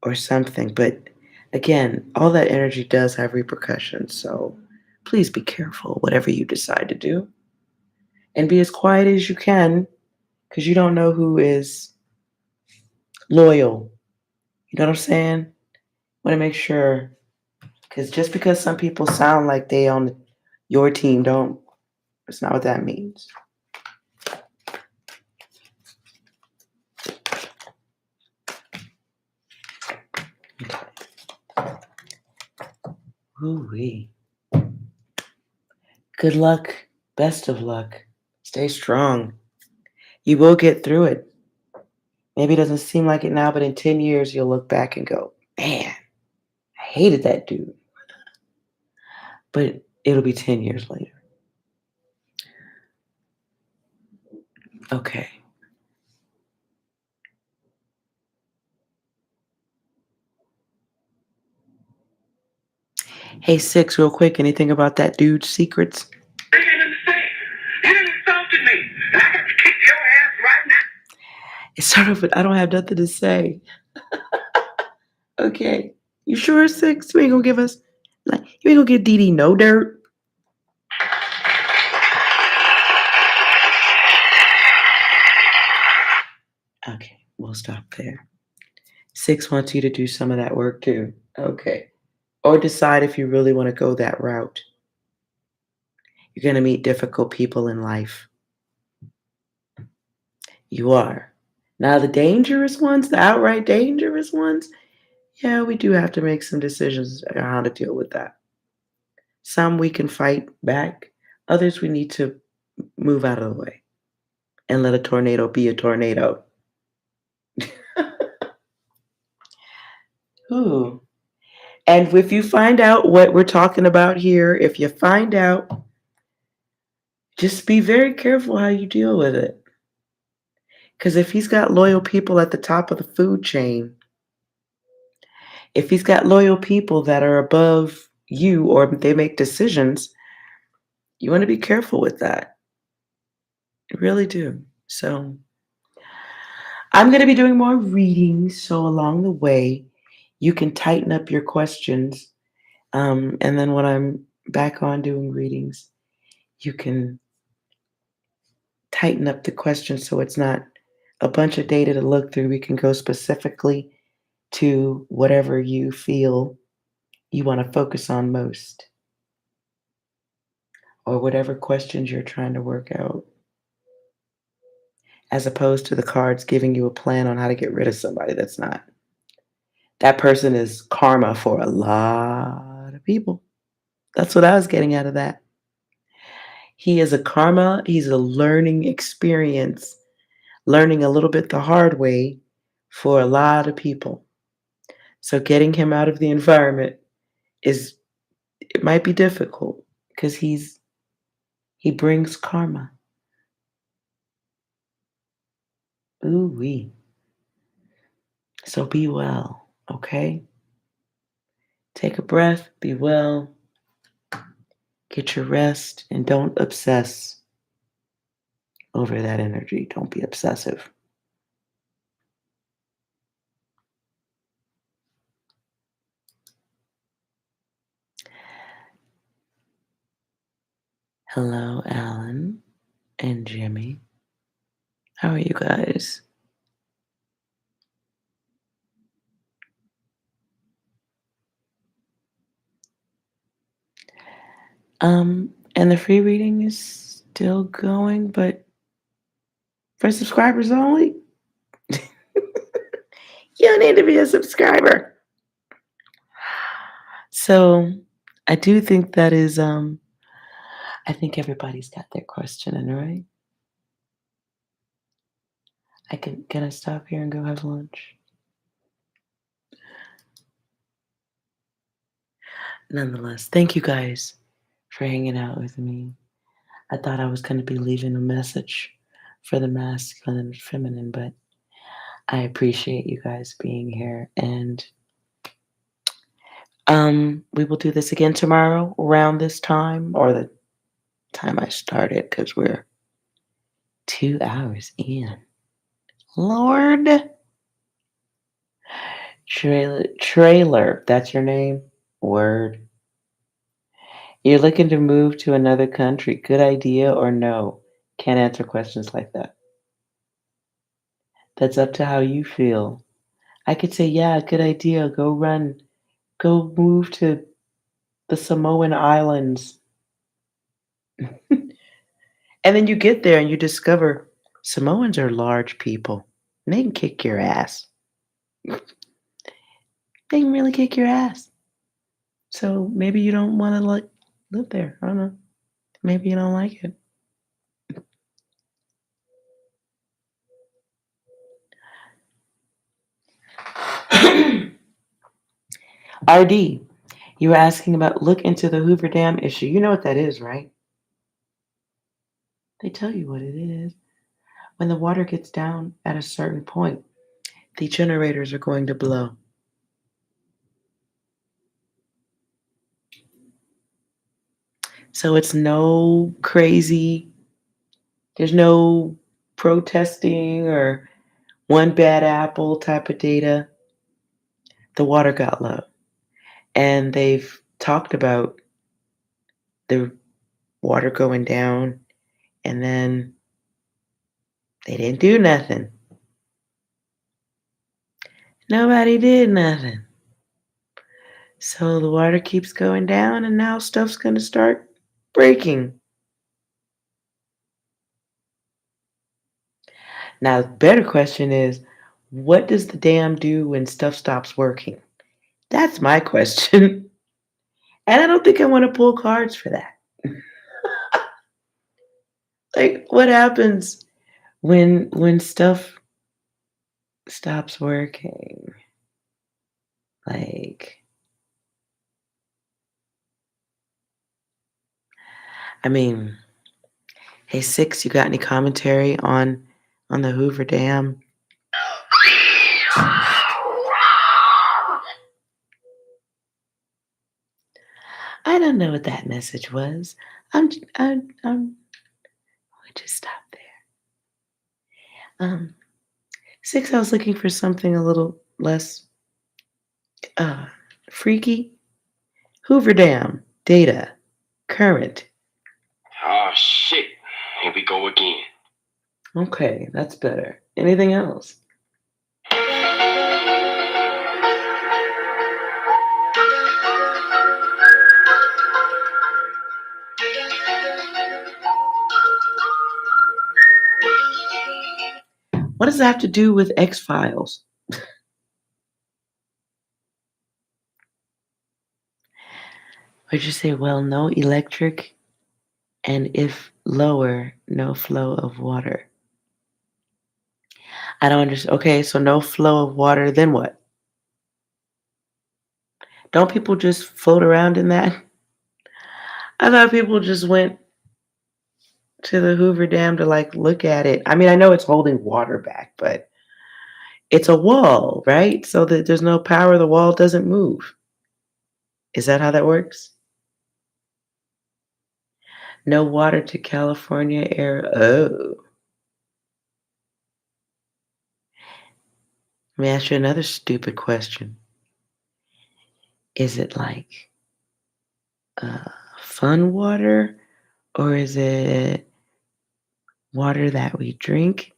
or something. But again, all that energy does have repercussions. So please be careful, whatever you decide to do. And be as quiet as you can because you don't know who is loyal. You know what I'm saying? Want to make sure, because just because some people sound like they on your team, it's not what that means. Ooh-wee. Good luck. Best of luck. Stay strong. You will get through it. Maybe it doesn't seem like it now, but in 10 years, you'll look back and go, man, I hated that dude. But It'll be 10 years later. Okay. Hey, Six, real quick. Anything about that dude's secrets? They didn't understand. You done insulted me. And I got to kick your ass right now. It's sort of, I don't have nothing to say. Okay. You sure, Six? You ain't gonna give us, like, you ain't gonna give Dee Dee no dirt? Okay, we'll stop there. Six wants you to do some of that work too. Okay. Or decide if you really want to go that route. You're going to meet difficult people in life. You are. Now, the dangerous ones, the outright dangerous ones, yeah, we do have to make some decisions on how to deal with that. Some we can fight back, others we need to move out of the way and let a tornado be a tornado. Ooh. And if you find out what we're talking about here, if you find out, just be very careful how you deal with it. Because if he's got loyal people at the top of the food chain, if he's got loyal people that are above you or they make decisions, you want to be careful with that. You really do. So I'm going to be doing more readings. So along the way, you can tighten up your questions. And then when I'm back on doing readings, you can tighten up the questions so it's not a bunch of data to look through. We can go specifically to whatever you feel you want to focus on most, or whatever questions you're trying to work out, as opposed to the cards giving you a plan on how to get rid of somebody that's not. That person is karma for a lot of people. That's what I was getting out of that. He is a karma, he's a learning experience, learning a little bit the hard way for a lot of people. So getting him out of the environment it might be difficult because he brings karma. Ooh wee. So be well, okay? Take a breath, be well, get your rest, and don't obsess over that energy. Don't be obsessive. Hello, Alan and Jimmy. How are you guys? And the free reading is still going, but for subscribers only. You need to be a subscriber. So I do think that is I think everybody's got their question in, right? Can I stop here and go have lunch? Nonetheless, thank you guys for hanging out with me. I thought I was going to be leaving a message for the masculine and feminine, but I appreciate you guys being here. And we will do this again tomorrow around this time, or the time I started, because we're 2 hours in. Lord. Trailer, that's your name? Word. You're looking to move to another country. Good idea or no? Can't answer questions like that. That's up to how you feel. I could say, yeah, good idea. Go move to the Samoan Islands. And then you get there and you discover Samoans are large people. And they can kick your ass. They can really kick your ass. So maybe you don't want to live there. I don't know. Maybe you don't like it. RD, You were asking about look into the Hoover Dam issue. You know what that is, right? They tell you what it is. When the water gets down at a certain point, the generators are going to blow. So it's no crazy, there's no protesting or one bad apple type of data. The water got low. And they've talked about the water going down, and then they didn't do nothing. Nobody did nothing. So the water keeps going down, and now stuff's going to start breaking. Now, the better question is, what does the dam do when stuff stops working? That's my question. And I don't think I want to pull cards for that. Like, what happens when stuff stops working? Like, I mean, hey Six, you got any commentary on the Hoover Dam? I don't know what that message was. I'm we'll just stop there. Six, I was looking for something a little less freaky. Hoover Dam data current. Oh, shit. Here we go again. Okay, that's better. Anything else? What does that have to do with X-Files? Would you say, well, no electric, and if lower, no flow of water? I don't understand. Okay, so no flow of water, then what? Don't people just float around in that? I thought people just went to the Hoover Dam to like look at it. I mean, I know it's holding water back, but it's a wall, right? So that there's no power, the wall doesn't move. Is that how that works? No water to California area. Oh. Let me ask you another stupid question. Is it like fun water, or is it water that we drink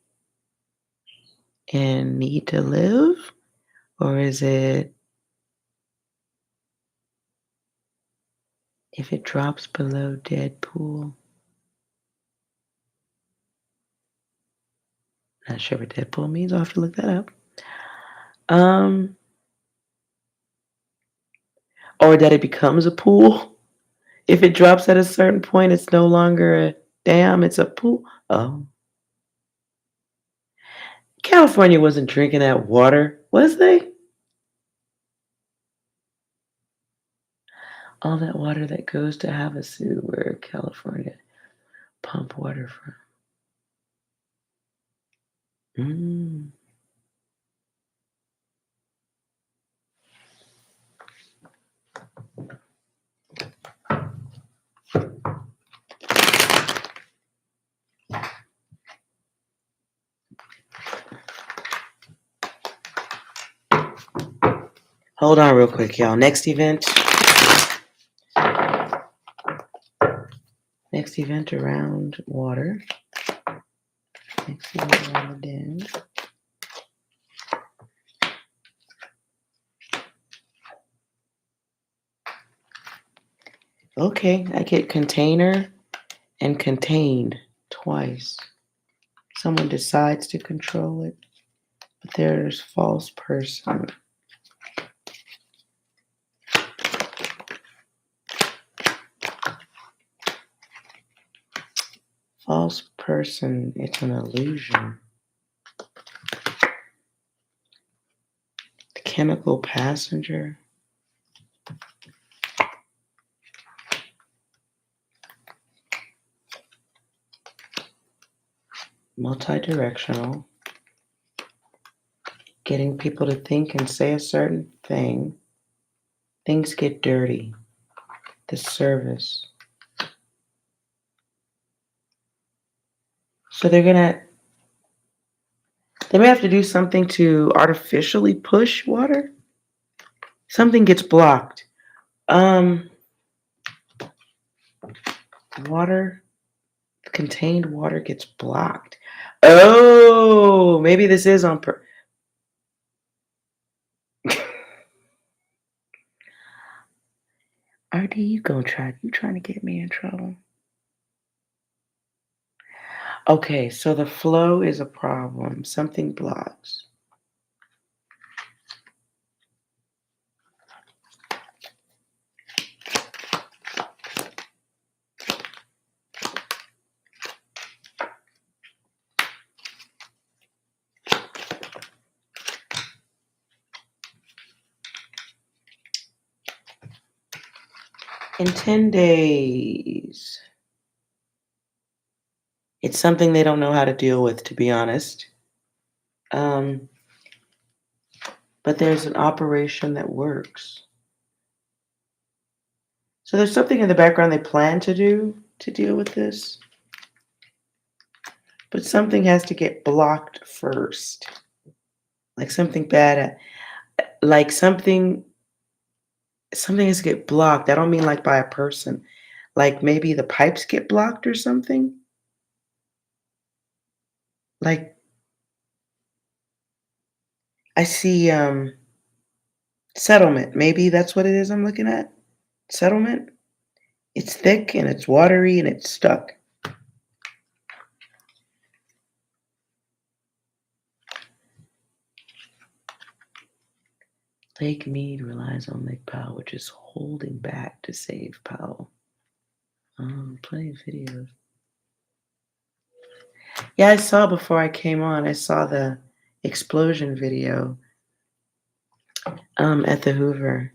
and need to live? Or is it if it drops below dead pool? Not sure what dead pool means. I'll have to look that up. Or that it becomes a pool. If it drops at a certain point, it's no longer a dam, it's a pool. Oh. California wasn't drinking that water, was they? All that water that goes to Havasu, where California pump water from. Hold on real quick, y'all. Next event around water. Next event around the dam. Okay, I get container and contained twice. Someone decides to control it, but there's false person. False person, it's an illusion. The chemical passenger. multi-directional, getting people to think and say a certain thing. Things get dirty. The service. So they may have to do something to artificially push water. Something gets blocked. Contained water gets blocked. Oh, maybe this is on purpose. RD, you trying to get me in trouble? Okay, so the flow is a problem. Something blocks. In 10 days. It's something they don't know how to deal with, to be honest. But there's an operation that works. So there's something in the background they plan to do to deal with this. But something has to get blocked first. Like something bad, like something has to get blocked. I don't mean like by a person. Like maybe the pipes get blocked or something. Like I see settlement. Maybe that's what it is I'm looking at. Settlement. It's thick and it's watery and it's stuck. Lake Mead relies on Lake Powell, which is holding back to save Powell. Plenty of videos. Yeah, I saw before I came on. I saw the explosion video at the Hoover.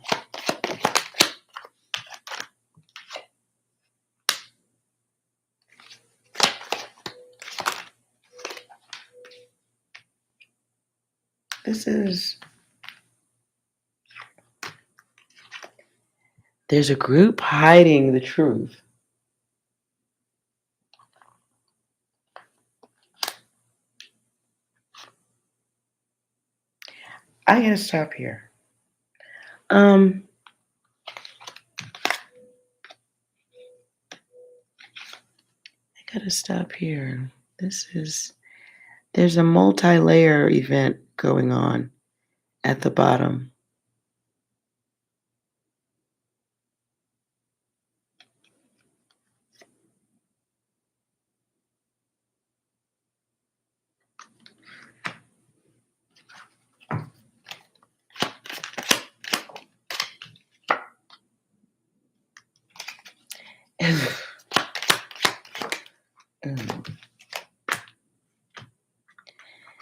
There's a group hiding the truth. I gotta stop here. I gotta stop here. There's a multi-layer event going on at the bottom.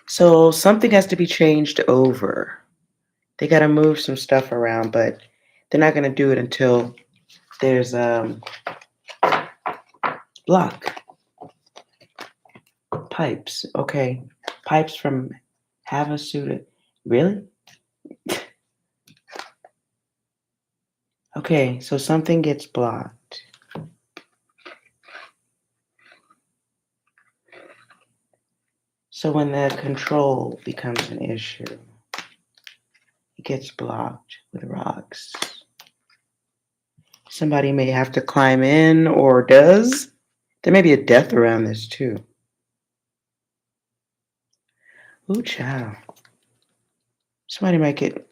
So something has to be changed over. They got to move some stuff around, but they're not going to do it until there's block. Pipes. Okay. Pipes from Havasuda. Really? Okay, so something gets blocked. So when the control becomes an issue, it gets blocked with rocks. Somebody may have to climb in or does. There may be a death around this too. Ooh, child. Somebody might get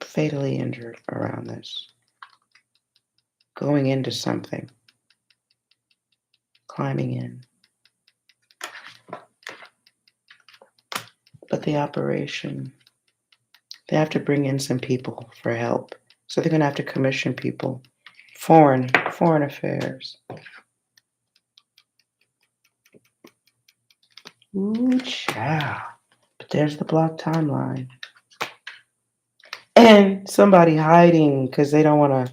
fatally injured around this. Going into something. Climbing in. But the operation, they have to bring in some people for help. So they're going to have to commission people. Foreign affairs. Ooh, child. But there's the block timeline. And somebody hiding because they don't want to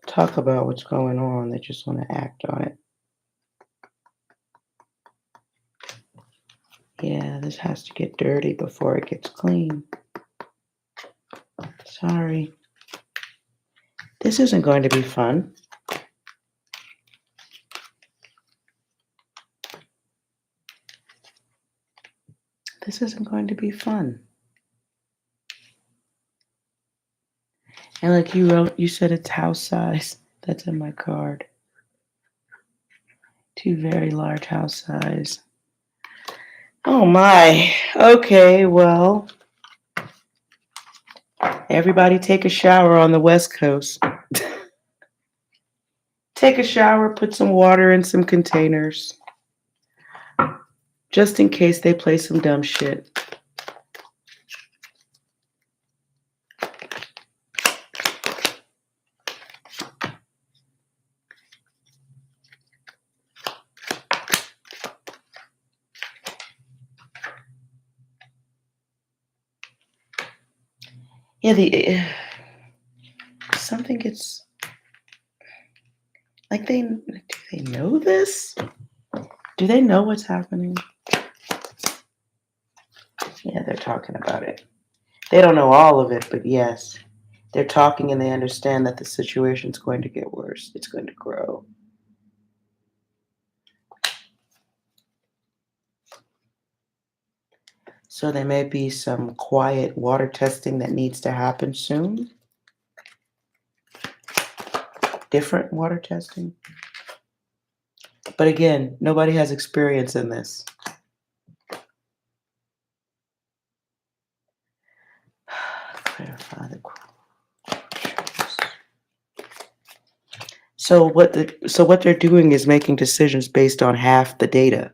talk about what's going on. They just want to act on it. Yeah, this has to get dirty before it gets clean. Sorry. This isn't going to be fun. This isn't going to be fun. And like you said it's house size. That's in my card. 2 very large house size. Oh my. Okay, well, everybody take a shower on the West Coast. Take a shower, put some water in some containers. Just in case they play some dumb shit. Yeah, something gets like do they know this? Do they know what's happening? Yeah, they're talking about it. They don't know all of it, but yes, they're talking and they understand that the situation's going to get worse. It's going to grow. So there may be some quiet water testing that needs to happen soon. Different water testing. But again, nobody has experience in this. Clarify the quotes. So what they're doing is making decisions based on half the data.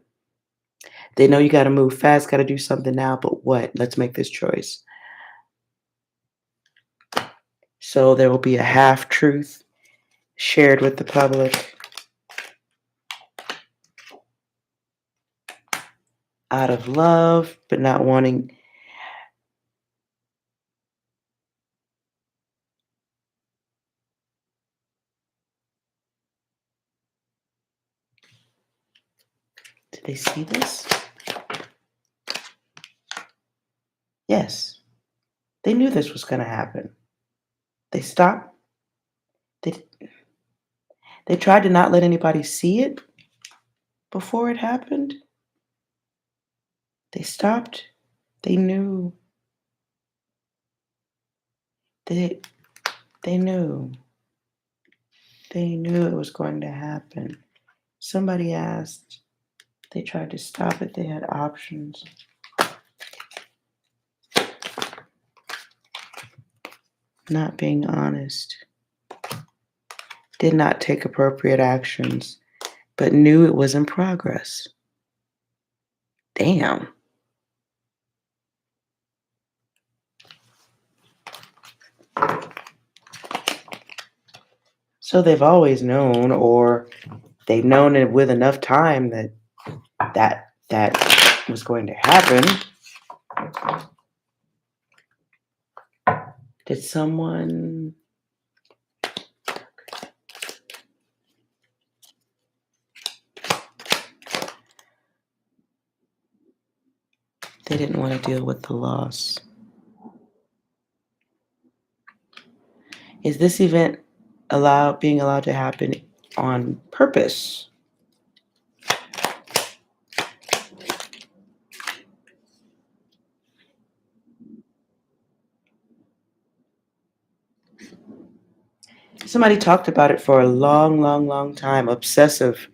They know you got to move fast, got to do something now, but what? Let's make this choice. So there will be a half truth shared with the public out of love, but not wanting. Did they see this? Yes. They knew this was going to happen. They stopped. They tried to not let anybody see it before it happened. They stopped. They knew. They knew. They knew it was going to happen. Somebody asked. They tried to stop it. They had options. Not being honest. Did not take appropriate actions, but knew it was in progress. Damn. So they've always known, or they've known it with enough time that was going to happen. Did someone... They didn't want to deal with the loss. Is this event being allowed to happen on purpose? Somebody talked about it for a long, long, long time, obsessive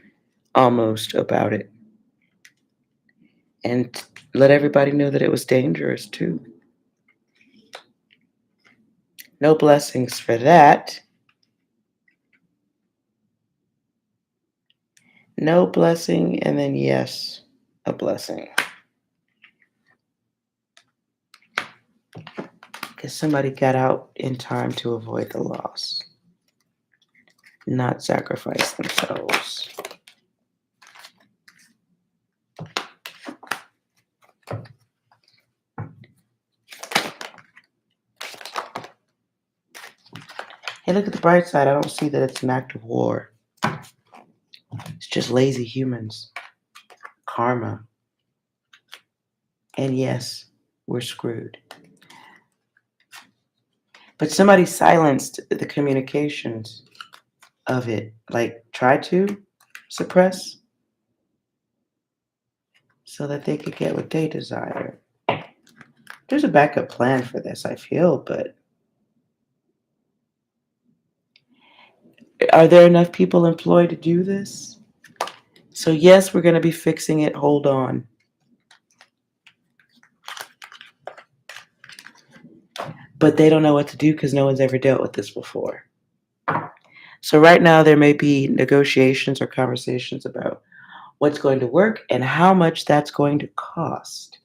almost about it. And let everybody know that it was dangerous too. No blessings for that. No blessing, and then yes, a blessing. Because somebody got out in time to avoid the loss. Not sacrifice themselves. Hey, look at the bright side. I don't see that it's an act of war. It's just lazy humans. Karma. And yes, we're screwed. But somebody silenced the communications of it, like try to suppress so that they could get what they desire. There's a backup plan for this, I feel, but are there enough people employed to do this? So yes, we're going to be fixing it. Hold on. But they don't know what to do because no one's ever dealt with this before. So right now there may be negotiations or conversations about what's going to work and how much that's going to cost.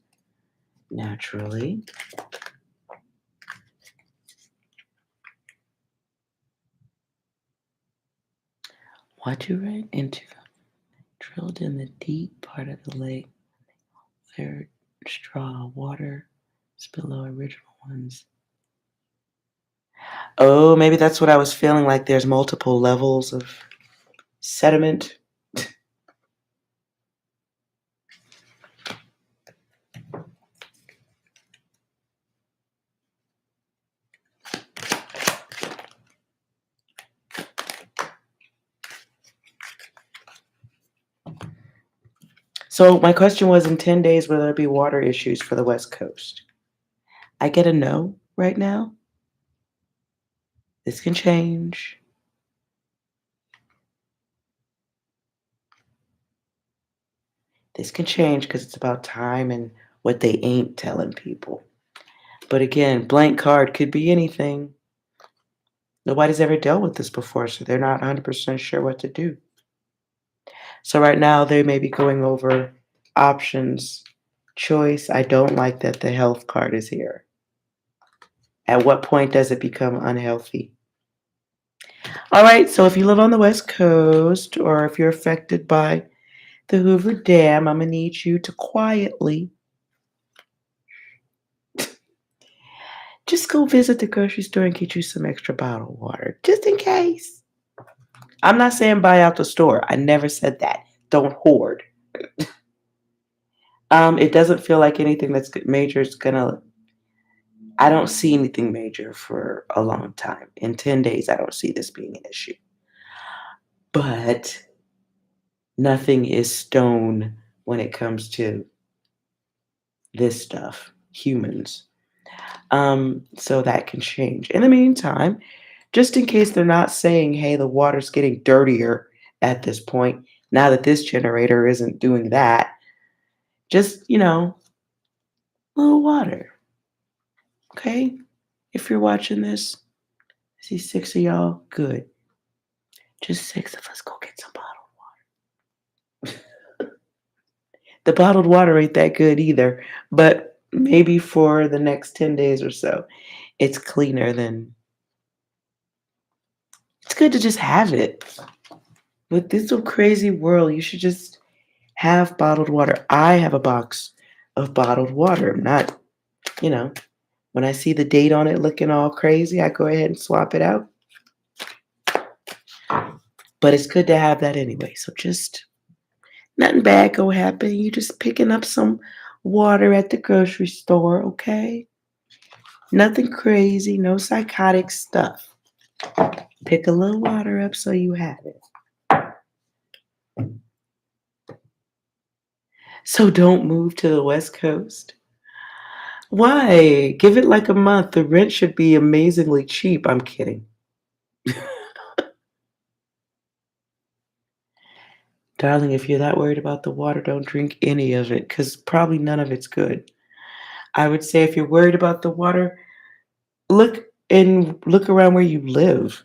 Naturally. What you write into drilled in the deep part of the lake. Third straw water below original ones. Oh, maybe that's what I was feeling like. There's multiple levels of sediment. So my question was, in 10 days, will there be water issues for the West Coast? I get a no right now. This can change. This can change because it's about time and what they ain't telling people. But again, blank card could be anything. Nobody's ever dealt with this before, so they're not 100% sure what to do. So right now they may be going over options, choice. I don't like that the health card is here. At what point does it become unhealthy? All right, so if you live on the West Coast or if you're affected by the Hoover Dam, I'm going to need you to quietly just go visit the grocery store and get you some extra bottled water, just in case. I'm not saying buy out the store. I never said that. Don't hoard. It doesn't feel like anything that's major is gonna. I don't see anything major for a long time. In 10 days, I don't see this being an issue. But nothing is stone when it comes to this stuff, humans. So that can change. In the meantime, just in case they're not saying, hey, the water's getting dirtier at this point, now that this generator isn't doing that, just, a little water. Okay? If you're watching this, I see 6 of y'all. Good. Just 6 of us go get some bottled water. The bottled water ain't that good either, but maybe for the next 10 days or so, it's cleaner than. It's good to just have it. With this little crazy world, you should just have bottled water. I have a box of bottled water. Not, when I see the date on it looking all crazy, I go ahead and swap it out. But it's good to have that anyway. So just nothing bad gonna happen. You just picking up some water at the grocery store, okay? Nothing crazy, no psychotic stuff. Pick a little water up so you have it. So don't move to the West Coast. Why? Give it like a month. The rent should be amazingly cheap. I'm kidding. Darling, if you're that worried about the water, don't drink any of it because probably none of it's good. I would say if you're worried about the water, look around where you live.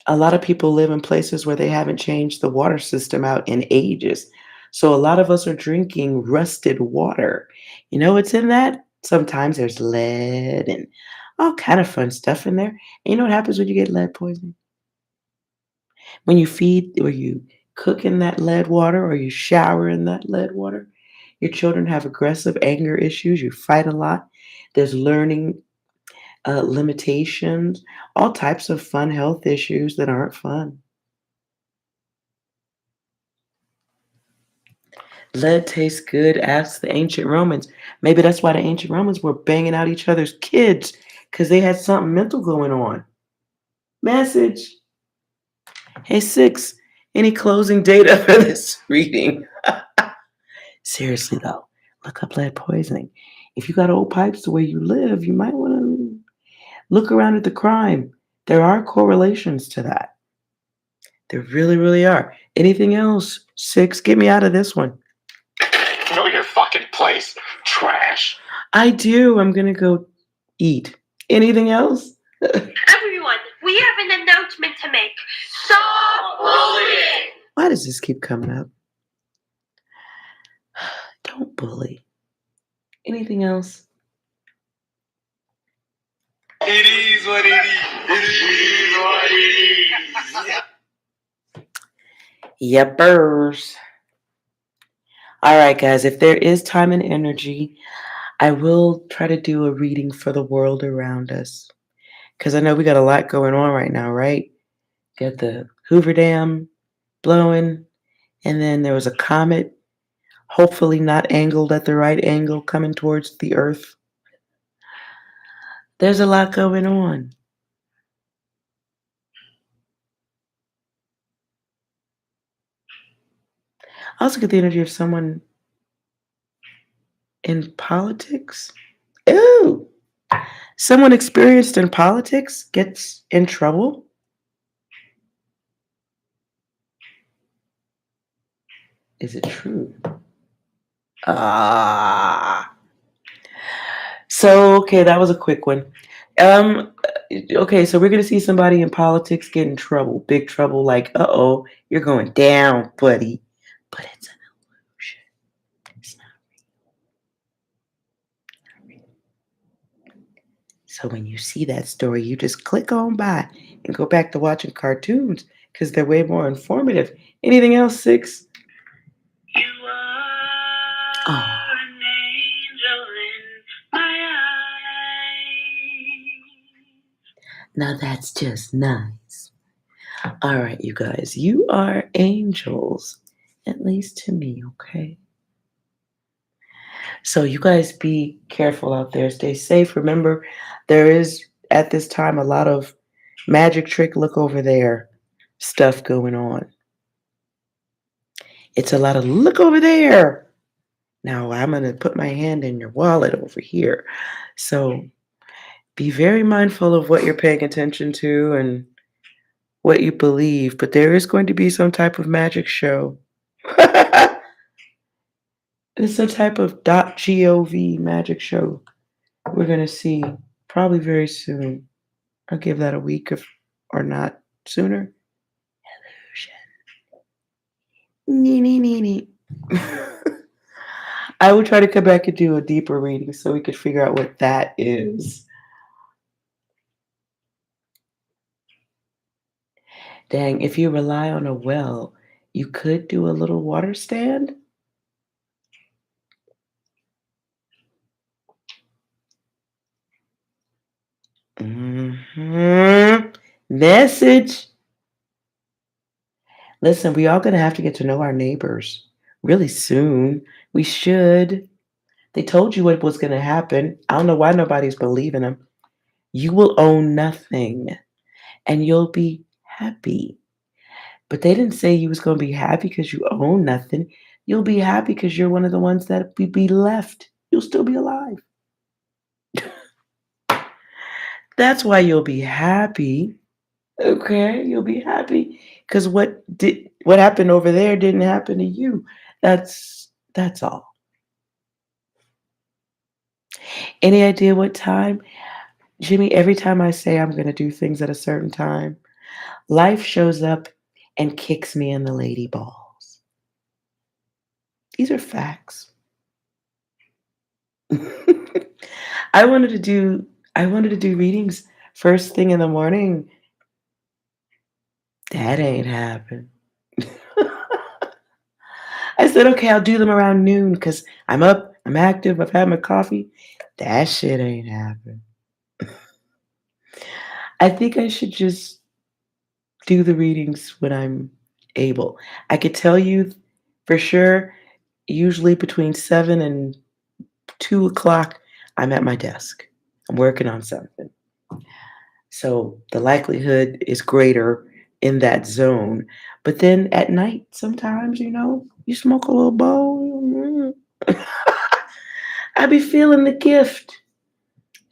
A lot of people live in places where they haven't changed the water system out in ages. So a lot of us are drinking rusted water. You know what's in that? Sometimes there's lead and all kind of fun stuff in there. And you know what happens when you get lead poisoning? When you feed or you cook in that lead water or you shower in that lead water, your children have aggressive anger issues. You fight a lot. There's learning limitations, all types of fun health issues that aren't fun. Lead tastes good, ask the ancient Romans. Maybe that's why the ancient Romans were banging out each other's kids, because they had something mental going on. Message. Hey, 6, any closing data for this reading? Seriously, though, look up lead poisoning. If you got old pipes the way you live, you might want to look around at the crime. There are correlations to that. There really, really are. Anything else? 6, get me out of this one. Know your fucking place, trash. I do. I'm going to go eat. Anything else? Everyone, we have an announcement to make. Stop bullying! Why does this keep coming up? Don't bully. Anything else? It is what it is. It is what it is. Yepers. All right, guys, if there is time and energy, I will try to do a reading for the world around us. Because I know we got a lot going on right now, right? Got the Hoover Dam blowing, and then there was a comet, hopefully not angled at the right angle, coming towards the Earth. There's a lot going on. I also get the energy of someone in politics. Ooh! Someone experienced in politics gets in trouble. Is it true? So, okay, that was a quick one. Okay, so we're going to see somebody in politics get in trouble, big trouble, like, uh-oh, you're going down, buddy. But it's an illusion. It's not real. So when you see that story, you just click on by and go back to watching cartoons because they're way more informative. Anything else, 6? You are an angel in my eyes. Now that's just nice. All right, you guys, you are angels, at least to me, okay? So you guys be careful out there. Stay safe. Remember, there is, at this time, a lot of magic trick, look over there stuff going on. It's a lot of look over there. Now I'm going to put my hand in your wallet over here. So be very mindful of what you're paying attention to and what you believe. But there is going to be some type of magic show. It's some type of .gov magic show we're going to see probably very soon. I'll give that a week or not sooner. Illusion. I will try to come back and do a deeper reading so we could figure out what that is. Dang, if you rely on a well, you could do a little water stand. Message. Listen, we all gonna have to get to know our neighbors really soon. We should. They told you what was gonna happen. I don't know why nobody's believing them. You will own nothing, and you'll be happy. But they didn't say you was gonna be happy because you own nothing. You'll be happy because you're one of the ones that will be left. You'll still be alive. That's why you'll be happy. Okay, you'll be happy because what happened over there didn't happen to you. That's all. Any idea what time? Jimmy, every time I say I'm going to do things at a certain time, life shows up and kicks me in the lady balls. These are facts. I wanted to do readings first thing in the morning. That ain't happened. I said, okay, I'll do them around noon because I'm up, I'm active, I've had my coffee. That shit ain't happened. I think I should just do the readings when I'm able. I could tell you for sure usually between 7 and 2 o'clock, I'm at my desk. I'm working on something. So the likelihood is greater in that zone. But then at night, sometimes, you smoke a little bowl. I be feeling the gift.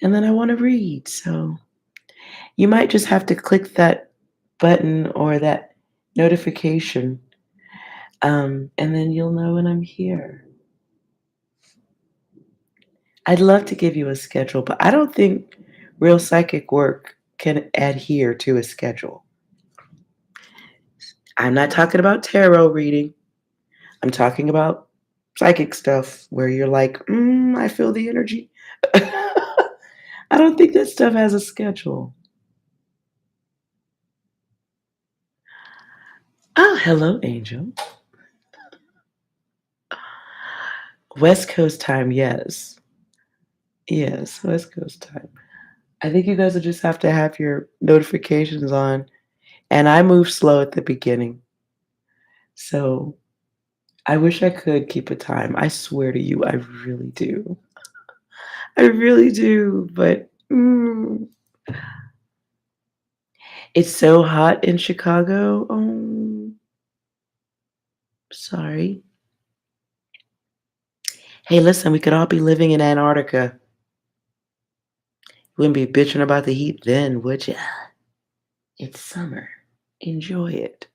And then I want to read. So you might just have to click that button or that notification. And then you'll know when I'm here. I'd love to give you a schedule, but I don't think real psychic work can adhere to a schedule. I'm not talking about tarot reading. I'm talking about psychic stuff where you're like, I feel the energy. I don't think that stuff has a schedule. Oh, hello, Angel. West Coast time, yes. Yes, West Coast time. I think you guys will just have to have your notifications on. And I move slow at the beginning. So I wish I could keep a time. I swear to you, I really do. I really do. But it's so hot in Chicago. Oh, sorry. Hey, listen, we could all be living in Antarctica. You wouldn't be bitching about the heat then, would ya? It's summer. Enjoy it.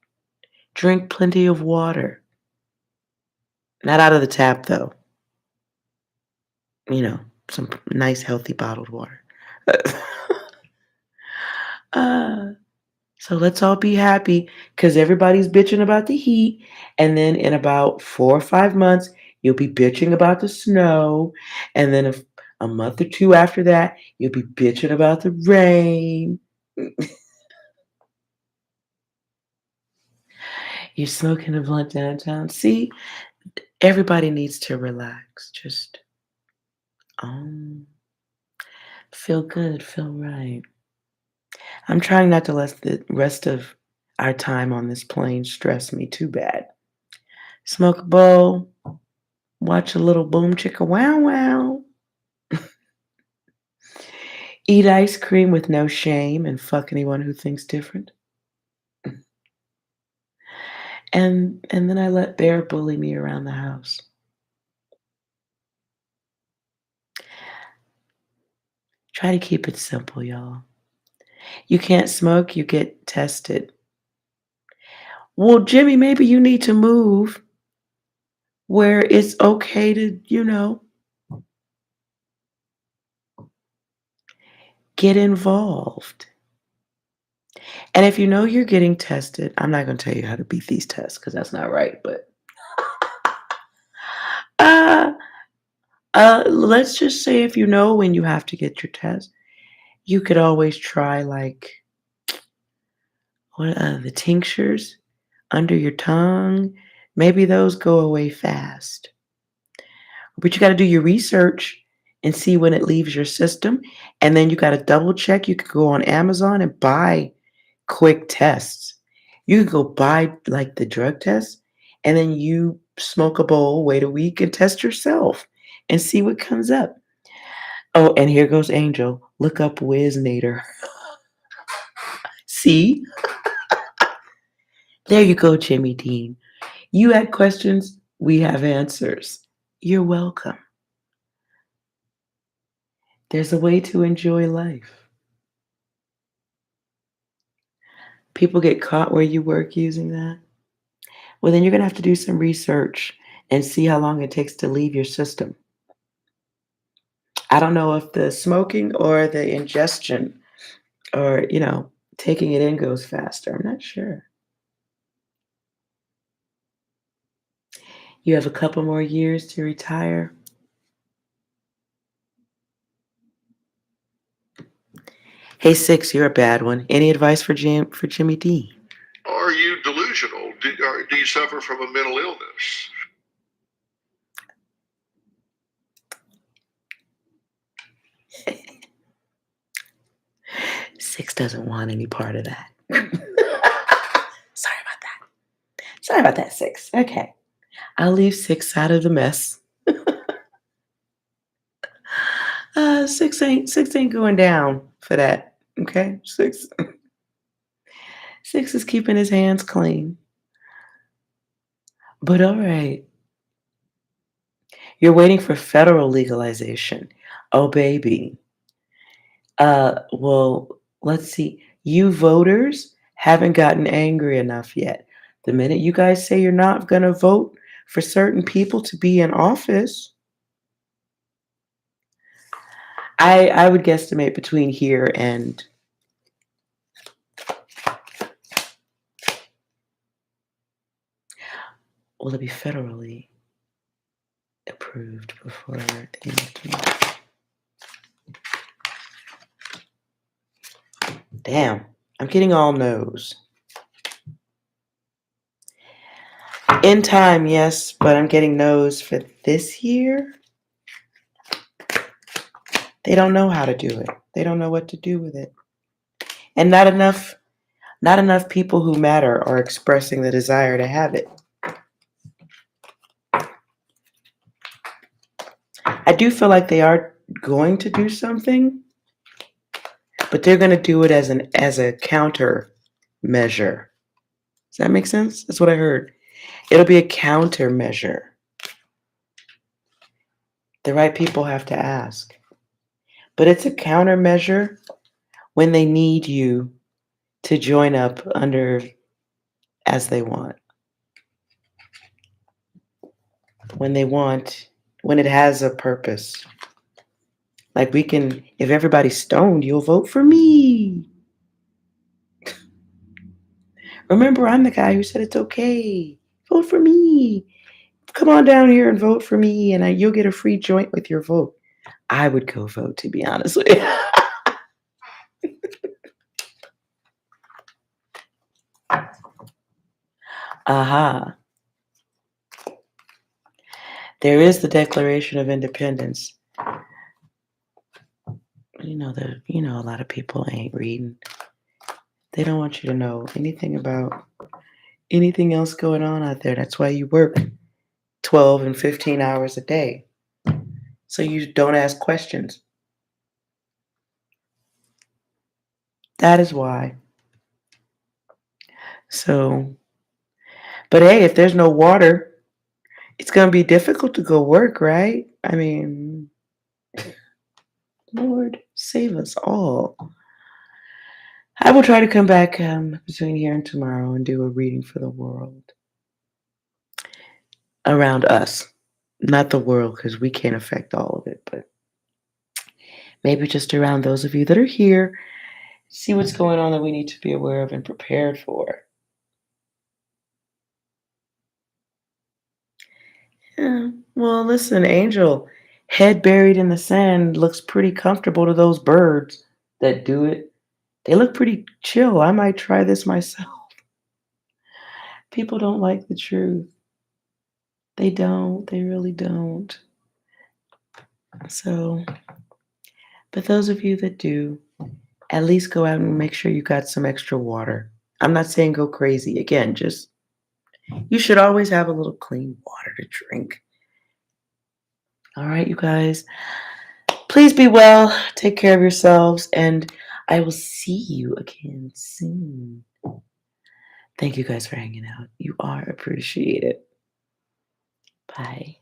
Drink plenty of water. Not out of the tap, though. Some nice, healthy bottled water. So let's all be happy because everybody's bitching about the heat. And then in about 4 or 5 months, you'll be bitching about the snow. And then a month or 2 after that, you'll be bitching about the rain. You're smoking a blunt downtown. See, everybody needs to relax. Just feel good, feel right. I'm trying not to let the rest of our time on this plane stress me too bad. Smoke a bowl, watch a little boom chicka wow wow. Eat ice cream with no shame and fuck anyone who thinks different. And then I let Bear bully me around the house. Try to keep it simple, y'all. You can't smoke, you get tested. Well, Jimmy, maybe you need to move where it's okay to, get involved. And if you know you're getting tested, I'm not going to tell you how to beat these tests because that's not right, but let's just say if you know when you have to get your test, you could always try like the tinctures under your tongue. Maybe those go away fast. But you got to do your research and see when it leaves your system. And then you got to double check. You could go on Amazon and buy quick tests. You could go buy like the drug test and then you smoke a bowl, wait a week and test yourself and see what comes up. Oh, and here goes Angel. Look up Wiznator. See? There you go, Jimmy Dean. You had questions, we have answers. You're welcome. There's a way to enjoy life. People get caught where you work using that. Well, then you're going to have to do some research and see how long it takes to leave your system. I don't know if the smoking or the ingestion or, taking it in goes faster. I'm not sure. You have a couple more years to retire. Hey, 6, you're a bad one. Any advice for Jimmy D? Are you delusional? Do you suffer from a mental illness? 6 doesn't want any part of that. Sorry about that. 6. Okay. I'll leave 6 out of the mess. 6 ain't going down for that. Okay, 6 is keeping his hands clean. But all right, you're waiting for federal legalization. Oh baby. Well, let's see. You voters haven't gotten angry enough yet. The minute you guys say you're not going to vote for certain people to be in office, I would guesstimate between here and will it be federally approved before the end of the month? Damn, I'm getting all no's. In time, yes, but I'm getting no's for this year. They don't know how to do it. They don't know what to do with it. And not enough people who matter are expressing the desire to have it. I do feel like they are going to do something, but they're going to do it as a counter measure. Does that make sense? That's what I heard. It'll be a counter measure. The right people have to ask. But it's a countermeasure when they need you to join up under as they want. When it has a purpose. Like if everybody's stoned, you'll vote for me. Remember, I'm the guy who said it's okay. Vote for me. Come on down here and vote for me, and you'll get a free joint with your vote. I would go vote, to be honest with you. Aha. There is the Declaration of Independence. A lot of people ain't reading. They don't want you to know anything about anything else going on out there. That's why you work 12 and 15 hours a day. So you don't ask questions. That is why. So, but hey, if there's no water, it's going to be difficult to go work, right? I mean, Lord, save us all. I will try to come back between here and tomorrow and do a reading for the world. Around us. Not the world, because we can't affect all of it, but maybe just around those of you that are here, see what's going on that we need to be aware of and prepared for. Yeah. Well, listen, Angel, head buried in the sand looks pretty comfortable to those birds that do it. They look pretty chill. I might try this myself. People don't like the truth. They don't. They really don't. So, but those of you that do, at least go out and make sure you got some extra water. I'm not saying go crazy. Again, just you should always have a little clean water to drink. All right, you guys. Please be well. Take care of yourselves. And I will see you again soon. Thank you guys for hanging out. You are appreciated. Bye.